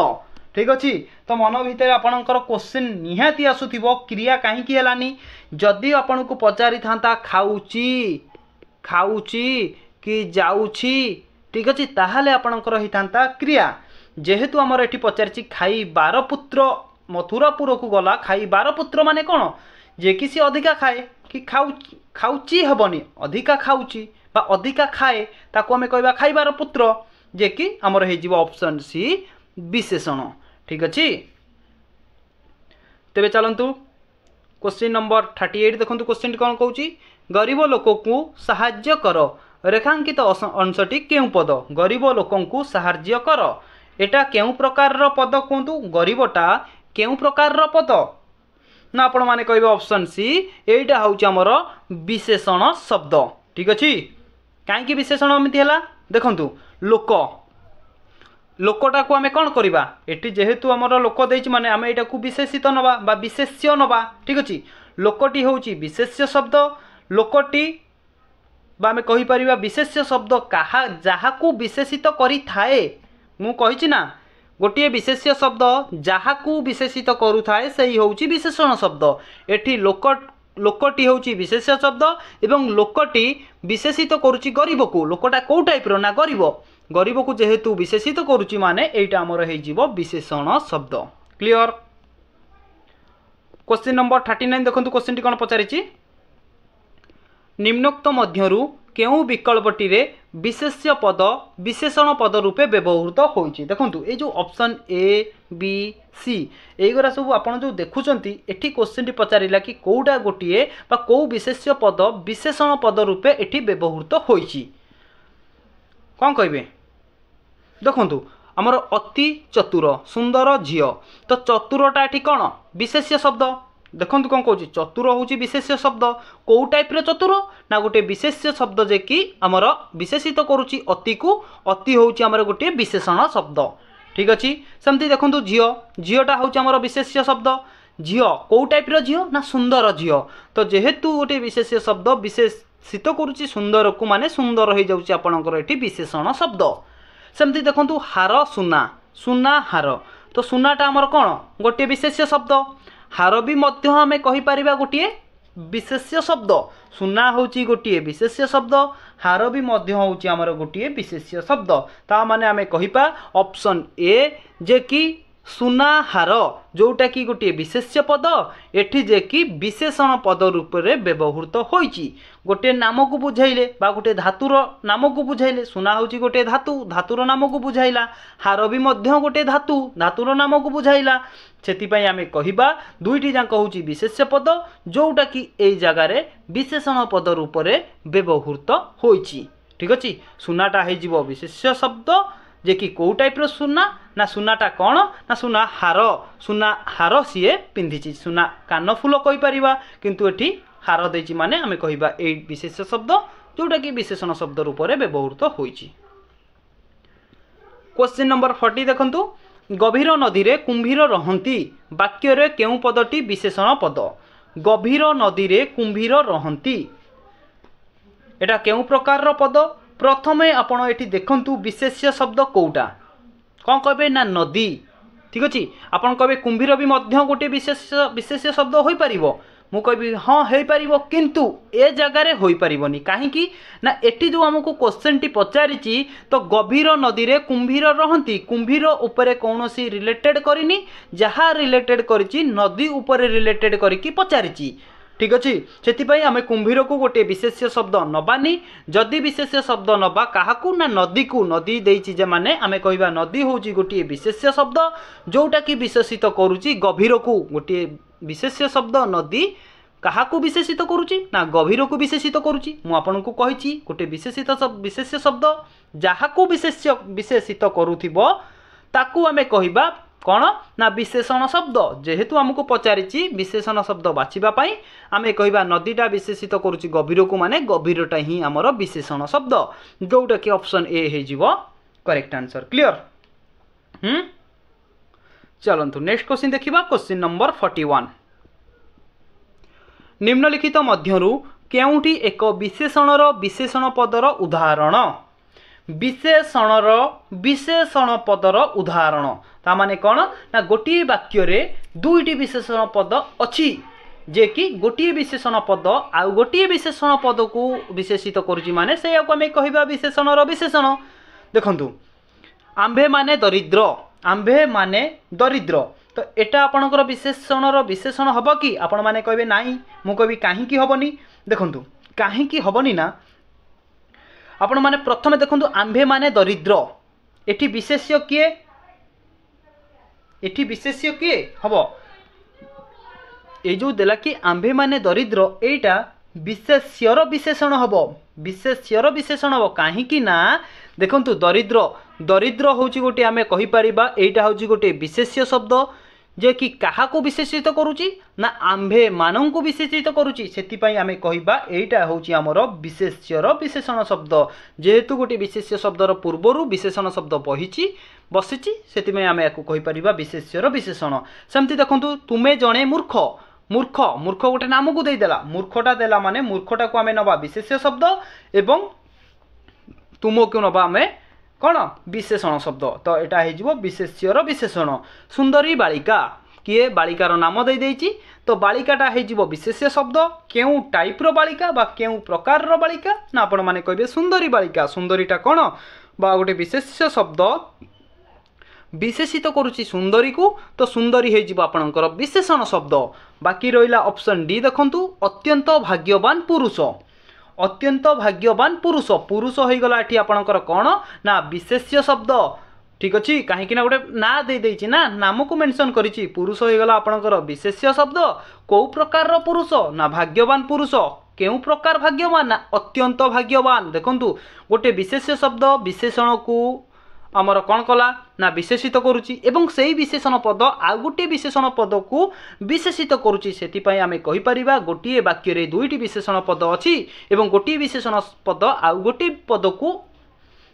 ठीक अच्छी तो मन भितर आपणकर क्वेश्चन निहाती आसुथिबो क्रिया कहीं हेलानी जदि आपन को पचारि थांता खाउची कि जाउची ठीक अच्छी ताहाले आपणकर हितांता क्रिया जेहेतु आमर एठी पचारिची खाई 12 पुत्र मथुरापुर को गला खाई 12 पुत्र माने कोन जे कि सी अधिका खाए कि खाउची हेबनी अधिका खाउची बा अधिका खाए ताको आमे कहबा खाइबार पुत्र जे कि हमर हे जीव ऑप्शन सी विशेषण ठीक अछि। तेबे चलंतु क्वेश्चन नंबर 38 देखंतु क्वेश्चन कोन कहूची गरीब लोक को सहाय्य कर रेखांकित अंशटी केउ पद गरीब लोक को सहाय्य कर एटा केउ प्रकार रो पद कहंतु गरीबटा केउ प्रकार रो पद ना आपण माने कहबे ऑप्शन सी एटा होउची हमर विशेषण शब्द ठीक अछि। काहे कि विशेषण एमिति हला देखंतु लोक लोकटा को आमे कोन करबा एटी जेहेतु हमर लोक देइछ माने आमे एटा को विशेषित नबा बा विशेष्य नबा ठीक अछि। लोकटी होउची विशेष्य शब्द लोकटी बा आमे कहि परिबा विशेष्य शब्द काहा जाहा को विशेषित करि थाए मु कहिछि ना गोटे विशेष्य शब्द जहाँ को विशेषित करू थाए सही होउची विशेषण शब्द एठी लोकटी होउची विशेष्य शब्द एवं लोकटी विशेषित करूची गरीब को लोकटा को टाइप रो ना गरीब को जेहेतु विशेषित करूची माने एटा हमर हे जीव विशेषण शब्द क्लियर। क्वेश्चन नंबर 39 देखंतु क्वेश्चन टी कोन पचारिची निम्नोक्त मध्यरु केउ विकल्पटी रे विशेष्य पद विशेषण पद रूपे व्यवहृत होइछि देखंतु ए जो ऑप्शन ए बी सी एगरा सब आपण जो देखुचंती एठी क्वेश्चन टी पचारिला कि कोउडा गोटिए बा को विशेष्य पद विशेषण पद रूपे एठी व्यवहृत होइछि कोन कहबे देखंतु हमर अति चतुर सुंदर झियो तो चतुरटा एठी कोन विशेष्य शब्द देखंतु कोन कहूची चतुर होउची विशेष्य शब्द को टाइप रे चतुर ना गोटे विशेष्य शब्द जे कि हमर विशेषित करूची अति को अति होउची हमर गोटे विशेषण शब्द ठीक अछि। सेमती देखंतु झियो झियोटा होउची हमर विशेष्य शब्द झियो को टाइप रे झियो ना सुंदर झियो तो जेहेतु गोटे विशेष्य शब्द विशेषित करूची सुंदर को माने सुंदर हो जाउची आपनकर एठी विशेषण शब्द। सेमती देखंतु हार सुना सुना हार तो सुनाटा हमर कोन गोटे विशेष्य शब्द हार भी मध्य आमे कहि परिबा गोटिए विशेष्य शब्द सुना होउची गोटिए विशेष्य शब्द हार भी मध्य होउची हमर गोटिए विशेष्य शब्द ता माने आमे कहिपा ऑप्शन ए जे कि सुना हार जोटा कि गोटे विशेष्य पद एठी जे कि विशेषण पद रूप रे व्यवहृत होइची गोटे नाम को बुझाइले बा गोटे धातुर नाम को बुझाइले सुना होउची गोटे धातु धातुर नाम को बुझाइला हार भी मध्य गोटे धातु धातुर नाम को बुझाइला सेति पई आमे कहिबा दुईटी जांक होउची विशेष्य पद जोटा कि एई जगह रे विशेषण पद रूप रे व्यवहृत होइची ठीक अछि। सुनाटा हे जीवो विशेष्य शब्द जे कि को टाइप रो सुना ना सुनाटा कौन ना सुना हार सीए पिंधिची सुना कान फूल कहि परिबा किंतु एठी हार देची माने आमे कहिबा ए विशेष शब्द जोटा कि विशेषण शब्द रूप रे व्यवहृत होइची। क्वेश्चन नंबर 40 देखंतु गभीर नदी रे कुंभीर रहंती वाक्य रे केउ पदटी विशेषण पद गभीर नदी रे कुंभीर रहंती एटा केउ प्रकार रो पद प्रथमे आपण एठी देखंतु विशेष्य शब्द कोउटा कोन कहबे ना नदी ठीक अछि आपण कहबे कुंभीर भी मध्य गोटे विशेष्य शब्द होई परिबो मु कहबी हाँ हो पारिबो किंतु ए जगह रे होई परिबोनी काहे कि ना एठी जो हमको क्वेश्चन टी पचारिची तो गभीर नदी रे कुंभीर रहंती कुंभीर उपरे कोनोसी रिलेटेड करिनी जहा रिलेटेड करिची नदी उपरे रिलेटेड करिकी पचारिची ठीक अच्छे से आम कुंभीर को गोटे विशेष्य शब्द नबानी जदि विशेष्य शब्द नबा क्या ना नदी को नदी देइछि जे माने आमे कहबा नदी होउची गोटे विशेष्य शब्द जोटा कि विशेषित करूची गभीर को गोटे विशेष्य शब्द नदी क्या विशेषित करूची ना गभीर को विशेषित करूची मु आपनकु कहिछि गोटे विशेष्य शब्द जहा को विशेषित करूथिबो ताकू आमे कहबा कौन ना विशेषण शब्द जेहेतु आमको पचारिची विशेषण शब्द बाछिबा पई आमे कहबा नदीटा विशेषित करूची गभीर को माने गभीरटा ही आमर विशेषण शब्द जोटा कि ऑप्शन ए हे जीवो करेक्ट आंसर क्लियर। चलंतु नेक्स्ट क्वेश्चन देखिबा क्वेश्चन नंबर 41 निम्नलिखित मध्यरु केउठी एक विशेषणर विशेषण पदर उदाहरण विशेषण पदर उदाहरण ता माने कौन ना गोटे वाक्य रे दुईटी विशेषण पद अच्छी जे कि गोटे विशेषण पद आउ गोटे विशेषण पद को विशेषित करुची माने से आमे कहबा विशेषणर विशेषण देखंतु आंभे माने दरिद्र तो एटा आपणकर विशेषणर विशेषण हब कि आपण माने कहबे नाही मु कहबी काहे कि हबनी देखंतु काहे कि हबनी ना आपण माने प्रथमे देखंतु आंभे माने दरिद्र एठी विशेष्य किए हम ये जो देला कि आंभे माने दरिद्र एटा विशेष्यर विशेषण हम विशेष्यर विशेषण हम कहीं ना देखंतु दरिद्र होची गोटे आमे कहि परिबा एटा होची गोटे विशेष्य शब्द जे कि काहा को विशेषित करूची ना आंभे मानन को विशेषित करूची सेति पई आमे कहिबा एटा होची हमर विशेष्यर विशेषण शब्द जेहेतु गोटे विशेष्य शब्दर पूर्वरु विशेषण शब्द बसिची सेति में आमे याकू कहि परिबा विशेष्यर विशेषण सेमति देखंतु तुमे जणे मूर्ख मूर्ख मूर्ख गोटे नाम को दे देला मूर्खटा देला माने मूर्खटा को आमे नबा विशेष्य शब्द एवं तुम को नबा आमे कौन विशेषण शब्द तो यहाँ हो विशेष्यर विशेषण सुंदरी बालिका किए बालिकार नाम दे देइछि तो बालिकाटा हो विशेष्य शब्द केउ टाइप्र बालिका बा केउ प्रकार बालिका ना आपण माने कहबे सुंदरी बालिका सुंदरीटा कौन बा गोटे विशेष्य शब्द विशेषित करुच्ची सुंदरी को तो सुंदरी हो आपणकर विशेषण शब्द बाकी रहा ऑप्शन डी देखंतु अत्यंत भाग्यवान पुरुष अत्यंत भाग्यवान पुरुष पुरुष हो गला एठी आपणकर कौन ना विशेष्य शब्द ठीक अच्छी कहीं गोटे ना दे देछि ना नाम को मेंशन करिछि पुरुष हो गला आपणकर विशेष्य शब्द को प्रकार पुरुष ना भाग्यवान पुरुष केउ प्रकार भाग्यवान ना अत्यंत भाग्यवान देखंतु गोटे विशेष्य शब्द विशेषण को आमर कौन कला ना विशेषित करुच्ची एवं सही विशेषण पद आउ गोटे विशेषण पद को विशेषित करुच्ची सेतिपई आमे कहि परिबा गोटिए वाक्य रे दुईटी विशेषण पद अछि एवं गोटिए विशेषण पद आउ गोटे पद को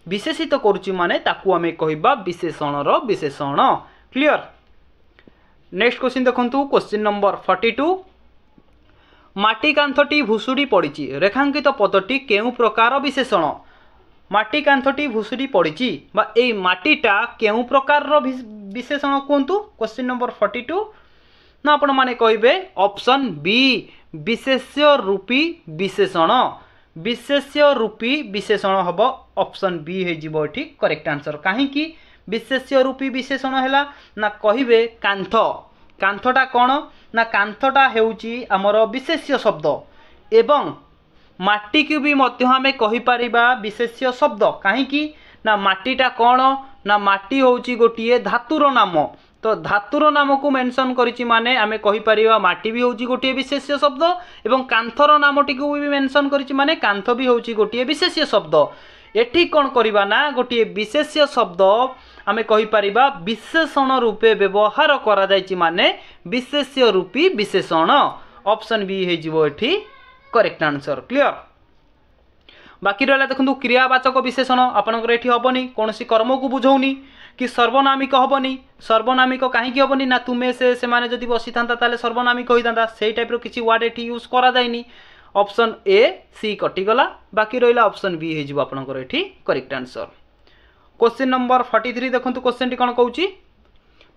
विशेषित करुच्ची माने ताकू आमे कहिबा विशेषणर विशेषण क्लियर। नेक्स्ट क्वेश्चन देखंतु क्वेश्चन नंबर 42 माटी कांथटी भुसुड़ी पड़िछि रेखांकित पदटी केउ प्रकार विशेषण माटी कांथटी भुसुड़ी पड़ी ए माटीटा केउ प्रकार विशेषण कहतु क्वेश्चन नंबर 42 ना आपण माने कहिबे ऑप्शन बी विशेष्य रूपी विशेषण विशेष्य रूपी विशेषण हबो ऑप्शन बी हे जिवो एठी करेक्ट आंसर काहे कि विशेष्य रूपी विशेषण हैला ना कहिबे कांथ कांथटा कोन ना कांथटा हेउची हमर विशेष्य शब्द एवं माटी को भी मध्य आमे कहि परिबा विशेष्य शब्द कहीं ना माटीटा कौन ना माटी होची गोटिए धातुर नाम तो धातुर नाम को मेंशन करिछि माने आमे कहि परिबा माटी भी होची गोटिए विशेष्य शब्द एवं कांथर नामटी को भी मेंशन करिछि माने कांथ भी होची गोटिए विशेष्य शब्द एठी कौन करिबा ना गोटिए विशेष्य शब्द आमे कहि परिबा विशेषण रूपे व्यवहार करा जायछि माने विशेष्य रूपी विशेषण ऑप्शन बी हे जिवो एठी करेक्ट आंसर क्लियर। बाकी रहा देखो क्रियावाचक विशेषण आपंकर ये हेनी कौन कर्म को बुझौनी कि सर्वनामिक हेनी सर्वनामिक कहीं हेनी ना तुम्हें से माने जदि बसी था सर्वनामिक होता से टाइप किसी वर्ड ये यूज कराए ऑप्शन ए सी कटिगला बाकी रहा ऑप्शन बी हो आपंकर ये करेक्ट आंसर। क्वेश्चन नंबर 43 देखो क्वेश्चन टी कौन कहूँ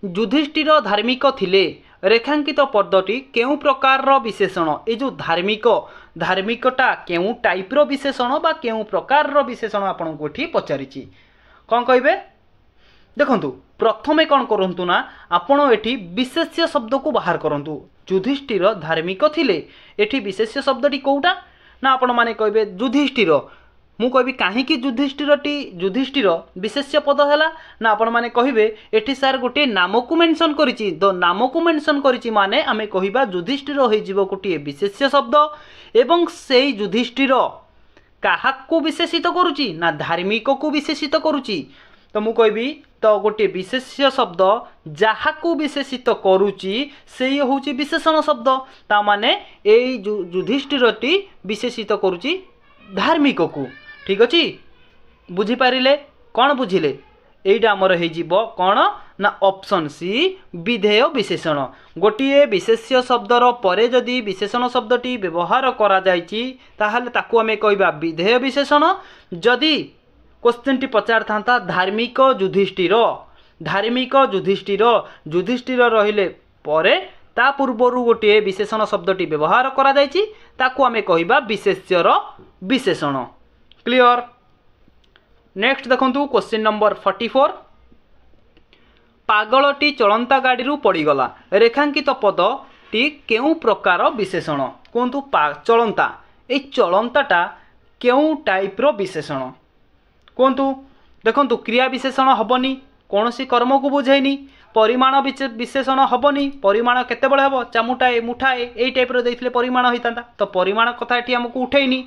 युधिष्ठिर धार्मिक थिले रेखांकित पदटी केउ प्रकार विशेषण ये जो धार्मिकटा केउ टाइप्र विशेषण बा केउ प्रकार विशेषण आपन को एठी पचारिछि कौन कहिबे देखंतु प्रथमे कौन करंतु ना आपण एठी विशेष्य शब्द को बाहर करंतु युधिष्ठिर धार्मिक थिले एठी विशेष्य शब्दटी कोउटा ना आपण माने कहिबे युधिष्ठिर मु कहबी कहीं युधिष्ठिर विशेष्य पद है ना आपण माने कहिबे एठी सार गोटे नाम को मेंशन करिछि तो नाम को मेंशन करिछि माने आमे कहिबा युधिष्ठिर होई जिवो गोटे विशेष्य शब्द एवं सेई युधिष्ठिर काहा को विशेषित करुछि ना धार्मिक को विशेषित करुछि तो मु कहबी तो गोटे विशेष्य शब्द जहा को विशेषित करुछि सेई होछि विशेषण शब्द ता माने एई युधिष्ठिरटी विशेषित करुछि धार्मिक को ठीक अच्छी बुझीपारे कौन बुझिले यहीटा आमर हो कौन ना ऑप्शन सी विधेय विशेषण गोटे विशेष्य शब्दर परे जदि विशेषण शब्दटी व्यवहार करा जायछि ताहाले ताकू आमे कहबा विधेय विशेषण जदि क्वेश्चन टी पचार था धार्मिक युधिष्ठिर रहिले परे ता पूर्वर गोटे विशेषण शब्दटी व्यवहार करा जायछि ताकू आमे कहबा विशेष्यर विशेषण क्लियर। नेक्स्ट देखंतु क्वेश्चन नंबर 44 पागलटी चलंता गाड़ी पड़गला रेखांकित पदटी केउ प्रकार विशेषण कहतु चलंता ए चलंताटा केउं टाइप रो विशेषण कहतु देखंतु क्रिया विशेषण हबनी कौन सी कर्म को बुझेनी परिमाण विशेषण हबनी परिमाण केते बळे हबो चामुटाए मुठाए एई टाइप रो देथिले परिमाण होइतांता तो परिमाण कथा एठी हमकु उठेइनी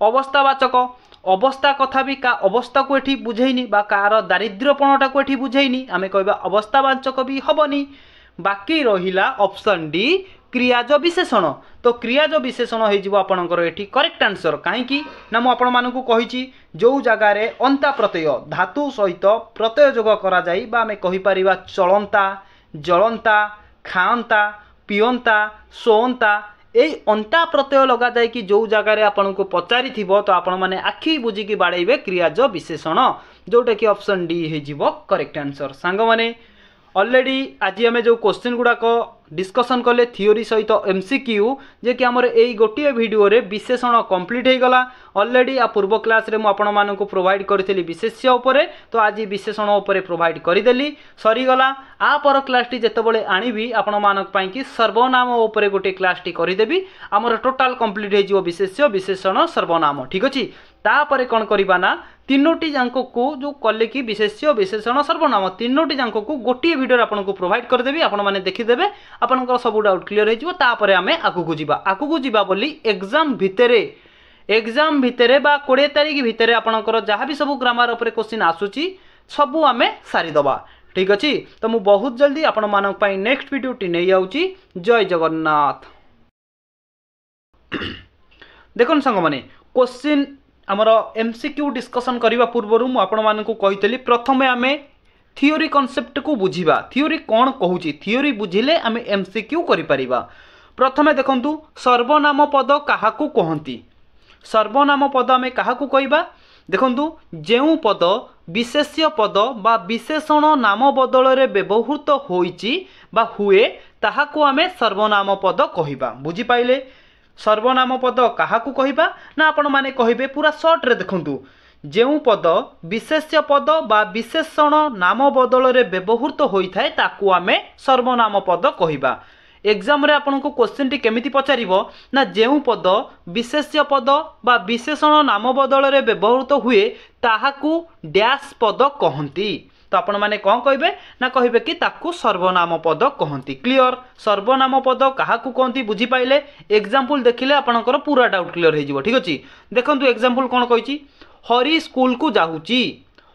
अवस्थावाचक अवस्था कथा भी का अवस्था को एठी बुझेइनी बा कार दारिद्र्यपणटा को एठी बुझेइनी आमे कहबा अवस्थावाचक भी हबनी बाकी रहिला ऑप्शन डी क्रियाज विशेषण तो क्रियाज विशेषण हो आपणकर ये करेक्ट आंसर कहीं ना मुझे आपको कही जो जगार अंता प्रत्यय धातु सहित प्रत्यय जोग करा जाई बा आमे कहि परिबा चलंता जलंता खांता पियंता सोंता यही अंता प्रत्यय लगा जाए कि जो जगार आपन को पचारि थिबो तो आपण माने आखि बुझिकी बाड़ेबे क्रियाज विशेषण जोटा कि ऑप्शन डी हो करेक्ट आंसर सांग माने ऑलरेडी आज आम जो क्वेश्चन गुड़ाक डिस्कसन कले थियोरी सहित एमसीक्यू जे कि आमर एई गोटे वीडियो रे विशेषण कंप्लीट हो गला ऑलरेडी आ पूर्व क्लास रे मु आपण मानकु प्रोवाइड करथिली विशेष्य उपरे तो आज विशेषण उपरे प्रोवाइड करदेली सरीगला आ पर क्लास टी जेतेबेले आनिबी आपण मानक पई कि सर्वनाम उपरे गोटे क्लास टी करदेबी आमर टोटल कंप्लीट हो जिवो विशेष्य विशेषण सर्वनाम ठीक अछि तापरे कौन करबा ना तीनोटी जांको को जो कले कि विशेष्य विशेषण सर्वनाम तीनोटी जांको को गोटे वीडियो आपन को प्रोवाइड करदेबी आपण माने देखिदेबे आपनकर सब डाउट क्लियर हो तापर आम आगू जीवा बोली एग्जाम भितरे बा 20 तारिख भितरे आपनकर जहाँ भी सब ग्रामर उपरे क्वेश्चन आसूची सबू आम सारीदबा ठीक अच्छे तो मु बहुत जल्दी आपण मानक पई नेक्स्ट वीडियो टी नहीं आउची जय जगन्नाथ देखन संग माने क्वेश्चन आमर एमसीक्यू डिस्कसन करने पूर्व मुझे आपण मानक कही प्रथमे आम थियोरी कॉन्सेप्ट को बुझीबा थियोरी कौन कहूची थियोरी बुझिले आम एमसीक्यू करि परिबा प्रथमे देखंतु सर्वनाम पद काहाकू कहंती सर्वनाम पद आम काहाकू कहबा देखंतु जेउ पद विशेष्य पद बा विशेषण नाम बदल रे व्यवहृत होईची बा हुए ताहाकू आम सर्वनाम पद कहबा बुझी पाइले सर्वनाम पद काहाकू कहबा ना आपण माने कहिबे पूरा शॉर्ट रे देखंतु जेउ पद विशेष्य पद बा विशेषण नाम बदल रे व्यवहृत होइथाय ताकू आमे सर्वनाम पद कहिबा एग्जाम रे आपन को क्वेश्चन टी केमिति पचारिबो ना जेउ पद विशेष्य पद बा विशेषण नाम बदल रे व्यवहृत हुए ताहाकू डैश पद कहंती तो आपण माने कौन कहिबे ना कहिबे कि ताकू सर्वनाम पद कहंती क्लियर सर्वनाम पद काहाकू कहंती बुझी पाइले एग्जांपल देखिले आपनकर पूरा डाउट क्लियर हो जिवो ठीक अछि देखंतु एग्जांपल कोन कहिची हरी स्कूल को जाऊची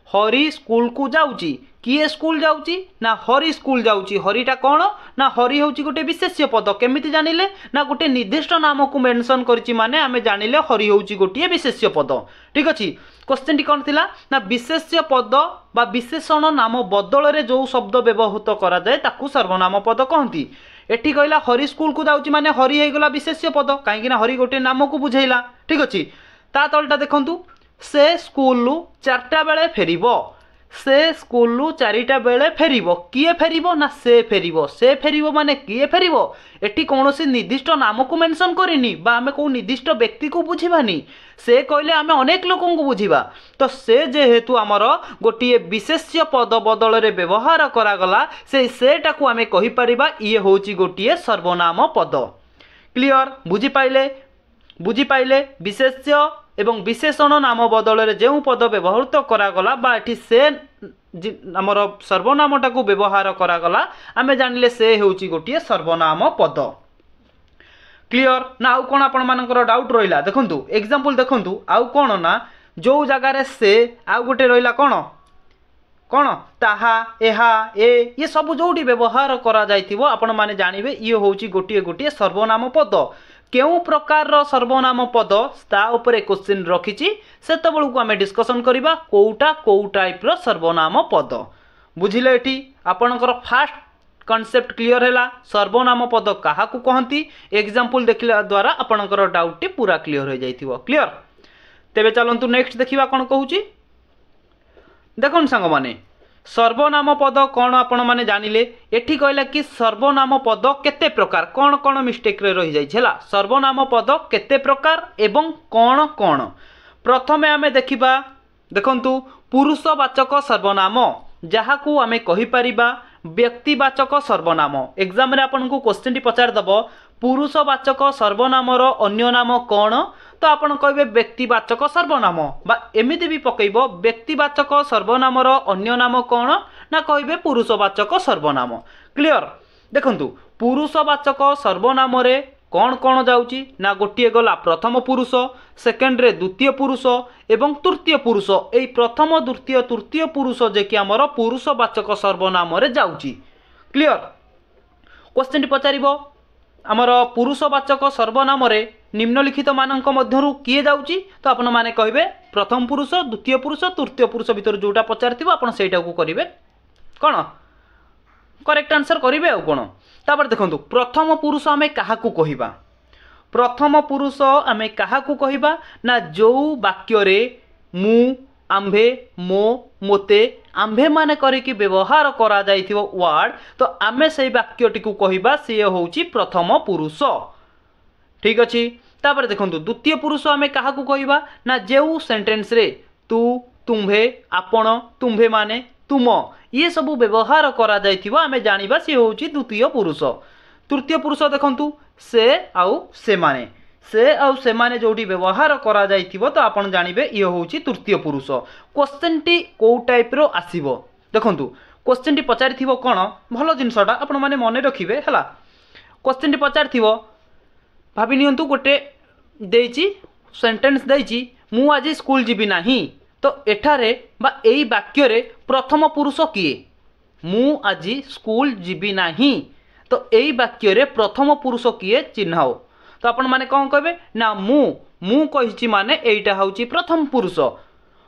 हरी स्कूल को जाऊची किए स्कूल जाऊची ना हरी स्कूल जाऊची हरीटा कौन ना हरी होची गोटे विशेष्य पद केमिति जानिले ना गोटे निर्दिष्ट नाम को मेंशन करची माने आमे जानिले हरी होची गोटे विशेष्य पद ठीक अछि क्वेश्चन टी कोन थिला ना विशेष्य पद बा विशेषण नाम बदल रे जो शब्द व्यवहृत करा जाय ताकू सर्वनाम पद कहंती एठी कहला हरी स्कूल को जाऊची माने हरी हे गला विशेष्य पद काहे कि ना हरी गोटे नाम को बुझेइला ठीक अछि ता तलटा देखंतु से स्कूल 4टा बेले फेरिबो से स्कूल 4टा बेले फेरिबो किए फेरिबो ना से फेरिबो माने किए फेरिबो एटी कोनोसी निर्दिष्ट नाम को मेंशन करिनी बा आमे को निर्दिष्ट व्यक्ति को बुझिबानी से कहले आमे अनेक लोकन को बुझिबा तो से जेहेतु आमर गोटे विशेष्य पद बदल रे व्यवहार करा गला सेटा को आमे कहि परिबा ये होची गोटे सर्वनाम पद क्लियर बुझी पाइले विशेष्य एवं विशेषण नाम बदल रे जेउ पद व्यवहृत करागला बा एठी से आमर सर्वनामटा को व्यवहार करागला आमे जानिले से होची गोटे सर्वनाम पद क्लियर ना आउ कोन आपण मानकर डाउट रहिला देखंतु एग्जांपल देखंतु आउ कोन ना जो जगह रे से आउ गोटे रहिला कोन ताहा एहा ये सब जोटी व्यवहार करा जाइथिबो आपण माने जानिबे ये होची गोटे सर्वनाम पद केउ प्रकार सर्वनाम पद ता उपरे क्वेश्चन रखिछि सेतबेलु को आमे डिस्कशन करिबा कोउटा कोउ टाइप रो सर्वनाम पद बुझिले एठी आपनकर फास्ट कॉन्सेप्ट क्लियर हैला सर्वनाम पद काहाकू कहंती एग्जांपल देखिला द्वारा आपनकर डाउट टी पूरा क्लियर हो जाइथिबो क्लियर तेबे चलंतु नेक्स्ट देखिबा कोन कहूची देखन संग माने सर्वनाम पद कौन आपण माने जानिले एठी कहला कि सर्वनाम पद केते प्रकार कौन कौन मिस्टेक रे रही जाइछला सर्वनाम पद केते प्रकार एवं कौन कौन प्रथमे आमे देखिबा देखंतु पुरुषवाचक सर्वनाम जहाकू आमे कहि परिबा व्यक्तिवाचक सर्वनाम एग्जाम रे आपन को क्वेश्चन टी पचार दबो पुरुषवाचक सर्वनामर अन्य नाम कौन तो आपण कहे व्यक्तिवाचक सर्वनाम बा एमिति भी पकईब व्यक्तिवाचक सर्वनामर अन्य नाम कौन ना कहे पुरुषवाचक सर्वनाम। क्लियर देखंतु पुरुषवाचक सर्वनाम रे कौन कौन जाउची ना गोटे गला प्रथम पुरुष सेकेंड रे द्वितीय पुरुष एवं तृतीय पुरुष एई प्रथम द्वितीय तृतीय पुरुष जे कि हमर पुरुषवाचक सर्वनाम रे जाउची। क्लियर क्वेश्चन पचारिबो आमर पुरुषवाचक सर्वनाम रे निम्नलिखित मानक मध्यरु किए जाउची तो आपण माने कहिबे प्रथम पुरुष द्वितीय पुरुष तृतीय पुरुष भितर जोटा पचारथिबो आपण सेटा को करिवे कोन करेक्ट आंसर करिवे आ कोन। तापर देखंतु प्रथम पुरुष आमे काहाकू कहिबा प्रथम पुरुष आमे काहाकू कहिबा ना जो वाक्य रे मु आंभे मो मोते आंभे माने करिकी व्यवहार करा जाइथिबो वर्ड तो आमे सेई वाक्यटी को कहिबा से होउची प्रथम पुरुष। ठीक अछि तापर देखंतु द्वितीय पुरुष आमे काहाकू कहिबा ना जेउ सेंटेंस रे तू तुम्भे आपण तुम्भे माने तुम ये सब व्यवहार करा जाइथिबो आमे जानिबा से होउची द्वितीय पुरुष। तृतीय पुरुष देखंतु से आउ से माने जोटी व्यवहार करा जाइथिबो तो आपण जानिबे ये होउची तृतीय पुरुष। क्वेश्चन टी को टाइप रो आसीबो देखंतु क्वेश्चन टी पचारिथिबो कोन भलो जिंसटा आपण माने मने रखिबे हला। क्वेश्चन टी पचारिथिबो भाबि नियंतु गोटे देइची सेंटेंस देइची मु आज स्कूल जिबि नाही तो एठारे बा एई वाक्य रे प्रथम पुरुष किए मु आज स्कूल जिबि नाही तो एई वाक्य रे प्रथम पुरुष किए चिन्हाओ तो आपण माने कौन कहबे ना मु कहिची माने एइटा होउची प्रथम पुरुष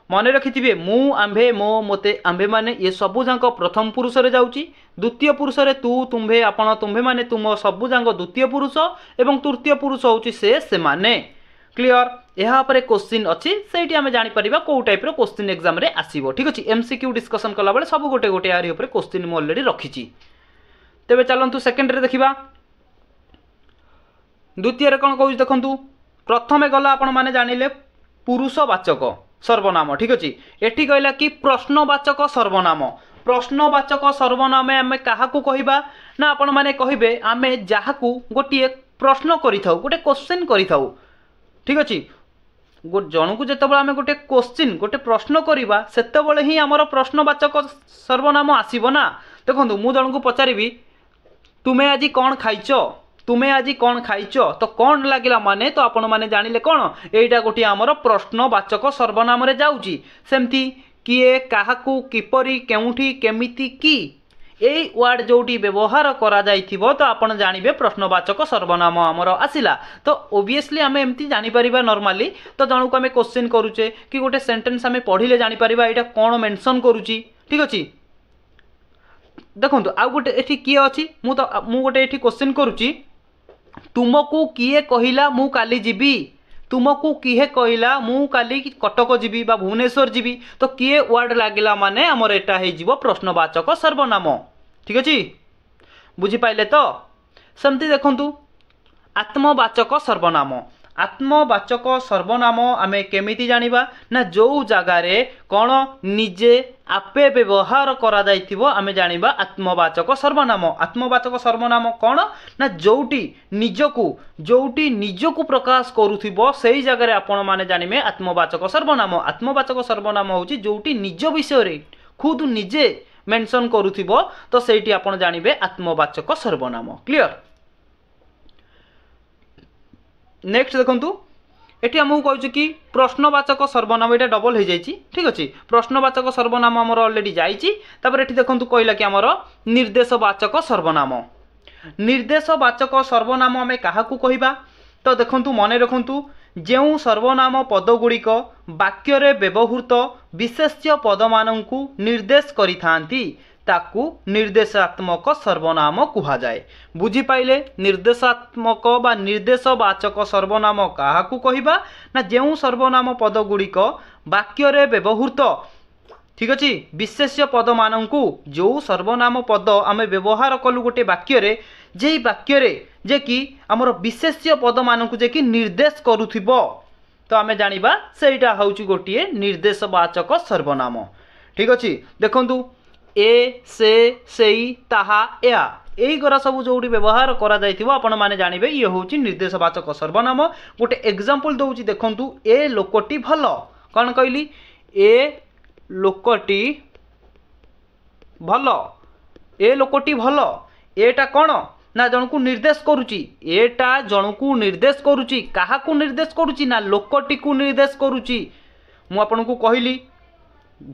मन रखिथिबे मु आंभे मो मोते आंभे माने ये सबु जांक प्रथम पुरुष रे जाउची द्वितीय पुरुष रे तू तुम्भे आपण तुम्भे माने तुम सबु जांक द्वितीय पुरुष एवं तृतीय पुरुष होउची से माने। क्लियर यहाँ पर क्वेश्चन अच्छी से आम जापर कौ टाइप क्वेश्चन एग्जाम रे आसीबो। ठीक अच्छे एमसीक्यू डिस्कसन कला बेले सब गोटे गोटे यार ऊपर क्वेश्चन मु ऑलरेडी रखी। तेबे चलंतु सेकेंड रे देखिबा द्वितीय रे कोन कहू देखंतु प्रथमे गला आपण माने जानिले पुरुषवाचक सर्वनाम। ठीक अच्छे एठी कहला कि प्रश्नवाचक सर्वनाम प्रश्नवाचक सर्वनाम आमे काहाकू कहिबा ना आपण माने कहिबे आमे जाहाकू गोटे प्रश्न करिथाउ गोटे क्वेश्चन करिथाउ। ठीक अच्छे जन को जिते आम गोटे क्वेश्चन गोटे प्रश्न करवा सेतबले ही आमर प्रश्नवाचक सर्वनाम आसीबो ना। देखो मु जन को पचारि तुम्हें आज कौन खाइच तुम्हें आज कौन खाइच तो कौन लगिला माने तो आपण माने जानिले कौन एटा गोटे आमर प्रश्नवाचक सर्वनाम रे जाउची। सेमती किए काहाकू किपरि केउठी केमिति की एई वर्ड जोटी व्यवहार करा जाइथिबो तो आपण जानिबे प्रश्नवाचक सर्वनाम आमर आसिला। तो ओबियसली आमे एमती जानि परिबा नॉर्मली तो जणु को आमे क्वेश्चन करूचे कि गोटे सेंटेंस आमे पढिले जानि परिबा एटा कोन मेंशन करूची। ठीक अछि देखंतु आ गोटे एठी किए अछि मु गोटे एठी क्वेश्चन करूची तुमको किए कहिला मु काली जिबी तुमको किए कहिला मु काली कटक जिबी बा भुवनेश्वर जिबी तो किए वर्ड लागिला माने हमर एटा हे जीवो प्रश्नवाचक सर्वनाम। ठीक अछि बुझी पाइले तो सेमती देखंतु आत्मवाचक सर्वनाम आमे केमिति जानिबा ना जो जगह रे कोन निजे आपे व्यवहार करा जाइथिबो आमे जानिबा आत्मवाचक सर्वनाम। आत्मवाचक सर्वनाम कोन ना जोटी निजको प्रकाश करूथिबो सेही जगह रे आपण माने जानिबे आत्मवाचक सर्वनाम। आत्मवाचक सर्वनाम होउची जोटी निज विषय रे खुद निजे मेंशन करूथिबो तो सेठी आपण जानिबे आत्मवाचक सर्वनाम। क्लियर नेक्स्ट देखंतु एटी हमहु कहूँ कि प्रश्नवाचक सर्वनाम ये डबल हो जाइए। ठीक अच्छे प्रश्नवाचक सर्वनाम आमर ऑलरेडी जाइए। एटी देखंतु कहला कि आमर निर्देशवाचक सर्वनाम निर्देशवाचक सर्वनाम आमे काहाकू कहिबा तो देखंतु मने रखंतु जेउ सर्वनाम पदगुड़िक वाक्य रे व्यवहृत विशेष्य पदमानंकु निर्देश करिथांती ताकू निर्देशात्मक सर्वनाम कुहा जाए। बुझी पाइले निर्देशात्मक बा निर्देशवाचक सर्वनाम काहाकू कहिबा ना जेउ सर्वनाम पदगुड़िक वाक्य रे व्यवहृत ठीक अच्छे विशेष्य पद मानू जो सर्वनाम पद आम व्यवहार कलु गोटे वाक्य रे जे वाक्य रे जे कि आमर विशेष्य पद मानू जे कि निर्देश करुथिबो तो आम जानिबा सेटा होउची गोटे निर्देशवाचक सर्वनाम। ठीक अच्छे देखंतु ए से सेई ताहा या এইगरा सब जो व्यवहार कर जानवे ये हूँ निर्देशवाचक सर्वनाम। गोटे एग्जांपल दूसरी देखंतु ए लोकटी भल कौन कहली ए लोकटी भल ए लोकटी भल एटा कौन ना जन को निर्देश करुची एटा जन को निर्देश करुची कहा को निर्देश करुची ना लोकटी को निर्देश करुची। मु आपन को कहली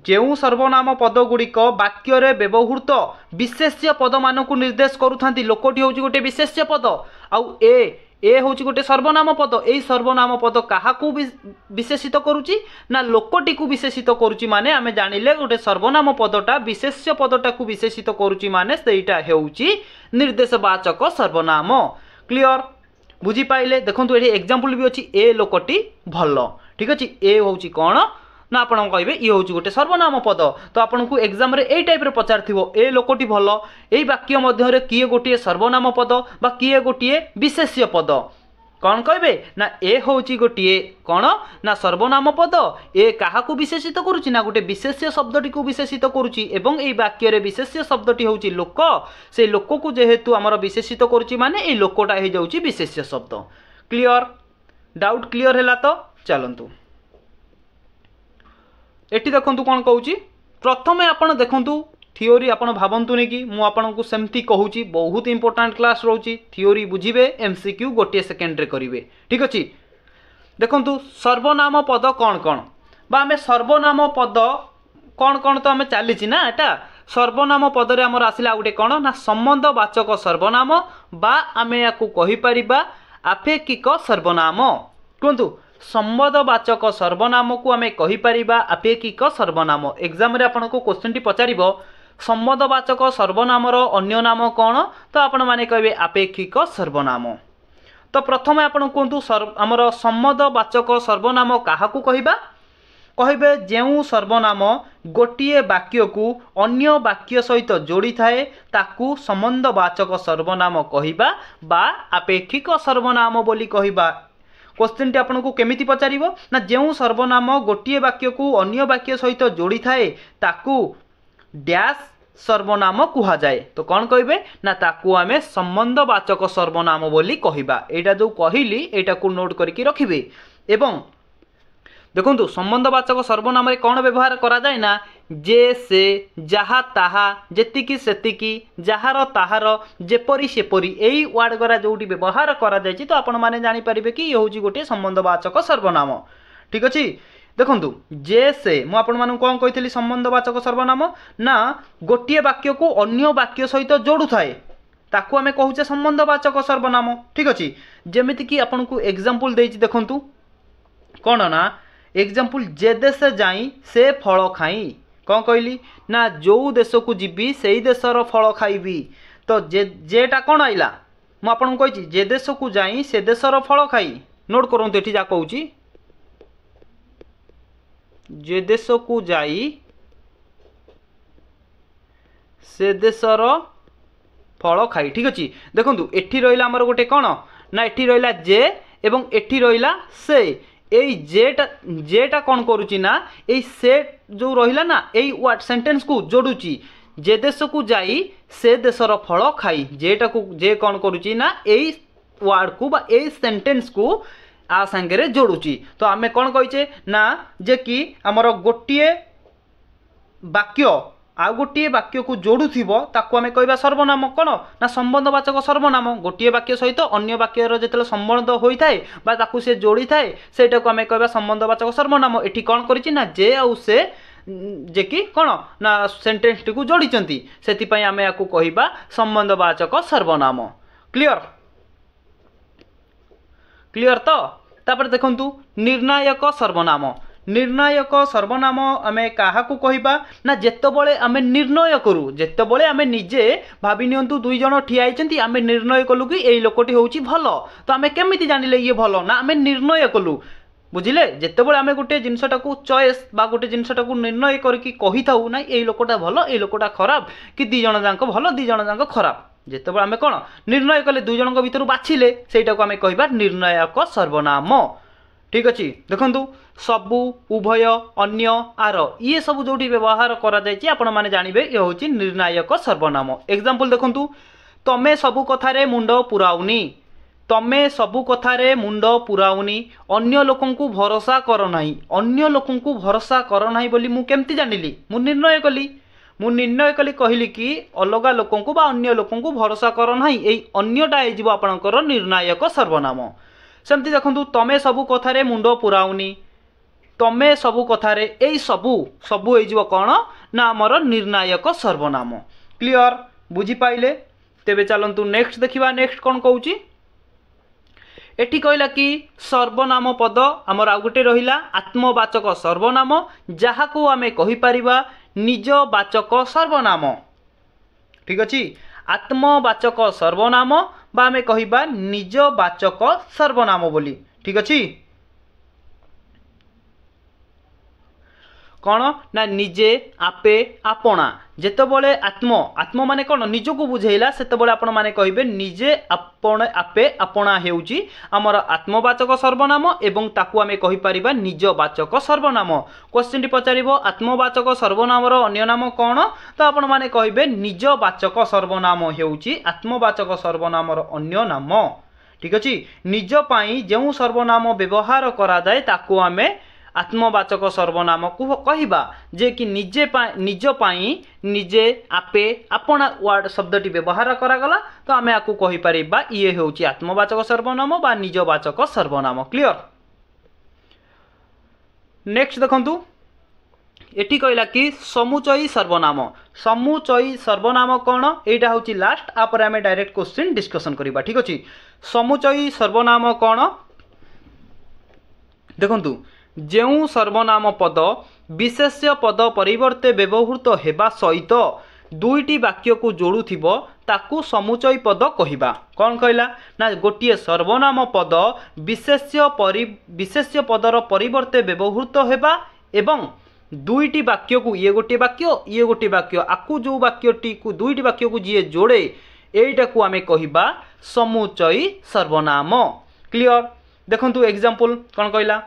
जो सर्वनाम पद गुड़िक वाक्य व्यवहृत विशेष्य पद मान को निर्देश करूँ लोकटी हूँ गोटे विशेष्य पद आउ ए हूँ गोटे सर्वनाम पद यही सर्वनाम पद क्या विशेषित करुच्ची ना लोकटी को विशेषित करुच्ची माने आमे जानिले गोटे सर्वनाम पदटा विशेष्य पदटा को विशेषित करुच्ची माने सेटा हेउची निर्देशवाचक सर्वनाम। क्लियर बुझी पाइले देखंतु एठी एग्जांपल भी अछि ए लोकटी भल ठीक अछि ए होउची कोन ना आपण कहे ये हूँ गोटे सर्वनाम पद तो आपन को एग्जाम रे ए टाइप रे पचार थिबो ए लोकटी भल एई वाक्य मध्य रे किए गोटे सर्वनाम पद बा किए गोटे विशेष्य पद कौन कहे ना ए हूँ गोटे कौन ना सर्वनाम पद ए क्या विशेषित करुच्ची ना गोटे विशेष्य शब्दटी को विशेषित करुच्ची एवं एई वाक्य रे विशेष्य शब्दटी हूँ लोक से लोक को जेहेतु आमर विशेषित करुच्ची माने ए लोकटा हो जाउची विशेष्य शब्द। क्लियर डाउट क्लियर हैला तो चलंतु एटी देखंतु कौन कहूँ प्रथमे आपण देखंतु थियोरी आपण भावंतुनि कि मु आपण को सेमती कहूँ बहुत इंपोर्टेंट क्लास रोची थियोरी बुझिबे एमसीक्यू गोटे सेकेंड रे करिवे ठीक अछि। देखंतु सर्वनाम पद कौन कौन बा आमे सर्वनाम पद कौन कौन तो आमे चलीची ना एटा सर्वनाम पद रे हमर आसिला गोटे कौन ना संबंधवाचक सर्वनाम बा आमे याकू कहि परिबा आपेक्षिक सर्वनाम। कहंतु संबंधवाचक सर्वनाम को आमे कहि परिबा आपेक्षिक सर्वनाम। एग्जाम रे आपन को क्वेश्चन टी पचारिबो संबंधवाचक सर्वनाम रो अन्य नाम कौन तो आपण माने कहबे आपेक्षिक सर्वनाम। तो प्रथमे आपण कहंतु हमर संबंधवाचक सर्वनाम काहाकू कहिबा कहबे जेउ सर्वनाम गोटिए वाक्य को अन्य वाक्य सहित जोड़ी थाए ताकू संबंधवाचक सर्वनाम कहिबा बा आपेक्षिक सर्वनाम बोली कहिबा। क्वेश्चन टी आपको केमिति पचारिबो ना जेउ सर्वनाम गोटिए वाक्य को अन्य वाक्य सहित जोड़ी थाए ताकू डैश सर्वनाम कुहा जाए तो कौन कहिबे ना ताकू आमे संबंधवाचक सर्वनाम बोली कहिबा। एटा जो कहिली एटा को नोट करके रखिबे। एवं देखंतु संबंधवाचक सर्वनाम रे कौन व्यवहार करा जाए ना जे से जहा ताहा जेतिकी सेतिकी जहार ताहार जेपरी सेपरी एई वर्ड गरा जोटी व्यवहार करा जाय तो आपण माने जानि परिबे कि ये होची गोटे संबंधवाचक सर्वनाम ठीक अछि। देखंतु जे से मु आपण मानु कोन कहितली संबंधवाचक सर्वनाम ना गोटिए वाक्य को अन्य वाक्य सहित जोड़ू थाए ताकू आमे कहूचे संबंधवाचक सर्वनाम ठीक अछि। जेमिति कि आपण को एग्जांपल देछि देखंतु कोन ना एग्जांपल जे देश जाई से फल खाई कौन कहली ना जो देश को जीवी से ही देशर फल खाइबी तो जेटा कौन आइला मु आपन को कहि जे देश को जाई से देशर फल खाई नोट करंतु एठी जा कहूची जे देश को जाई से देशर फल खाई ठीक अछि। देखंतु एठी रहिला हमर गोटे कौन ना एठी रहिला जे एवं एठी रहिला से एई जेटा कौन करुची ना एई से जो रहिला ना एई वर्ड सेंटेंस को जोड़ुची जे देश को जाई से देशर फल खाई जेटा को जे कौन करुची ना एई वर्ड को बा एई सेंटेंस को आ संगे जोड़ुची तो आमे कौन कहिचे ना जे कि हमर गोटिए वाक्य आ गोटे वाक्य को जोड़ुथिबो ताकू आमे कहबा सर्वनाम कोन ना संबंधवाचक सर्वनाम गोटे वाक्य सहित अन्य वाक्य रो जेतले संबंध होई थाए बा ताकू से जोड़ी थाए सेटा को आमे कहबा संबंधवाचक सर्वनाम। एठी कोन करिछि ना जे आउ से जे कि कोन ना सेंटेंस टी को जोड़ीचंती सेति पई आमे याकू कहबा संबंधवाचक सर्वनाम। क्लियर क्लियर तो तापर देखंतु निर्णायक सर्वनाम। निर्णायक सर्वनाम आमे काहाकू कहिबा ना जेतबळे आमे निर्णय करू जेतबळे आमे निजे भाबी नियंतु दुई जण ठिया आइचंती आमे निर्णय कलु कि एई लोकटी होउची भलो तो आमे केमिति जानिले ये भलो ना आमे निर्णय कलु बुझिले जेतबळे आमे गोटे जिंसटा को चॉइस बा गोटे जिंसटा को निर्णय करके कहि थाउ ना एई लोकटा भलो एई लोकटा खराब कि दी जण जांको भलो दी जण जांको खराब जेतबळे आमे कोन निर्णय कले दुई जणक भितरु बाछिले सेटा को आमे कहिबा निर्णायक सर्वनाम ठीक अच्छे। देखंतु सबु उभय अन्य आर ये सब जोटी व्यवहार करा जायछि आपण माने जानिबे ये होछि निर्णायक सर्वनाम। एग्जांपल देखंतु तमे सबु कथारे मुंड पुराउनी, तमे सबु कथारे मुंड पुराउनी, अन्य लोकंकु भरोसा कर नाही, अन्य लोकंकु भरोसा कर नाही बोली मु केमती जानिली, मु निर्णय कली कहली कि अलगा लोकंकु बा अन्य लोकंकु भरोसा कर नाही, एई अन्यटा हे जिवो आपणकर निर्णायक सर्वनाम। सेमती देखंतु तमे सबु कथारे मुंड पुराउनी, तमे सबु कथारे एई सबु सबु हे जिवो कोन ना हमर निर्णायक सर्वनाम। क्लियर बुझी पाइले? तेबे चलंतु नेक्स्ट देखिबा, नेक्स्ट कोन कहूची एठी कहला कि सर्वनाम पद आमर आउ गोटे रहिला आत्मवाचक सर्वनाम, जहाको आमे कहि परिबा निजवाचक सर्वनाम। ठीक अछि, आत्मवाचक सर्वनाम बा आमे कहिबा निजवाचक सर्वनाम बोली। ठीक अछि, कौन ना निजे आपे आपणा, जेतबले आत्म आत्म माने कौन निजको बुझेला सेतबले आपण माने कहिबे निजे आपण आपे आपणा हेउची हमर आत्मवाचक सर्वनाम एवं ताकू आमे कहि परिबा निजवाचक सर्वनाम। क्वेश्चन टी पचारिबो आत्मवाचक सर्वनामर अन्य नाम कौन, तो आपण माने कहिबे निजवाचक सर्वनाम हेउची आत्मवाचक सर्वनामर अन्य नाम। ठीक अछि, निज पाई जेउ सर्वनाम व्यवहार करा जाय ताकू आमे आत्मवाचक सर्वनाम को कहिबा, जे कि निज पाई निजे आपे आपणा वर्ड शब्दटी व्यवहार करागला, तो आमे आकु कहि परिबा ये हेउची आत्मवाचक सर्वनाम बा निजवाचक सर्वनाम। क्लियर? नेक्स्ट देखंतु एठी कहला कि समुचयी सर्वनाम, समुचयी सर्वनाम कौन एटा होची लास्ट, आपर आमे डायरेक्ट क्वेश्चन डिस्कशन करिबा। ठीक अछि, समुचयी सर्वनाम कौन देखंतु जेउ सर्वनाम पद विशेष्य पद परिवर्ते व्यवहृत हेबा सहित दुईटी वाक्य को जोड़ुथिबो ताकू समुचयी पद कहिबा। कौन कहला ना गोटे सर्वनाम पद विशेष्य पदर परिवर्ते व्यवहृत हेबा एवं दुईटी वाक्य को ये गोटे वाक्य आकू जो वाक्यटी को दुईटी वाक्य को जी जोड़े एटा को आमे कहिबा समुचयी सर्वनाम। क्लियर? देखंतु एग्जांपल कौन कहला,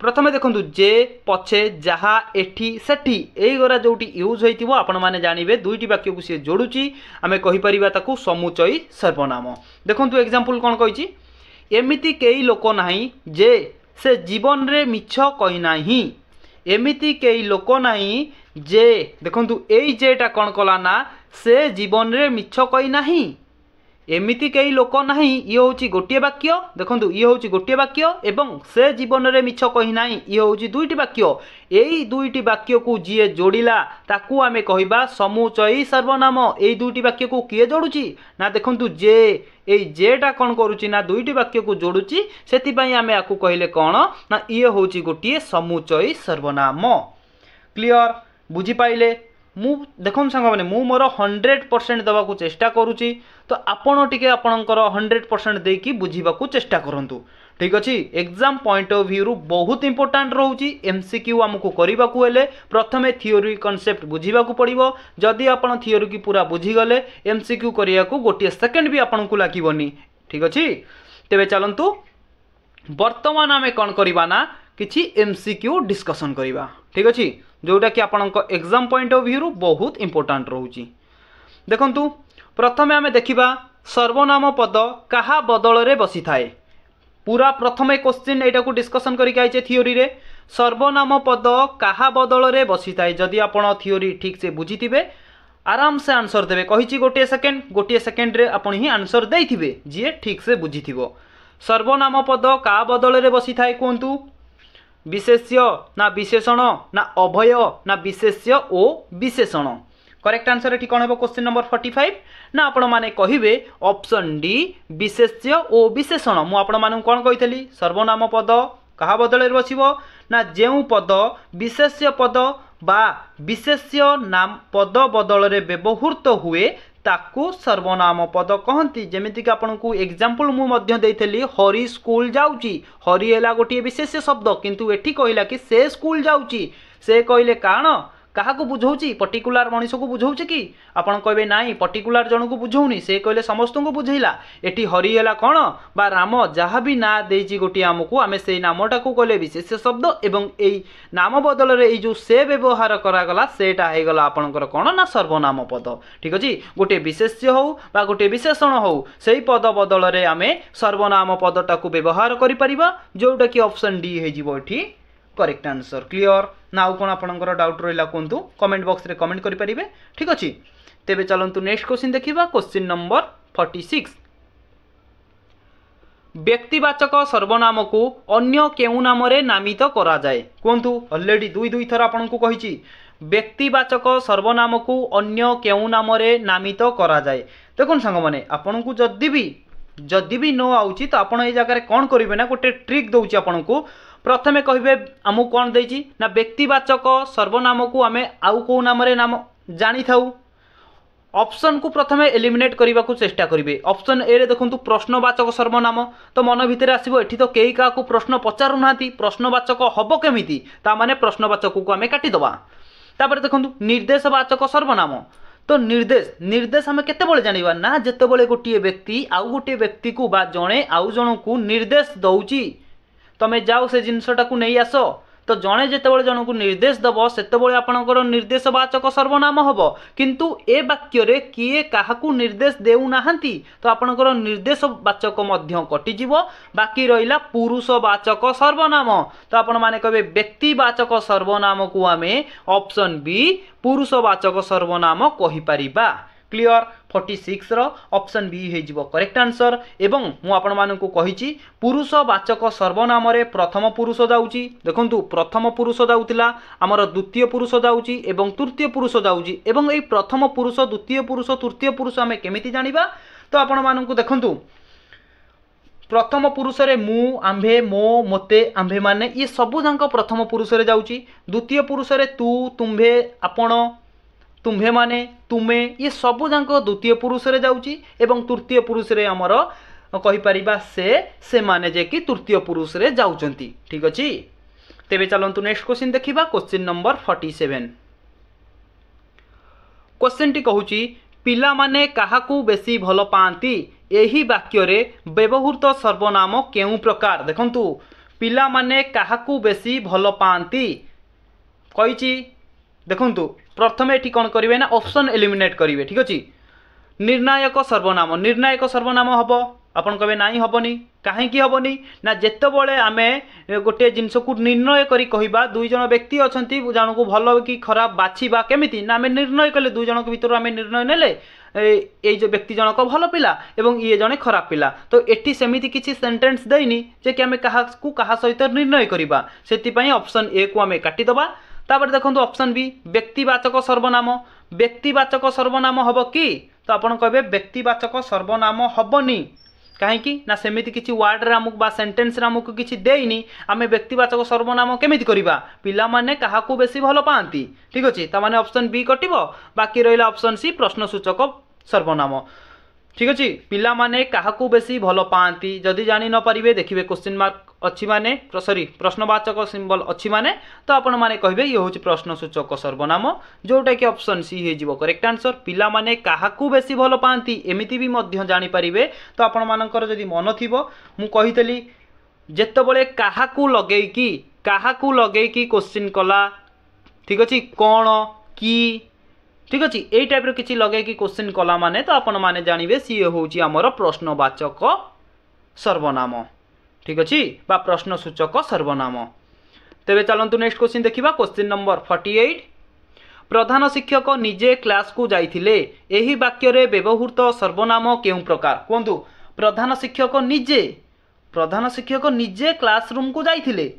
प्रथमे देखंतु जे पछे जहा एठी सेठी एई गोरा जोटी यूज होइतिबो आपण माने जानिबे दुईटी वाक्य को से जोडुची आमे कहि परिबा ताकू समुचयी सर्वनाम। देखंतु एग्जांपल कोन कहिची, एमिति केई लोक नाही जे से जीवन रे मिछ कहि नाही, एमिति केई लोक नाही जे देखंतु एई जेटा कोन कला ना से जीवन रे मिछ कहि नाही, एमिति कई लोक नाही ये होची गोटे वाक्य। देखंतु ये होची गोटे वाक्य एवं से जीवन रे मिछ कहि नाही ये होची दुईटी वाक्य, एई दुईटी वाक्य को जिए जोड़िला ताकू आमे कहिबा समुचयी सर्वनाम। एई दुईटी वाक्य को किए जोड़ुची ना देखंतु जे, एई जेटा कोन करूची ना दुईटी वाक्य को जोड़ुची, सेति पई आमे आकू कहिले कोन ना ये होची गोटे समुचयी सर्वनाम। क्लियर? बुझी पाइले? मु देखो सांग मैंने मु मोर 100% दवा को चेष्टा करुची, तो आपण टिके आपणकर 100% देकी बुझीबा को चेष्टा करंतु। ठीक अछि, एग्जाम पॉइंट ऑफ व्यू रु बहुत इंपोर्टेंट रहउची। एमसीक्यू हमकु करिबा को हेले प्रथमे थियोरी कांसेप्ट बुझीबा को पड़िबो, जदि आपण थियोरी की पूरा बुझी गले एमसीक्यू करिया को गोटे सेकंड भी आपण को लागिबोनी। ठीक अछि, तेबे चलंतु वर्तमान आमे कोन करिबा ना किछि एमसीक्यू डिस्कशन करिबा। ठीक अछि, जोटा कि आपणक एग्जाम पॉइंट ऑफ व्यू रु बहुत इंपोर्टेंट रहउची। देखंतु प्रथमे आमे देखिबा सर्वनाम पद कहा बदल रे बसी थाए। पूरा प्रथमे क्वेश्चन एटा को डिस्कशन करिक आइचे थियोरी रे, सर्वनाम पद कहा बदल रे बसी थाए। जदि आपण थियोरी ठीक से बुझिथिबे आराम से आंसर देबे, कहिची गोटे सेकंड रे आपण ही आंसर देइथिबे जे ठीक से बुझिथिबो। सर्वनाम पद कहा बदल रे बसी थाए कोंतु, विशेष्य ना विशेषण ना अभय ना विशेष्य ओ विशेषण। करेक्ट आंसर एठी कोन हेबो क्वेश्चन नंबर 45 ना आपण माने कहिबे ऑप्शन डी विशेष्य ओ विशेषण। मु आपण माने कोन कहितली सर्वनाम पद कहा बदल रे बसिबो ना जेउ पद विशेष्य पद बा विशेष्य नाम पद बदल रे व्यवहृत हुए ताकू सर्वनाम पद कहती। जेमिति कि आपन को एग्जांपल मु मध्य देइथली हरि स्कूल जाउची, हरि हैला गोटे विशेष शब्द, किंतु एठी कहिला कि से स्कूल जाउची। से कहले काण क्या बुझाऊँगी पर्टिकुलार मनीष को बुझाऊँगी कि आपन कहे ना पर्टिकुलार जन को बुझाऊनी से कहले समस्त को बुझेला एटी हरिगला कौन बा राम जहाँ भी ना देजी गोटे आमको आम से नामटा को कहले विशेष शब्द एवं यही नाम बदल में जो से व्यवहार करागला सेटा होगला आपणकर कौन ना सर्वनाम पद ठीक अच्छे गोटे विशेष्य हो बा गोटे विशेषण हो से पद बदल में आम सर्वनाम पदटा को व्यवहार करिपरिबा जोटा कि ऑप्शन डी हो करेक्ट आंसर क्लियर ना आउ कौन आपंकर डाउट रहा कहतु कमेंट बॉक्स रे कमेंट करें ठीक अच्छे तेरे चलतु नेक्स्ट क्वेश्चन देखा क्वेश्चन नंबर 46 व्यक्तिवाचक सर्वनाम को अन्य केउ नाम रे नामित करा जाए कहतु ऑलरेडी दुई थर आपन को कही व्यक्तिवाचक सर्वनाम को अन्य केउ नाम रे नामित करा जाए देखो सांग मैंने आपन को जदि भी नो आउची तो आपण ए जगह कौन करेंगे ना गोटे ट्रिक दौची आपन को प्रथमे कहे आमको कौन देची ना व्यक्तिवाचक सर्वनाम को आम आउ को नाम नाम जानी थाउ ऑप्शन को प्रथमे एलिमिनेट करने को चेष्टा करेंगे ऑप्शन ए रे देखो प्रश्नवाचक सर्वनाम तो मन भितर आसो एठी तो कई क्या प्रश्न पचारू ना प्रश्नवाचक हम केमी ताने प्रश्नवाचक को आम काटिदबा तापर देखो निर्देशवाचक सर्वनाम तो निर्देश आम केते जानिबा ना जेतेबेले गोटे व्यक्ति आउ गोटे व्यक्ति को बा जणे आउ जण को निर्देश दौची तमे जाओ से जिनसटा को नहीं आस तो जड़े जितेबाला जन को निर्देश दब सेतबले आपणकर निर्देशवाचक सर्वनाम हम किंतु ए वाक्य रे किए काहाकू निर्देश देउना तो आपणकर निर्देशवाचक मध्य कटिजिव बाकी रहिला पुरुषवाचक सर्वनाम तो आपण माने कहबे व्यक्तिवाचक सर्वनाम को आमे ऑप्शन बी पुरुषवाचक सर्वनाम कहि परिबा क्लियर 46 रो ऑप्शन बी हो करेक्ट आंसर एवं मु आपण मानकु कहिछि पुरुषवाचक सर्वनाम रे प्रथम पुरुष जाउची देखंतु प्रथम पुरुष जाउतिला हमर द्वितीय पुरुष जाउची एवं तृतीय पुरुष जाउची एवं एई प्रथम पुरुष द्वितीय पुरुष तृतीय पुरुष हमें केमिति जानिबा तो आपण मानकु देखंतु प्रथम पुरुष रे मु आंभे मो मते आंभे माने ये सबु जांक प्रथम पुरुष रे जाउची द्वितीय पुरुष रे तू तुम्भे आपण तुम्भे माने तुमे ये सबु जांक द्वितीय पुरुष रे जाउची एवं तृतीय पुरुष रे हमर कहि परिबा से माने जे कि तृतीय पुरुष रे जाउचंती ठीक अछि तेबे चलंतु नेक्स्ट क्वेश्चन देखिबा क्वेश्चन नंबर 47 क्वेश्चन टी कहूची पिला माने काहाकू बेसी भलो पांती एही वाक्य रे व्यवहृत सर्वनाम केउ प्रकार देखंतु पिला माने काहाकू बेसी भलो पांती कहिची देखंतु प्रथमे एठी कोन करिवे ना ऑप्शन एलिमिनेट करिवे ठीक अछि निर्णायक सर्वनाम हबो आपन कहबे नाही हबनी काहे की हबनी ना जेतेबेले आमे गोटे जिंस को निर्णय करी कहिबा दुई जन व्यक्ति अछंती जन को भलो की खराब बाछीबा केमिति ना आमे निर्णय कले दुई जन के भीतर आमे निर्णय नेले ए जो व्यक्ति जनक भलो पिला एवं ये जने खराब पिला तो एठी सेमिति किछि सेंटेंस देइनी जे कि आमे काहा सहित निर्णय करिबा सेति पई ऑप्शन ए को आमे काटि दबा तापर देखो ऑप्शन बी व्यक्तिवाचक सर्वनाम हम कि तो आपन कहबे व्यक्तिवाचक सर्वनाम हबनी कहीं ना सेमिति किछि वर्ड रे आमुक बा सेंटेंस रे आमुक किछि देइनी आमे व्यक्तिवाचक सर्वनाम केमिति करिबा पिला माने काहाकू बेसी भलो पांती ठीक अछि ता माने ऑप्शन बी कटिबो बाकी रहिला ऑप्शन सी प्रश्नसूचक सर्वनाम ठीक अछि पिला माने काहाकू बेसी भलो पांती जदि जानि न परिबे देखिबे क्वेश्चन मार्क अच्छी माने सॉरी प्रश्नवाचक सिंबल अच्छी माने तो आपण माने कहबे ये होची प्रश्नसूचक सर्वनाम जोटा कि ऑप्शन सी हे जिवो करेक्ट आंसर पिला माने काहाकू बेसी भलो पांती एमिति भी मध्य जानि परिबे तो आपण मानकर जदि मन थिबो मु कहितली जेतेबेले काहाकू लगेई की क्वेश्चन कला ठीक अछि कोन की ठीक अच्छे यही टाइप किसी लगे कि क्वेश्चन कला माने तो आपण माने जानिबे सी होची हमर प्रश्नवाचक सर्वनाम ठीक अच्छे बा प्रश्नसूचक सर्वनाम तेबे चलंतु नेक्स्ट क्वेश्चन देखिबा क्वेश्चन नंबर 48 प्रधान शिक्षक निजे क्लास को जाइथिले एही वाक्य रे व्यवहृत सर्वनाम केउ प्रकार कहंतु प्रधान शिक्षक निजे क्लासरूम को जाइथिले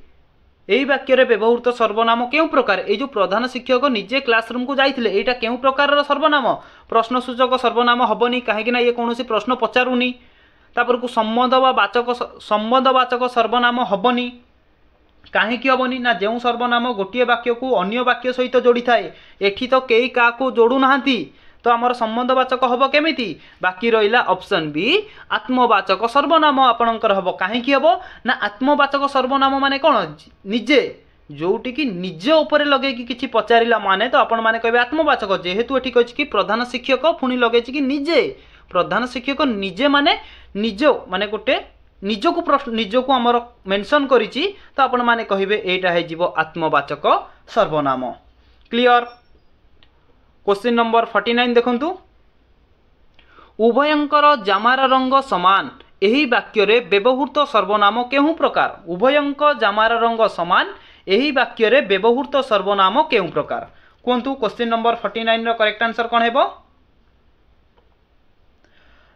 यही वाक्य रे व्यवहृत सर्वनाम केउ प्रकार ए जो प्रधान शिक्षक निजे क्लासरूम को जाइथिले एटा केउ प्रकार सर्वनाम प्रश्नसूचक सर्वनाम हबनी काहे कि ना ये कोनोसी प्रश्न पचारुनी तापर को संबंधवाचक सर्वनाम हबनी काहे कि हबनी ना जेउ सर्वनाम गोटिए वाक्य को अन्य वाक्य सहित जोड़ी थाए एठी तो केई का को जोड़ू नाहंती तो आमर संबंधवाचक हम केमिति बाकी रहिला ऑप्शन बी आत्मवाचक सर्वनाम आपणकर हम कहीं हम ना आत्मवाचक सर्वनाम माने कौन निजे जोटी कि निज उपर लगे कि पचारा माने तो आपण माने कहबे आत्मवाचक जेहेतु एठी कहछि कि प्रधान शिक्षक पुणी लगे कि निजे प्रधान शिक्षक निजे माने निज माने गोटे निजको प्रश्न निजको आमर मेंशन करिछि तो आपण माने कहबे एटा हे जीवो आत्मवाचक सर्वनाम। क्लियर। क्वेश्चन नंबर 49 देखंतु उभयंकर जामार रंग समान एही वाक्य रे व्यवहृत सर्वनाम केहू प्रकार उभयंक जामार रंग समान एही वाक्य रे व्यवहृत सर्वनाम केहू प्रकार कहतु। क्वेश्चन नंबर 49 रो करेक्ट आंसर कोन हेबो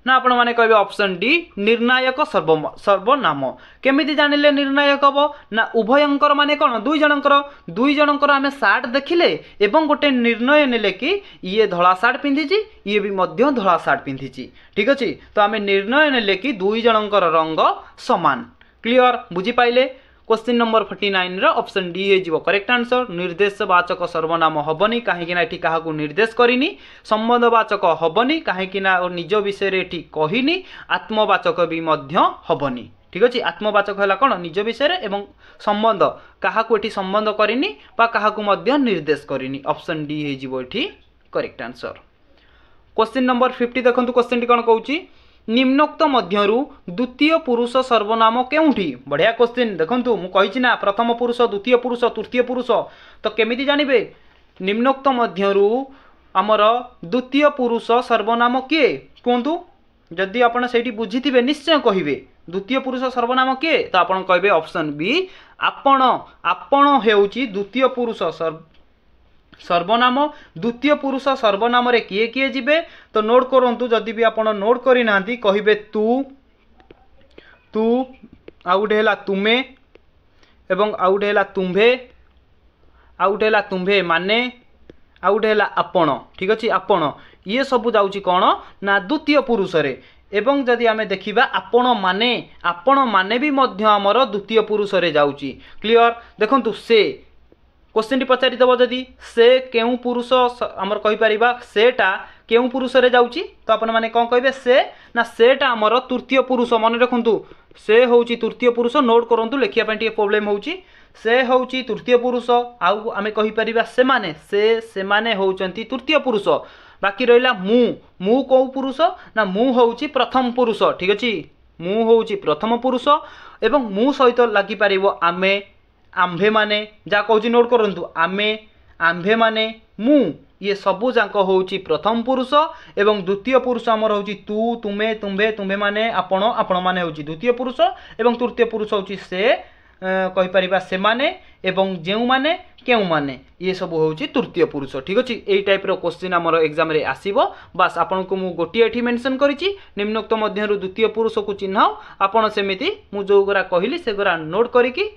ना आपण माने कहबे ऑप्शन डी निर्णायक सर्वनाम। केमिति जानिले निर्णायक हबो ना उभयंकर माने कोन दुई जनकर आमे सार्ट देखिले एवं गोटे निर्णय नेले कि ये धला सार्ट पिंधिची ये भी मध्य धला सार्ट पिंधिची ठीक अछि तो आमे निर्णय नेले कि दुई जनकर रंग समान। क्लियर बुझी पाइले। क्वेश्चन नंबर 49 रो ऑप्शन डी हे जीवो करेक्ट आंसर। निर्देशवाचक सर्वनाम हबनी काहेकि ना एठी काहाकू निर्देश करिनी संबंधवाचक हबनी काहेकि ना निज विषय रे एठी कहिनी आत्मवाचक भी मध्य हबनी ठीक अछि। आत्मवाचक हला कोन निज विषय रे एवं संबंध काहाकू एठी संबंध करिनी बा काहाकू मध्य निर्देश करिनी ऑप्शन डी हे जीवो एठी करेक्ट आंसर। क्वेश्चन नंबर 50 देखंतु क्वेश्चन टी कोन कहूची निम्नोक्त मध्यरु द्वितीय पुरुष सर्वनाम केउठी बढ़िया क्वेश्चन देखंतु मु कहिछि ना प्रथम पुरुष द्वितीय पुरुष तृतीय पुरुष तो केमिति जानिबे निम्नोक्त मध्यरु हमर द्वितीय पुरुष सर्वनाम किए कहंतु जदि आपण सेठी बुझिथिबे निश्चय कहिबे द्वितीय पुरुष सर्वनाम किए तो आपण कहबे ऑप्शन बी आपण हेउची द्वितीय पुरुष सर्वनाम। द्वितीय पुरुष सर्वनाम रे किए किए जिबे तो नोट करंतु जदि भी आपण नोट करि नांती कहिबे तू आउट हैला तुमे एवं आउट हैला तुम्भे आउट हैला तुम्भे माने आउट हैला आपण ठीक अछि आपण ये सब जाउची कोन ना द्वितीय पुरुष रे एवं जदि आमे देखिबा आपण माने भी मध्य हमर द्वितीय पुरुष रे जाउची। क्लियर देखंतु से क्वेश्चन टी पचारि दबो जदि से केउ पुरुष हमर कहि परिबा सेटा केउ पुरुष रे जाउची तो आपण माने कोन कहबे से ना सेटा हमर तृतीय पुरुष मन रखंतु से होउची तृतीय पुरुष नोट करंतु लेखिया पय टी प्रॉब्लम होउची से होउची तृतीय पुरुष आउ आमे कहि परिबा से माने होउचंती तृतीय पुरुष बाकी रहिला मु को पुरुष ना मु होउची प्रथम पुरुष ठीक अछि मु होउची प्रथम पुरुष एवं मु सहित लागि परिबो आमे आम्भे माने जा कहूची नोट करंतु आम्भे माने मु ये सबु जाक होउची प्रथम पुरुष एवं द्वितीय पुरुष हमर होउची तू तुमे तुम्भे तुम्भे माने आपण माने होउची द्वितीय पुरुष एवं तृतीय पुरुष होउची से कहि परिबा से माने एवं जेउ माने केउ माने ये सब होउची तृतीय पुरुष ठीक अछि। एई टाइप रो क्वेश्चन हमर एग्जाम रे आसीबो बस आपन को मु गोटी एठी मेंशन करिछि निम्नोक्त मध्यरु द्वितीय पुरुष को चिन्हाओ आपण सेमिति मु जो गोरा कहिली से गोरा नोट करिकि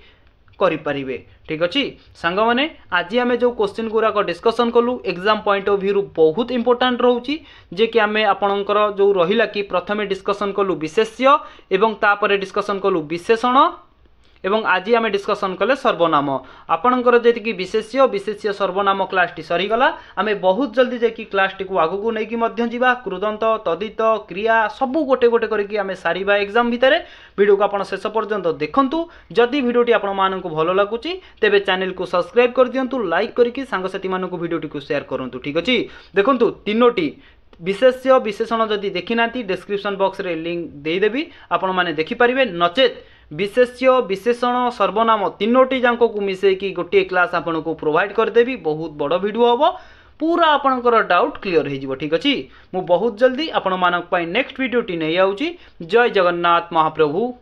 करि परिबे ठीक अछि। सांग माने आज आमे जो क्वेश्चन गुरा को डिस्कशन कलु एग्जाम पॉइंट ऑफ व्यू बहुत इंपोर्टेंट रहउची जे कि आमे आपनकर जो रहिला कि प्रथमे डिस्कशन कलु विशेष्य एवं तापरे डिस्कशन कलु विशेषण एवं आज आमे डिस्कशन कले सर्वनाम आपनकर जेति कि विशेष्य सर्वनाम क्लास टी सरी गला आमे बहुत जल्दी जे कि क्लास टी को आगु को नै कि मध्य जीवा कृदंत तदित क्रिया सब गोटे गोटे करके आमे सारीबा एग्जाम भितरे वीडियो को आपण शेष पर्यंत देखंतु जदि वीडियो टी आपण मानन को भलो लागुची तेबे चैनल को सब्सक्राइब कर दियंतु लाइक करके सांग साथी मानन को वीडियो टी को शेयर करंतु ठीक अछि। देखंतु तीनोटी विशेष्य विशेषण जदि देखि नांती डिस्क्रिप्शन बॉक्स रे लिंक दे देबी आपण माने देखि परिबे नचेत विशेष्य विशेषण सर्वनाम तीनोटी जांको को मिसे कि गोटे क्लास आपन को प्रोवाइड कर देबी बहुत बड़ वीडियो हबो पूरा आपनकर डाउट क्लियर हो जिवो ठीक अछि। मु बहुत जल्दी आपण मानक पय नेक्स्ट वीडियो टी नै आउची। जय जगन्नाथ महाप्रभु।